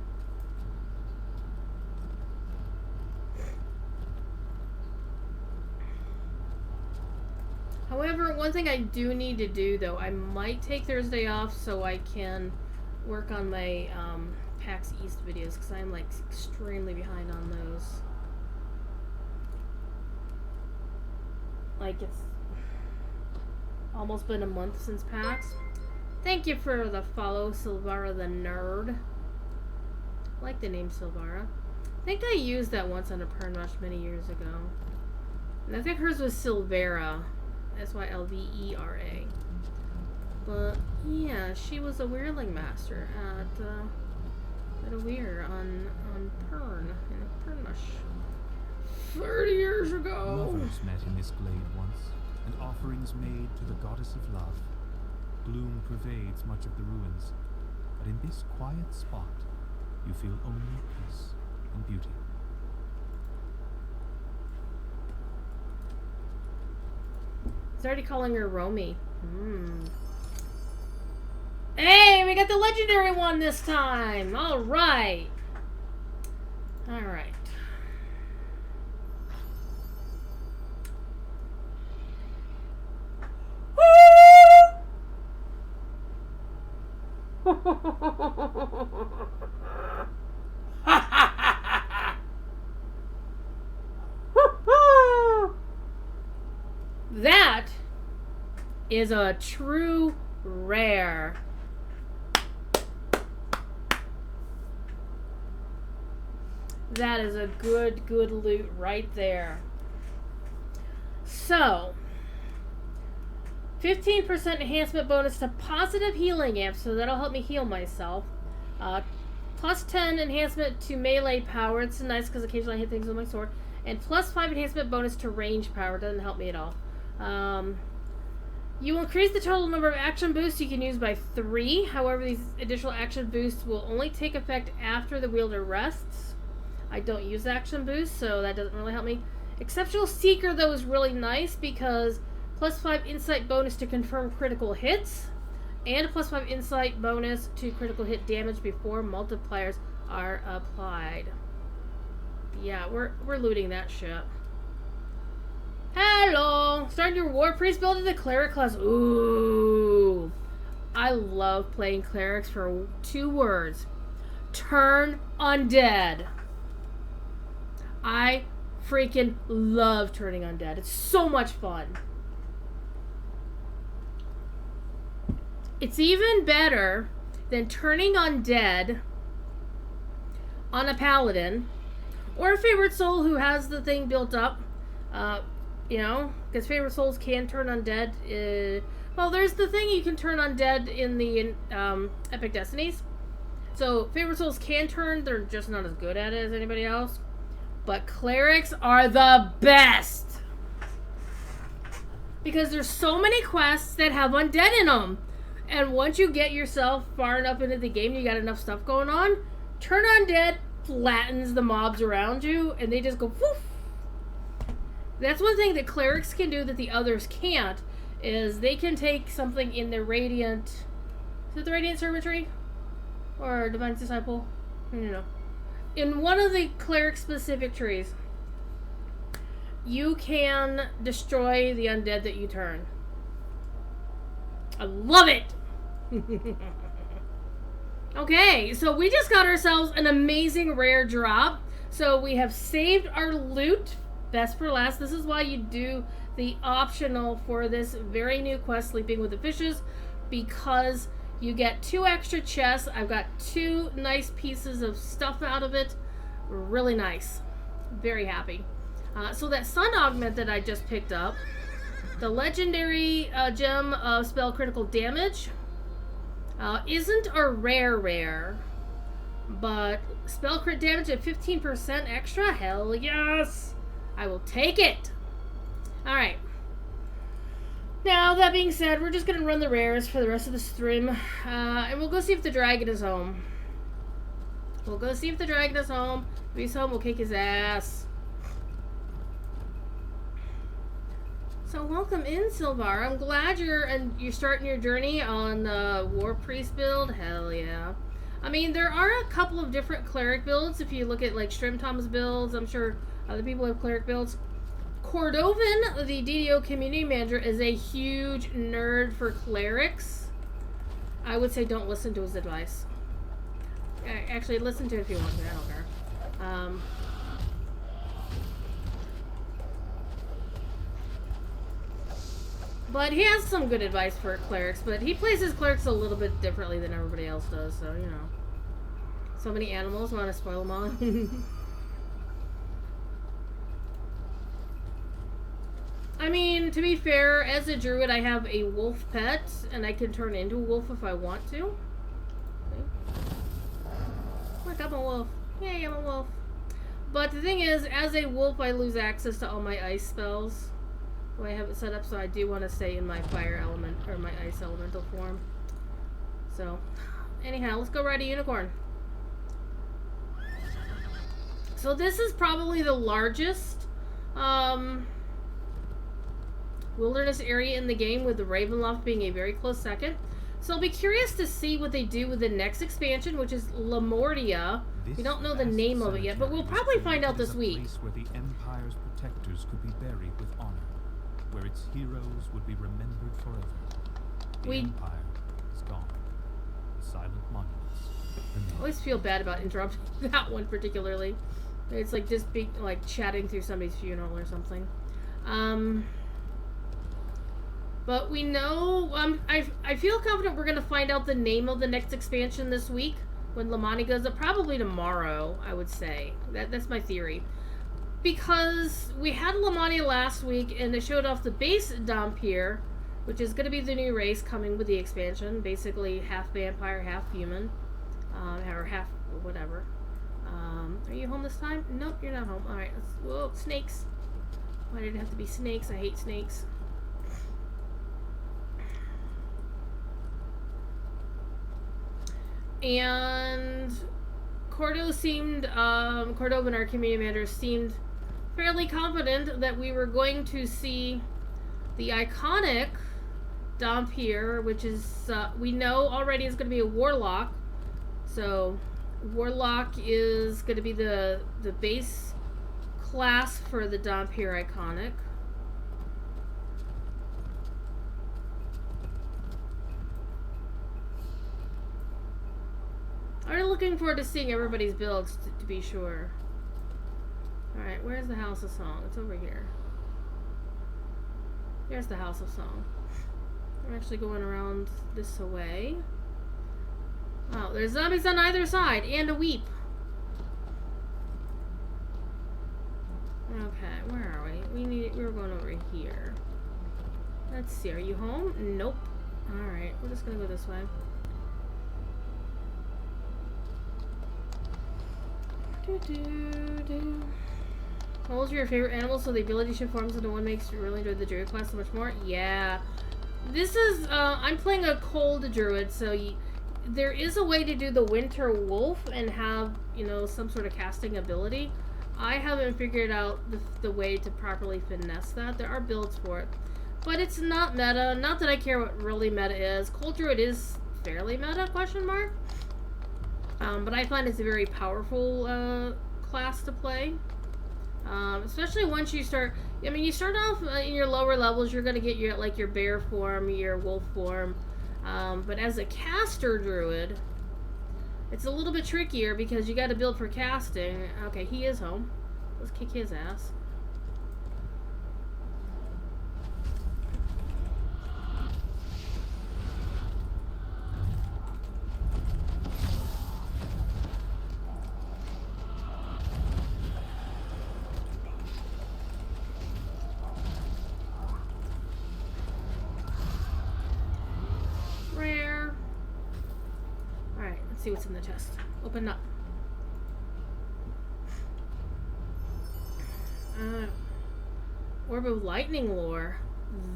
However, one thing I do need to do, though, I might take Thursday off so I can work on my PAX East videos, because I'm, like, extremely behind on those. Like, it's almost been a month since PAX. Thank you for the follow, Silvara the Nerd. I like the name Silvara. I think I used that once on a Pern Rush many years ago. And I think hers was Silvera. Sylvera. But, yeah, she was a Weirling Master at a Weir on Pern, in a Pern Rush. 30 years ago! Lovers met in this glade once, and offerings made to the goddess of love. Gloom pervades much of the ruins, but in this quiet spot, you feel only peace and beauty. He's already calling her Romy. Hey, we got the legendary one this time! Alright! Alright. That is a true rare. That is a good loot right there. So, 15% enhancement bonus to positive healing amp, so that'll help me heal myself. Plus 10 enhancement to melee power. It's nice because occasionally I hit things with my sword. And plus 5 enhancement bonus to range power. Doesn't help me at all. You will increase the total number of action boosts you can use by 3. However, these additional action boosts will only take effect after the wielder rests. I don't use action boosts, so that doesn't really help me. Exceptional Seeker, though, is really nice because plus 5 insight bonus to confirm critical hits, and a plus 5 insight bonus to critical hit damage before multipliers are applied. Yeah, we're looting that shit. Hello! Starting your War Priest build to the Cleric class. Ooh! I love playing Clerics for 2 words. Turn undead. I freaking love turning undead. It's so much fun. It's even better than turning undead on a paladin or a favorite soul who has the thing built up. You know, because favorite souls can turn undead. Well, there's the thing you can turn undead in the Epic Destinies. So favorite souls can turn. They're just not as good at it as anybody else. But clerics are the best because there's so many quests that have undead in them. And once you get yourself far enough into the game, you got enough stuff going on, turn undead flattens the mobs around you, and they just go woof. That's one thing that clerics can do that the others can't, is they can take something in the Radiant... Is it the Radiant Servantry? Or Divine Disciple? I don't know. in one of the cleric-specific trees, you can destroy the undead that you turn. I love it! Okay, so we just got ourselves an amazing rare drop. So we have saved our loot. Best for last. This is why you do the optional for this very new quest, Sleeping with the Fishes, because you get 2 extra chests. I've got 2 nice pieces of stuff out of it. Really nice. Very happy. So that sun augment that I just picked up, the legendary gem of spell critical damage, isn't a rare, but spell crit damage at 15% extra? Hell yes! I will take it! Alright. Now, that being said, we're just going to run the rares for the rest of the stream. And we'll go see if the dragon is home. We'll go see if the dragon is home. If he's home, we'll kick his ass. So welcome in, Silvar. I'm glad you're starting your journey on the War Priest build. Hell yeah. I mean, there are a couple of different cleric builds. If you look at, like, Strimtom's builds, I'm sure other people have cleric builds. Cordovan, the DDO community manager, is a huge nerd for clerics. I would say don't listen to his advice. Actually, listen to it if you want to. I don't care. But he has some good advice for clerics, but he plays his clerics a little bit differently than everybody else does, so, you know. So many animals, want to spoil them all. I mean, to be fair, as a druid, I have a wolf pet, and I can turn into a wolf if I want to. Okay. Look, I'm a wolf. Yay, I'm a wolf. But the thing is, as a wolf, I lose access to all my ice spells. I have it set up so I do want to stay in my fire element, or my ice elemental form. So, anyhow, let's go ride a unicorn. So this is probably the largest wilderness area in the game, with the Ravenloft being a very close second. So I'll be curious to see what they do with the next expansion, which is Lamortia. We don't know the name of it yet, but we'll probably find out this week. Place where the Empire's protectors could be buried with honor, where its heroes would be remembered forever. The Empire is gone. Silent monuments remain. I always feel bad about interrupting that one particularly. It's like just being like chatting through somebody's funeral or something. But we know, I feel confident we're going to find out the name of the next expansion this week when Lamani goes up. Probably tomorrow, I would say. That's my theory. Because we had Lamani last week, and they showed off the base Dhampir, which is going to be the new race coming with the expansion. Basically, half vampire, half human. Or half whatever. Are you home this time? Nope, you're not home. Alright, whoa, snakes. Why did it have to be snakes? I hate snakes. And Cordovan, our community manager, seemed fairly confident that we were going to see the iconic Dhampir, which is, we know already is going to be a warlock. So, warlock is going to be the base class for the Dhampir iconic. I'm looking forward to seeing everybody's builds, to be sure. Alright, where's the House of Song? It's over here. There's the House of Song. I'm actually going around this way. Oh, there's zombies on either side, and a weep. Okay, where are we? We're going over here. Let's see, are you home? Nope. Alright, we're just gonna go this way. What are your favorite animals? So the ability shift forms into one makes you really enjoy the druid class so much more? Yeah. This is, I'm playing a cold druid, so there is a way to do the winter wolf and have, you know, some sort of casting ability. I haven't figured out the way to properly finesse that. There are builds for it. But it's not meta. Not that I care what really meta is. Cold druid is fairly meta, question mark. But I find it's a very powerful class to play. Especially once you start. I mean, you start off in your lower levels, you're gonna get your like your bear form, your wolf form. But as a caster druid, it's a little bit trickier because you got to build for casting. Okay, he is home. Let's kick his ass. See what's in the chest. Open up. Orb of Lightning lore.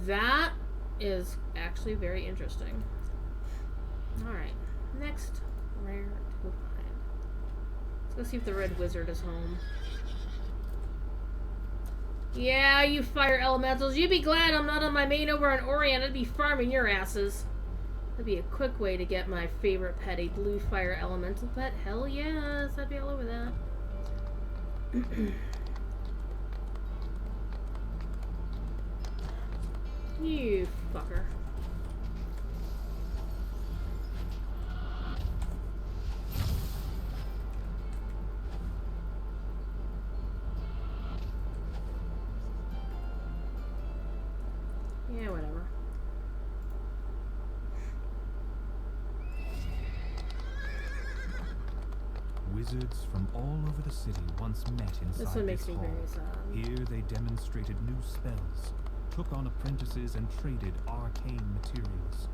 That is actually very interesting. Alright. Next. Rare to find. Let's go see if the Red Wizard is home. Yeah, you fire elementals. You'd be glad I'm not on my main over on Orient. I'd be farming your asses. That'd be a quick way to get my favorite pet, a blue fire elemental pet. Hell yes, I'd be all over that. You fucker. Yeah, whatever. Wizards from all over the city once met inside This one makes me hall. very sad. Here they demonstrated new spells, took on apprentices, and traded arcane materials.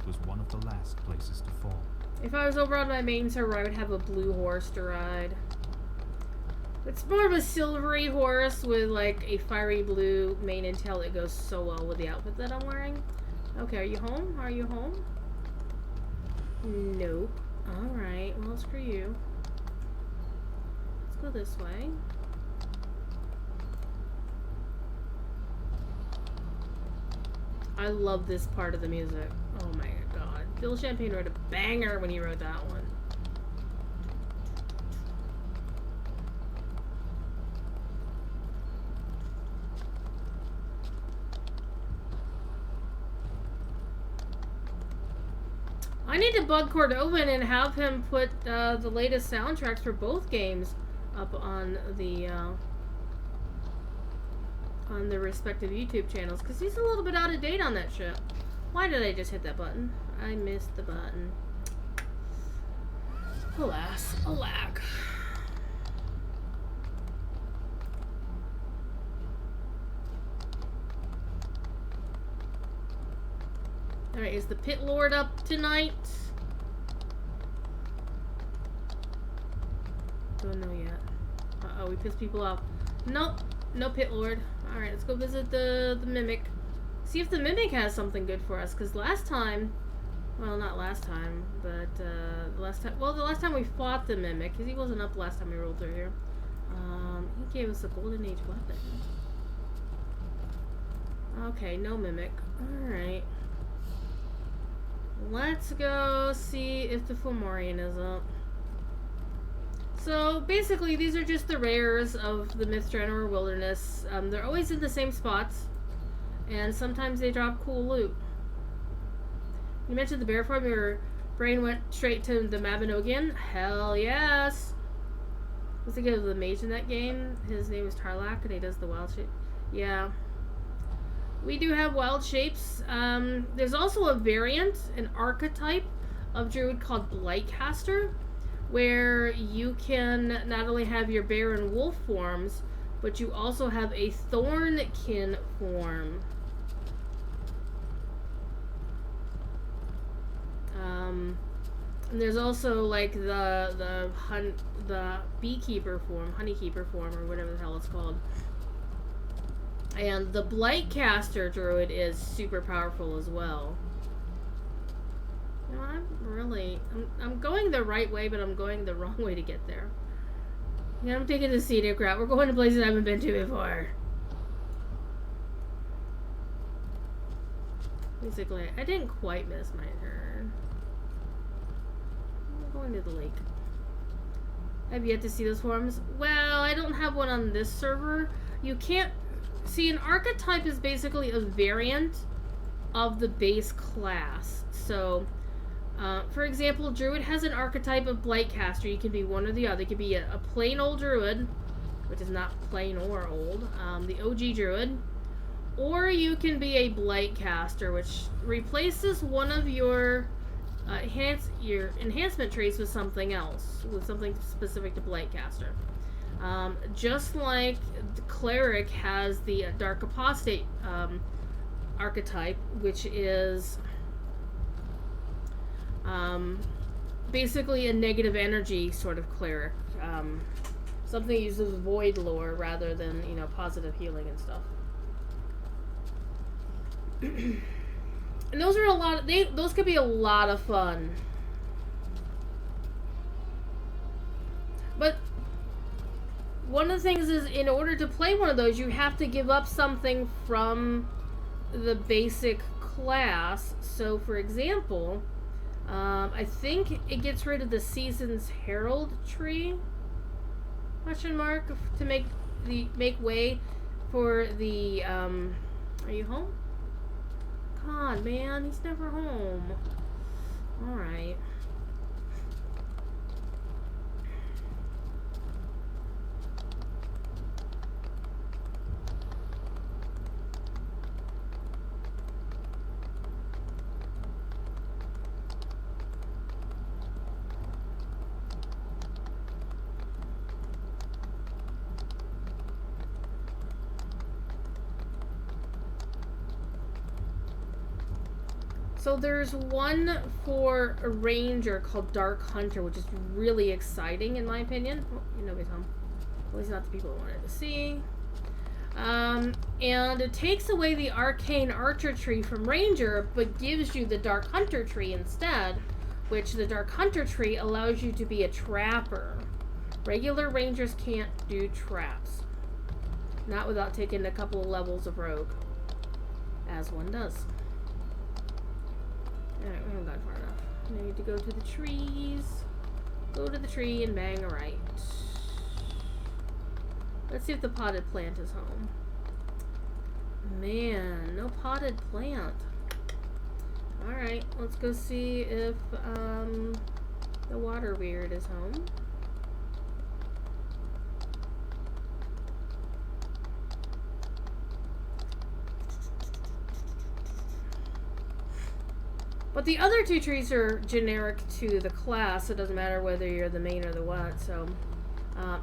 It was one of the last places to fall. If I was over on my main server, I would have a blue horse to ride. It's more of a silvery horse with like a fiery blue mane and tail that goes so well with the outfit that I'm wearing. Okay, are you home? Are you home? Nope. Alright, well, screw you. Let's go this way. I love this part of the music. Oh my god. Phil Champagne wrote a banger when he wrote that one. I need to bug Cordovin and have him put the latest soundtracks for both games up on the respective YouTube channels, because he's a little bit out of date on that shit. Why did I just hit that button? I missed the button. Alas, alack. Alright, is the Pit Lord up tonight? Don't know yet. Uh-oh, we pissed people off. Nope, no Pit Lord. Alright, let's go visit the Mimic. See if the Mimic has something good for us, because last time... Well, not last time, but the last time we fought the Mimic, because he wasn't up last time we rolled through here. He gave us a Golden Age weapon. Okay, no Mimic. Alright. Let's go see if the Fomorian is up. So, basically, these are just the rares of the Mythstranor Wilderness. They're always in the same spots, and sometimes they drop cool loot. You mentioned the bear form, your brain went straight to the Mabinogion? Hell yes! What's the good of the mage in that game? His name is Tarlac, and he does the wild shape. Yeah. We do have wild shapes. There's also a variant, an archetype of druid called Blightcaster, where you can not only have your bear and wolf forms, but you also have a Thornkin form. And there's also like the beekeeper form, honeykeeper form, or whatever the hell it's called. And the Blightcaster druid is super powerful as well. You know, I'm going the right way, but I'm going the wrong way to get there. Yeah, I'm taking the scenic route. We're going to places I haven't been to before. Basically, I didn't quite miss my turn. going to the lake. I've yet to see those forms. Well, I don't have one on this server. You can't... See, an archetype is basically a variant of the base class. So, for example, Druid has an archetype of Blightcaster. You can be one or the other. You can be a plain old Druid, which is not plain or old, the OG Druid. Or you can be a Blightcaster, which replaces one of your enhancement traits with something else, with something specific to Blightcaster. Just like the Cleric has the Dark Apostate archetype, which is basically a negative energy sort of Cleric. Something that uses void lore rather than, you know, positive healing and stuff. And those are a lot of, those could be a lot of fun. But one of the things is, in order to play one of those, you have to give up something from the basic class. So, for example, I think it gets rid of the Season's Herald tree, question mark, to make way for the, are you home? God, man, he's never home. Alright. So there's one for a ranger called Dark Hunter, which is really exciting in my opinion. Oh, nobody's home. At least not the people I wanted to see. And it takes away the Arcane Archer tree from Ranger, but gives you the Dark Hunter tree instead, which the Dark Hunter tree allows you to be a trapper. Regular Rangers can't do traps. Not without taking a couple of levels of Rogue. As one does. Alright, we haven't gone far enough. I need to go to the trees. Go to the tree and bang a right. Let's see if the potted plant is home. Man, no potted plant. Alright, let's go see if the water weird is home. But the other two trees are generic to the class. It doesn't matter whether you're the main or the what. So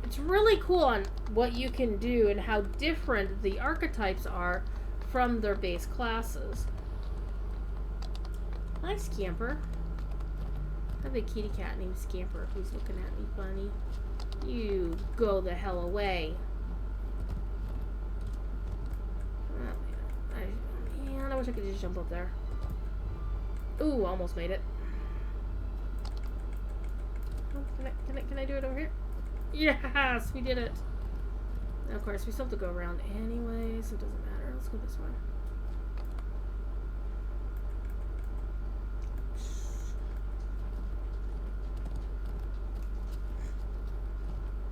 it's really cool on what you can do and how different the archetypes are from their base classes. Hi, Scamper. I have a kitty cat named Scamper who's looking at me funny. You go the hell away. Oh, man, I wish I could just jump up there. Ooh, almost made it. Oh, can I do it over here? Yes, we did it. Now, of course, we still have to go around anyway, so it doesn't matter. Let's go this way.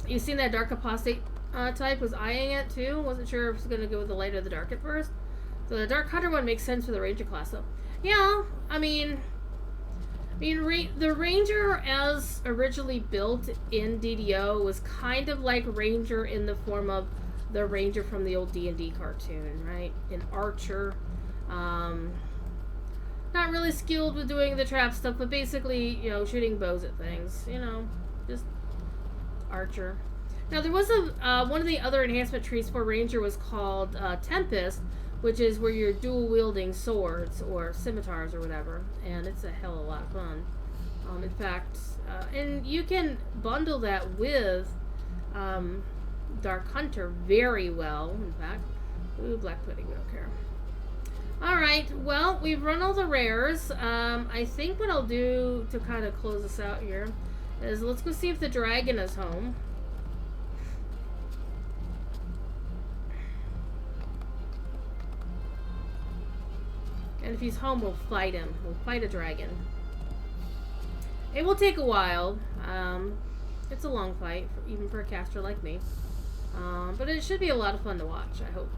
You seen that Dark Apostate type? Was eyeing it too. Wasn't sure if it was going to go with the light or the dark at first. So the Dark Hunter one makes sense for the Ranger class, though. Yeah, I mean, the Ranger as originally built in DDO was kind of like Ranger in the form of the Ranger from the old D&D cartoon, right? An archer. Not really skilled with doing the trap stuff, but basically, you know, shooting bows at things. You know, just archer. Now, there was a one of the other enhancement trees for Ranger was called Tempest, which is where you're dual-wielding swords or scimitars or whatever, and it's a hell of a lot of fun. In fact, and you can bundle that with Dark Hunter very well, in fact. Ooh, Black Pudding, we don't care. Alright, well, we've run all the rares. I think what I'll do to kind of close this out here is let's go see if the dragon is home. And if he's home, we'll fight him. We'll fight a dragon. It will take a while. It's a long fight, even for a caster like me. But it should be a lot of fun to watch, I hope.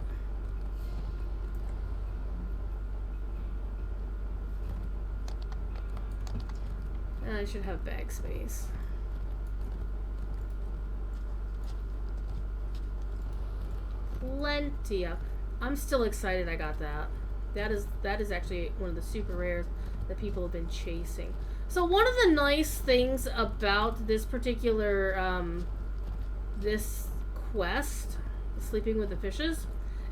And I should have bag space. Plenty of. I'm still excited I got that. That is actually one of the super rares that people have been chasing. So one of the nice things about this particular this quest, Sleeping with the Fishes,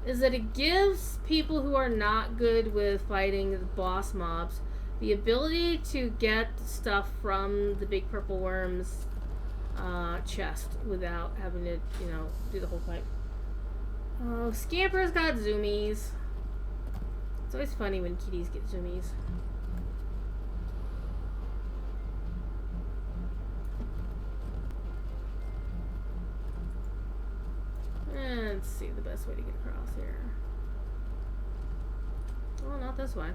is that it gives people who are not good with fighting the boss mobs the ability to get stuff from the big purple worm's chest without having to, you know, do the whole fight. Oh, Scamper's got zoomies. It's always funny when kitties get zoomies. Let's see the best way to get across here. Oh, not this way.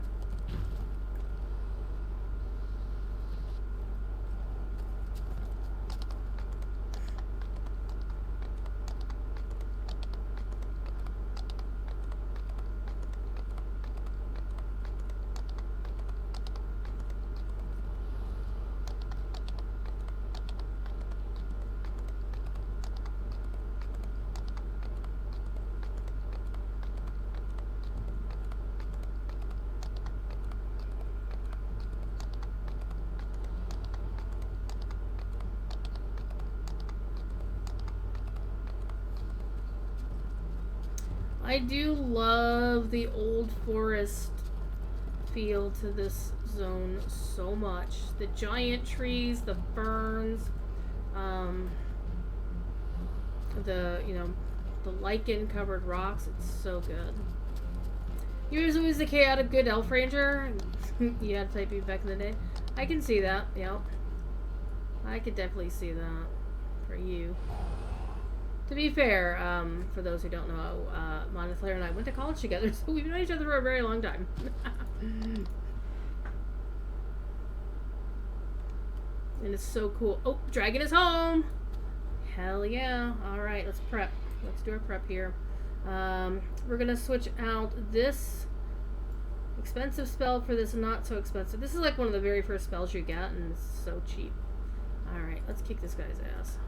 I do love the old forest feel to this zone so much. The giant trees, the ferns, the, you know, the lichen covered rocks. It's so good. You was always the chaotic good elf ranger. You had to type it back in the day. I can see that. Yep. I could definitely see that for you. To be fair, for those who don't know, Moniflair and I went to college together, so we've known each other for a very long time. And it's so cool. Oh, dragon is home! Hell yeah. Alright, let's prep. Let's do our prep here. We're gonna switch out this expensive spell for this not so expensive. This is like one of the very first spells you get, and it's so cheap. Alright, let's kick this guy's ass.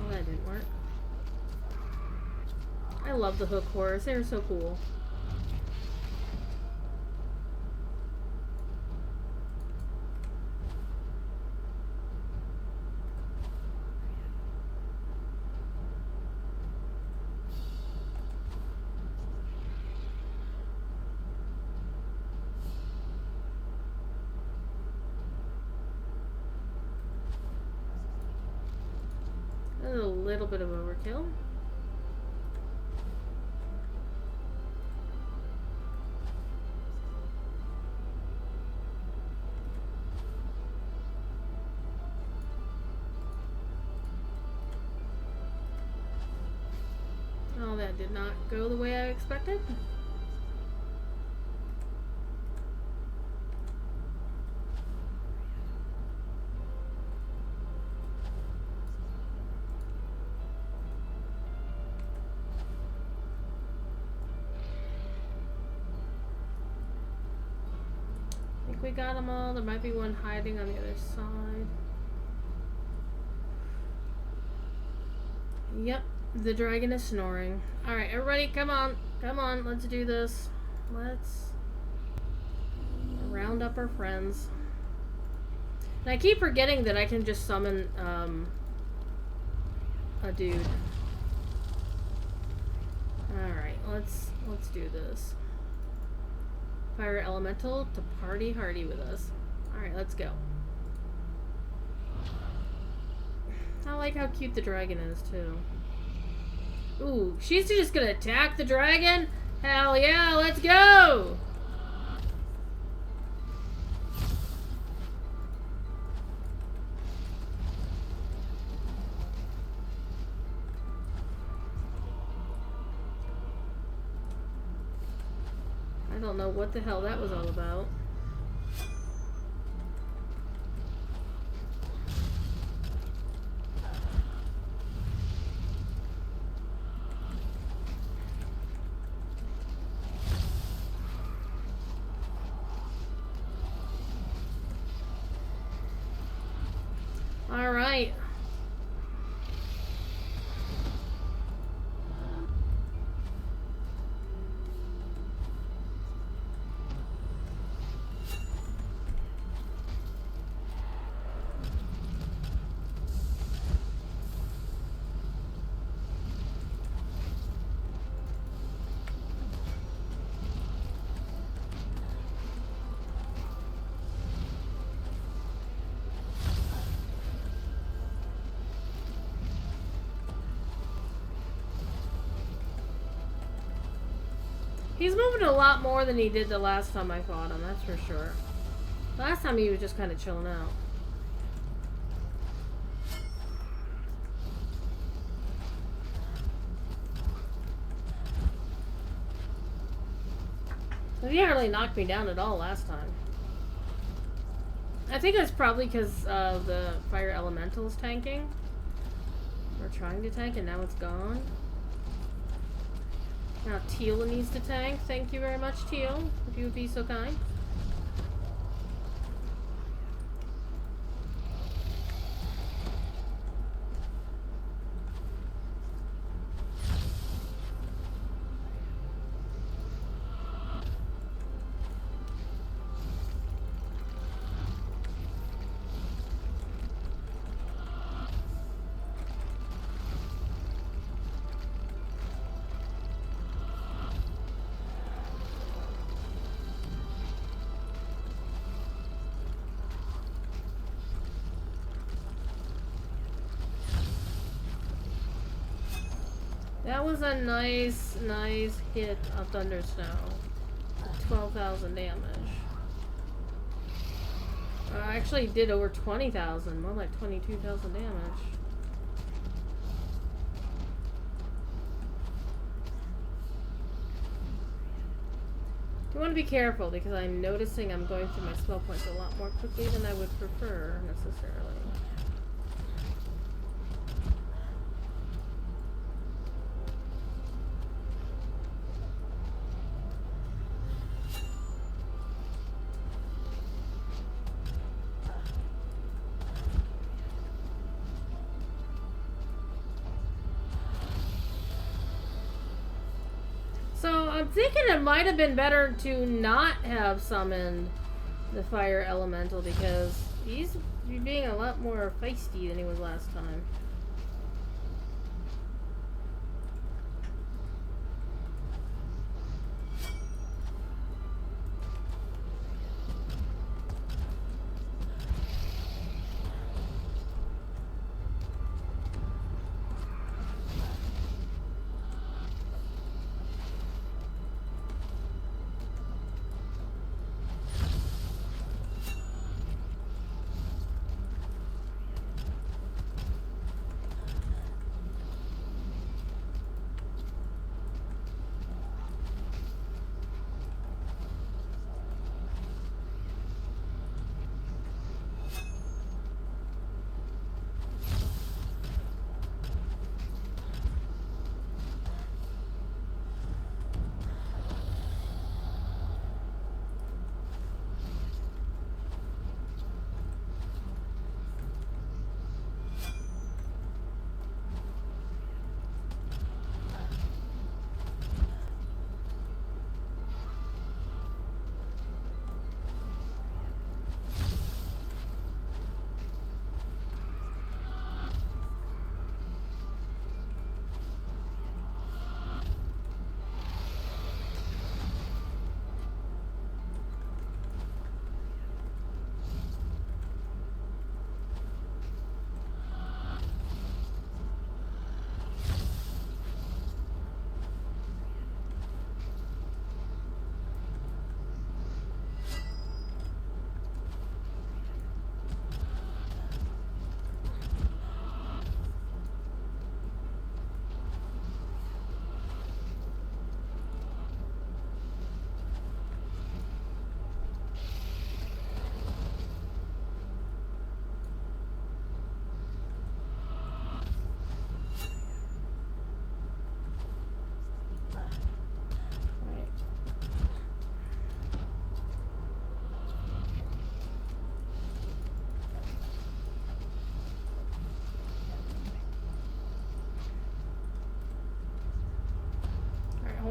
Oh, that didn't work. I love the hook horrors. They're so cool. That's a little bit of overkill. Oh, that did not go the way I expected. I think we got them all. There might be one hiding on the other side. Yep. The dragon is snoring. Alright, everybody, come on. Come on, let's do this. Let's round up our friends. And I keep forgetting that I can just summon, a dude. Alright, let's do this. Fire elemental to party hardy with us. Alright, let's go. I like how cute the dragon is, too. Ooh, she's just gonna attack the dragon? Hell yeah, let's go! I don't know what the hell that was all about. All right. He's moving a lot more than he did the last time I fought him, that's for sure. Last time he was just kind of chilling out. He didn't really knock me down at all last time. I think it's probably because the fire elemental's tanking. Or trying to tank, and now it's gone. Now Teal needs to tank. Thank you very much, Teal, if you would be so kind. That was a nice hit of Thunder Snow. 12,000 damage. I actually did over 20,000, more like 22,000 damage. You want to be careful because I'm noticing I'm going through my spell points a lot more quickly than I would prefer necessarily. I'm thinking it might have been better to not have summoned the fire elemental because he's being a lot more feisty than he was last time.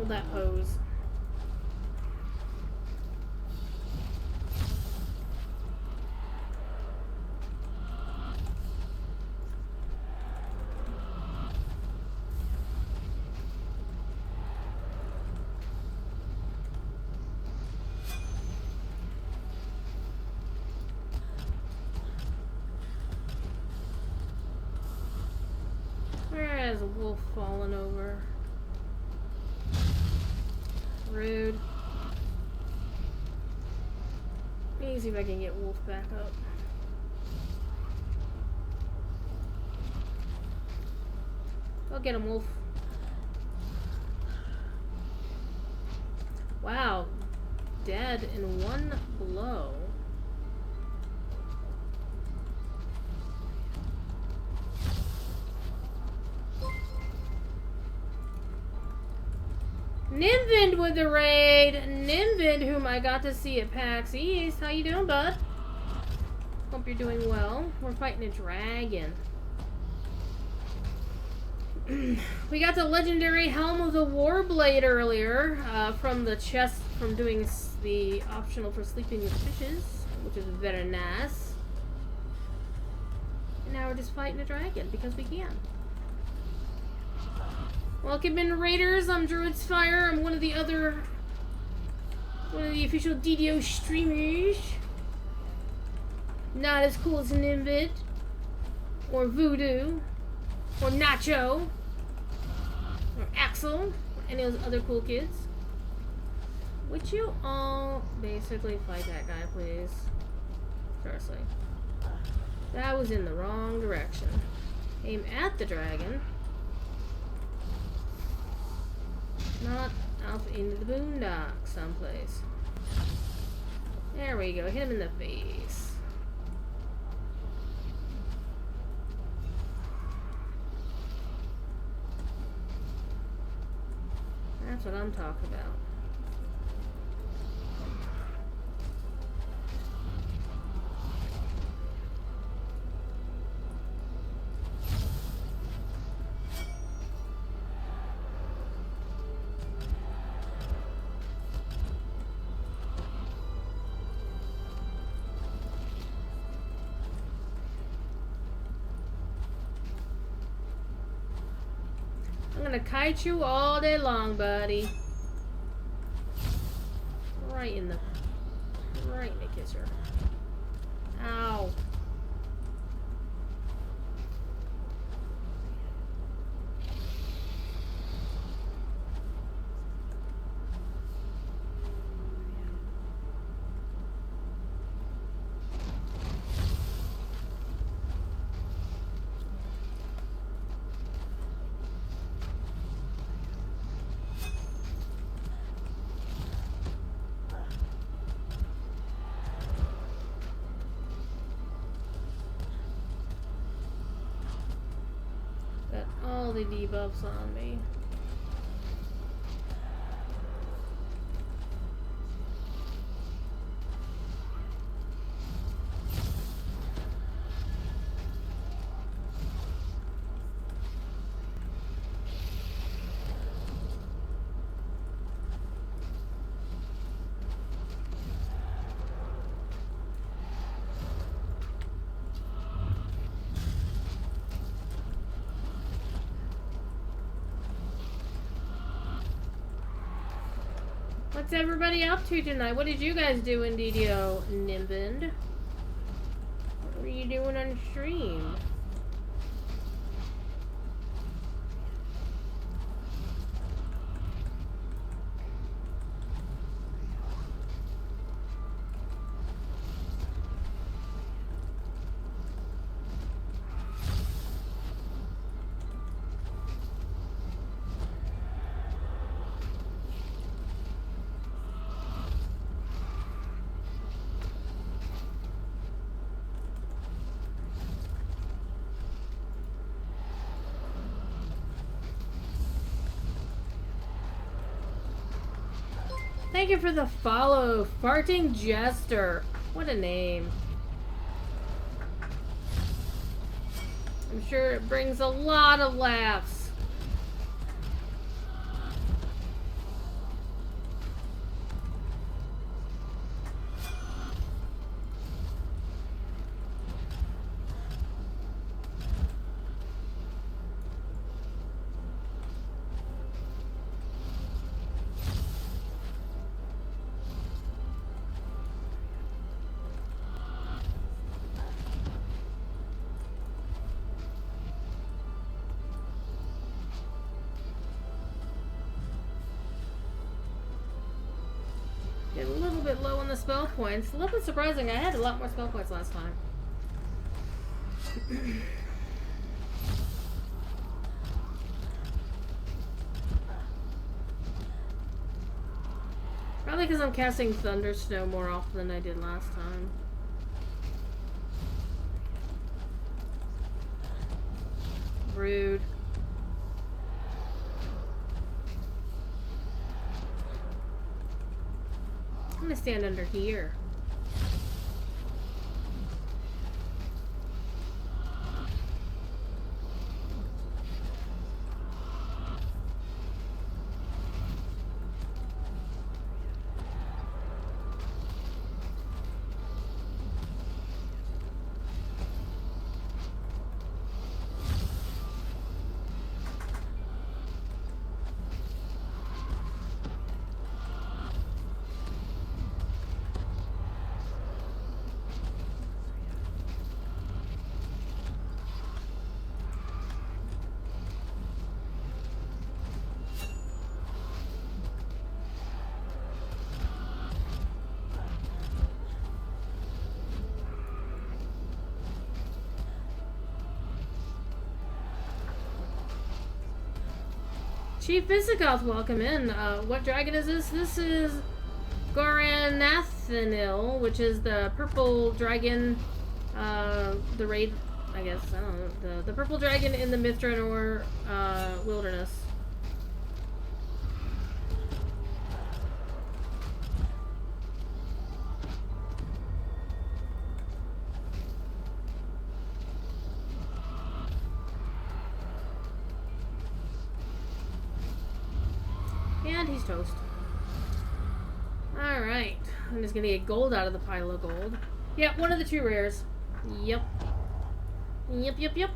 Hold that pose. There's a wolf falling over. Rude. Let me see if I can get wolf back up. Go get him, wolf. Wow. Dead in one blow. Nimvind with the raid. Nimvind, whom I got to see at PAX East. How you doing, bud? Hope you're doing well. We're fighting a dragon. We got the legendary Helm of the Warblade earlier from the chest from doing the optional for sleeping with fishes, which is very nice. And now we're just fighting a dragon because we can. Welcome in, Raiders. I'm Druidsfire. I'm one of the official DDO streamers. Not as cool as Nimbit, or Voodoo, or Nacho, or Axel, or any of those other cool kids. Would you all basically fight that guy, please? Seriously. That was in the wrong direction. Aim at the dragon. Not off into the boondocks someplace. There we go. Hit him in the face. That's what I'm talking about. I'm gonna kite you all day long, buddy. Right in the kisser. Ow. All the debuffs on me. What's everybody up to tonight? What did you guys do in DDO, Nimbin? What were you doing on stream? Thank you for the follow, Farting Jester. What a name. I'm sure it brings a lot of laughs. bit low on the spell points. A little bit surprising. I had a lot more spell points last time. Probably because I'm casting Thunder Snow more often than I did last time. Rude. I'm gonna stand under here. Chief Visigoth, welcome in. What dragon is this? This is Goranathanil, which is the purple dragon, the raid, I guess, I don't know, the purple dragon in the Mithranor wilderness. And he's toast. Alright. I'm just gonna get gold out of the pile of gold. Yep, one of the two rares. Yep. Yep.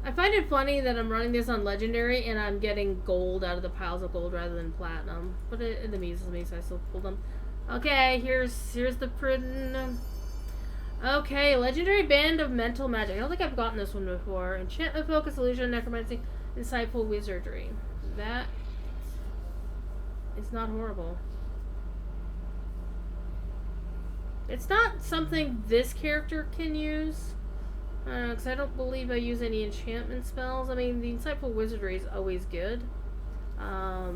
I find it funny that I'm running this on Legendary and I'm getting gold out of the piles of gold rather than platinum. But it amuses me, so I still pull them. Okay, here's the print. Okay, Legendary Band of Mental Magic. I don't think I've gotten this one before. Enchantment, Focus, Illusion, Necromancy, Insightful Wizardry. That is not horrible. It's not something this character can use. Because I don't believe I use any enchantment spells. I mean, the Insightful Wizardry is always good. I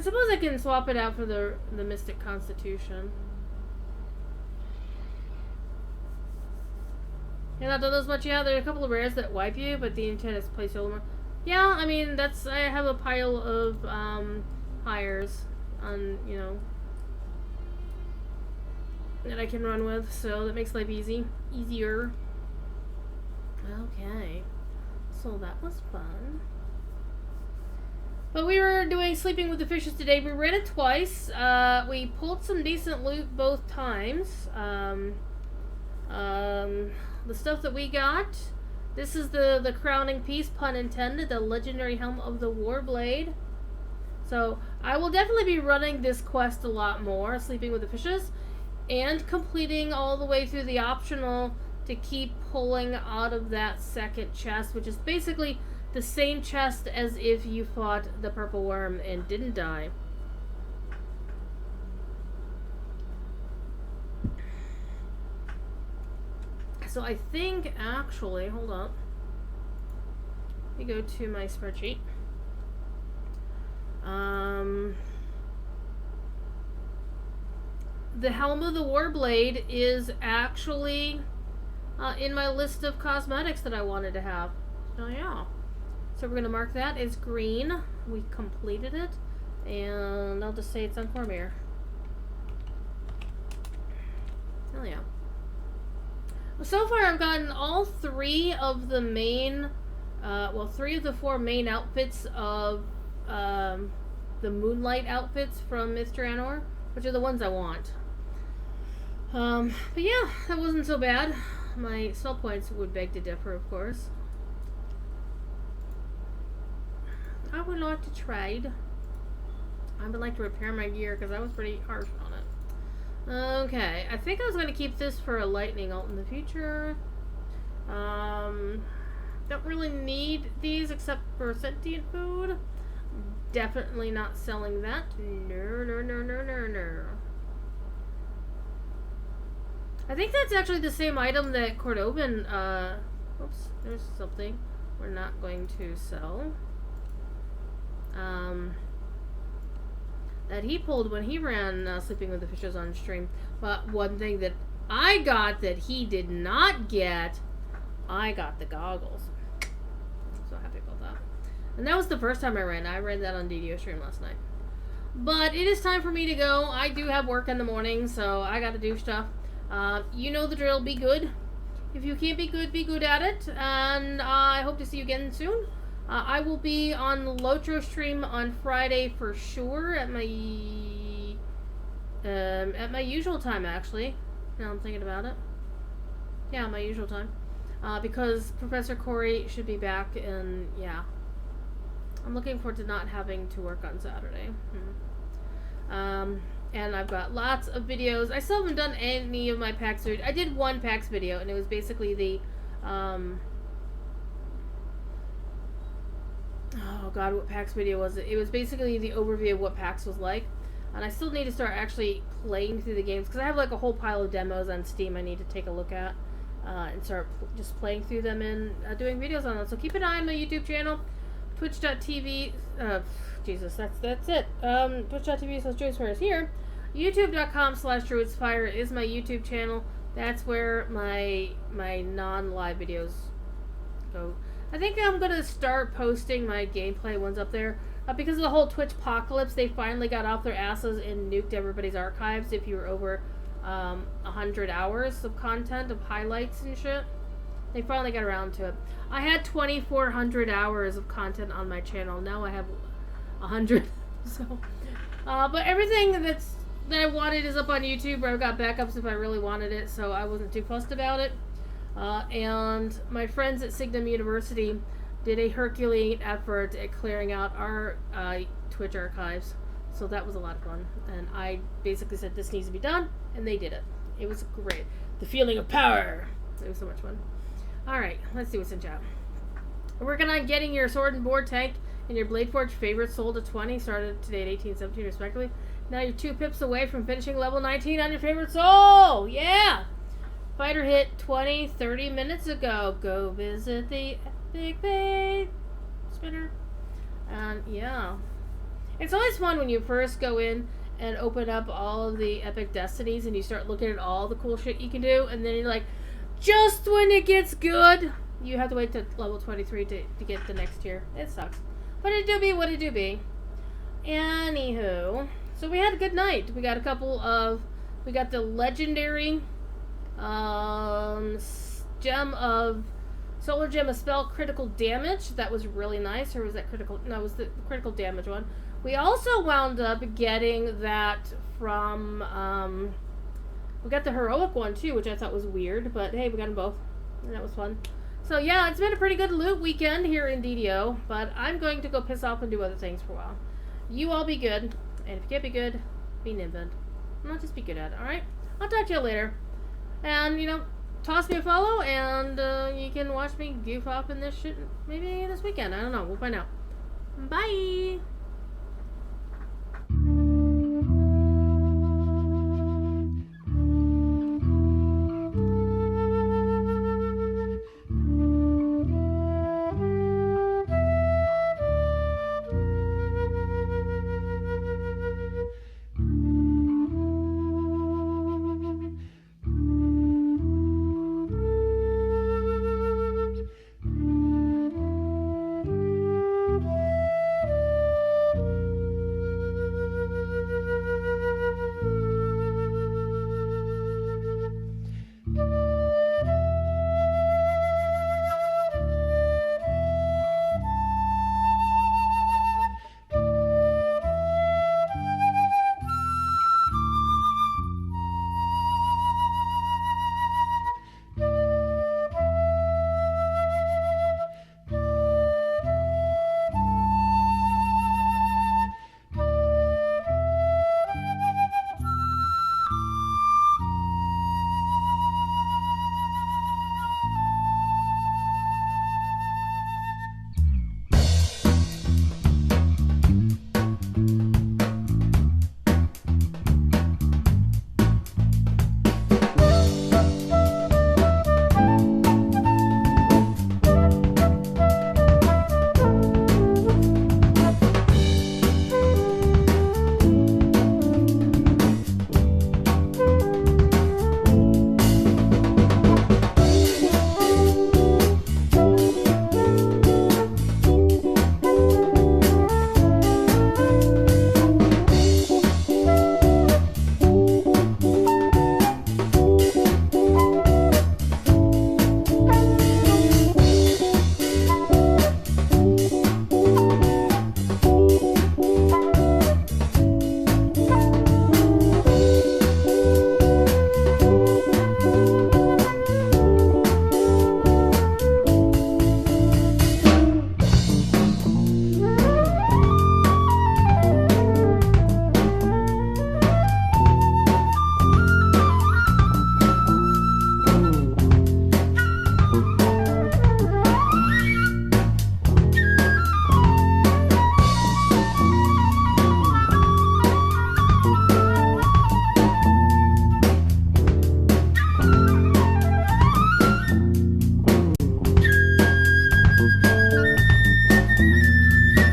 suppose I can swap it out for the Mystic Constitution. You're not done as much yet. There are a couple of rares that wipe you, but the intent is to play solo more. Yeah, I mean, I have a pile of hires on, you know, that I can run with, so that makes life easier. Okay, so that was fun. But we were doing Sleeping with the Fishes today. We ran it twice. We pulled some decent loot both times. The stuff that we got, this is the crowning piece, pun intended, the legendary helm of the Warblade. So I will definitely be running this quest a lot more, Sleeping with the Fishes, and completing all the way through the optional to keep pulling out of that second chest, which is basically the same chest as if you fought the purple worm and didn't die. So I think, actually, hold up. Let me go to my spreadsheet. The Helm of the Warblade is actually in my list of cosmetics that I wanted to have. So yeah. So we're going to mark that as green. We completed it. And I'll just say it's on Cormier. Hell yeah. So far, I've gotten all three of the main, three of the four main outfits of the Moonlight outfits from Mr. Anor, which are the ones I want. But yeah, that wasn't so bad. My spell points would beg to differ, of course. I would like to trade. I would like to repair my gear because I was pretty harsh on it. Okay, I think I was going to keep this for a lightning ult in the future. That Don't really need these except for sentient food. Definitely not selling that. No. I think that's actually the same item that Cordovan, oops, there's something we're not going to sell. That he pulled when he ran Sleeping with the Fishes on stream. But one thing that I got that he did not get, I got the goggles. I'm so happy about that. And that was the first time I ran. I ran that on DDO stream last night. But it is time for me to go. I do have work in the morning, so I gotta do stuff. You know the drill. Be good. If you can't be good at it. And I hope to see you again soon. I will be on the Lotro stream on Friday for sure at my usual time, actually. Now I'm thinking about it. Yeah, my usual time. Because Professor Corey should be back, and yeah. I'm looking forward to not having to work on Saturday. And I've got lots of videos. I still haven't done any of my PAX videos. I did one PAX video, and it was basically the, oh god, what PAX video was it? It was basically the overview of what PAX was like. And I still need to start actually playing through the games, because I have like a whole pile of demos on Steam I need to take a look at. And start just playing through them and doing videos on them. So keep an eye on my YouTube channel. Twitch.tv, Jesus, that's it. Twitch.tv/Druidsfire is here. YouTube.com/Druidsfire is my YouTube channel. That's where my non-live videos go. I think I'm gonna start posting my gameplay ones up there. Because of the whole Twitch apocalypse, they finally got off their asses and nuked everybody's archives if you were over 100 hours of content, of highlights and shit. They finally got around to it. I had 2,400 hours of content on my channel. Now I have 100. So, but everything that I wanted is up on YouTube, where I've got backups if I really wanted it, so I wasn't too fussed about it. And my friends at Signum University did a Herculean effort at clearing out our Twitch archives. So that was a lot of fun. And I basically said, this needs to be done, and they did it. It was great. The feeling of power. It was so much fun. Alright, let's see what's in chat. We're working on getting your sword and board tanked and your Bladeforge favorite sold to 20, started today at 18, 17 respectively. Now you're 2 pips away from finishing level 19 on your favorite soul! Yeah! Fighter hit 20, 30 minutes ago. Go visit the Epic Fate Spinner. And yeah. It's always fun when you first go in and open up all of the Epic Destinies and you start looking at all the cool shit you can do, and then you're like, just when it gets good, you have to wait to level 23 to get the next tier. It sucks. But it do be what it do be. Anywho, so we had a good night. We got we got the legendary gem of solar gem of spell critical damage. That was really nice. Or was that critical? No, it was the critical damage one. We also wound up getting that from we got the heroic one too, which I thought was weird, but hey, we got them both, and that was fun. So yeah, it's been a pretty good loot weekend here in DDO, but I'm going to go piss off and do other things for a while. You all be good, and if you can't be good, be nimbin. Not just be good at it, alright? I'll talk to you later. And, you know, toss me a follow, and you can watch me goof off in this shit maybe this weekend. I don't know. We'll find out. Bye!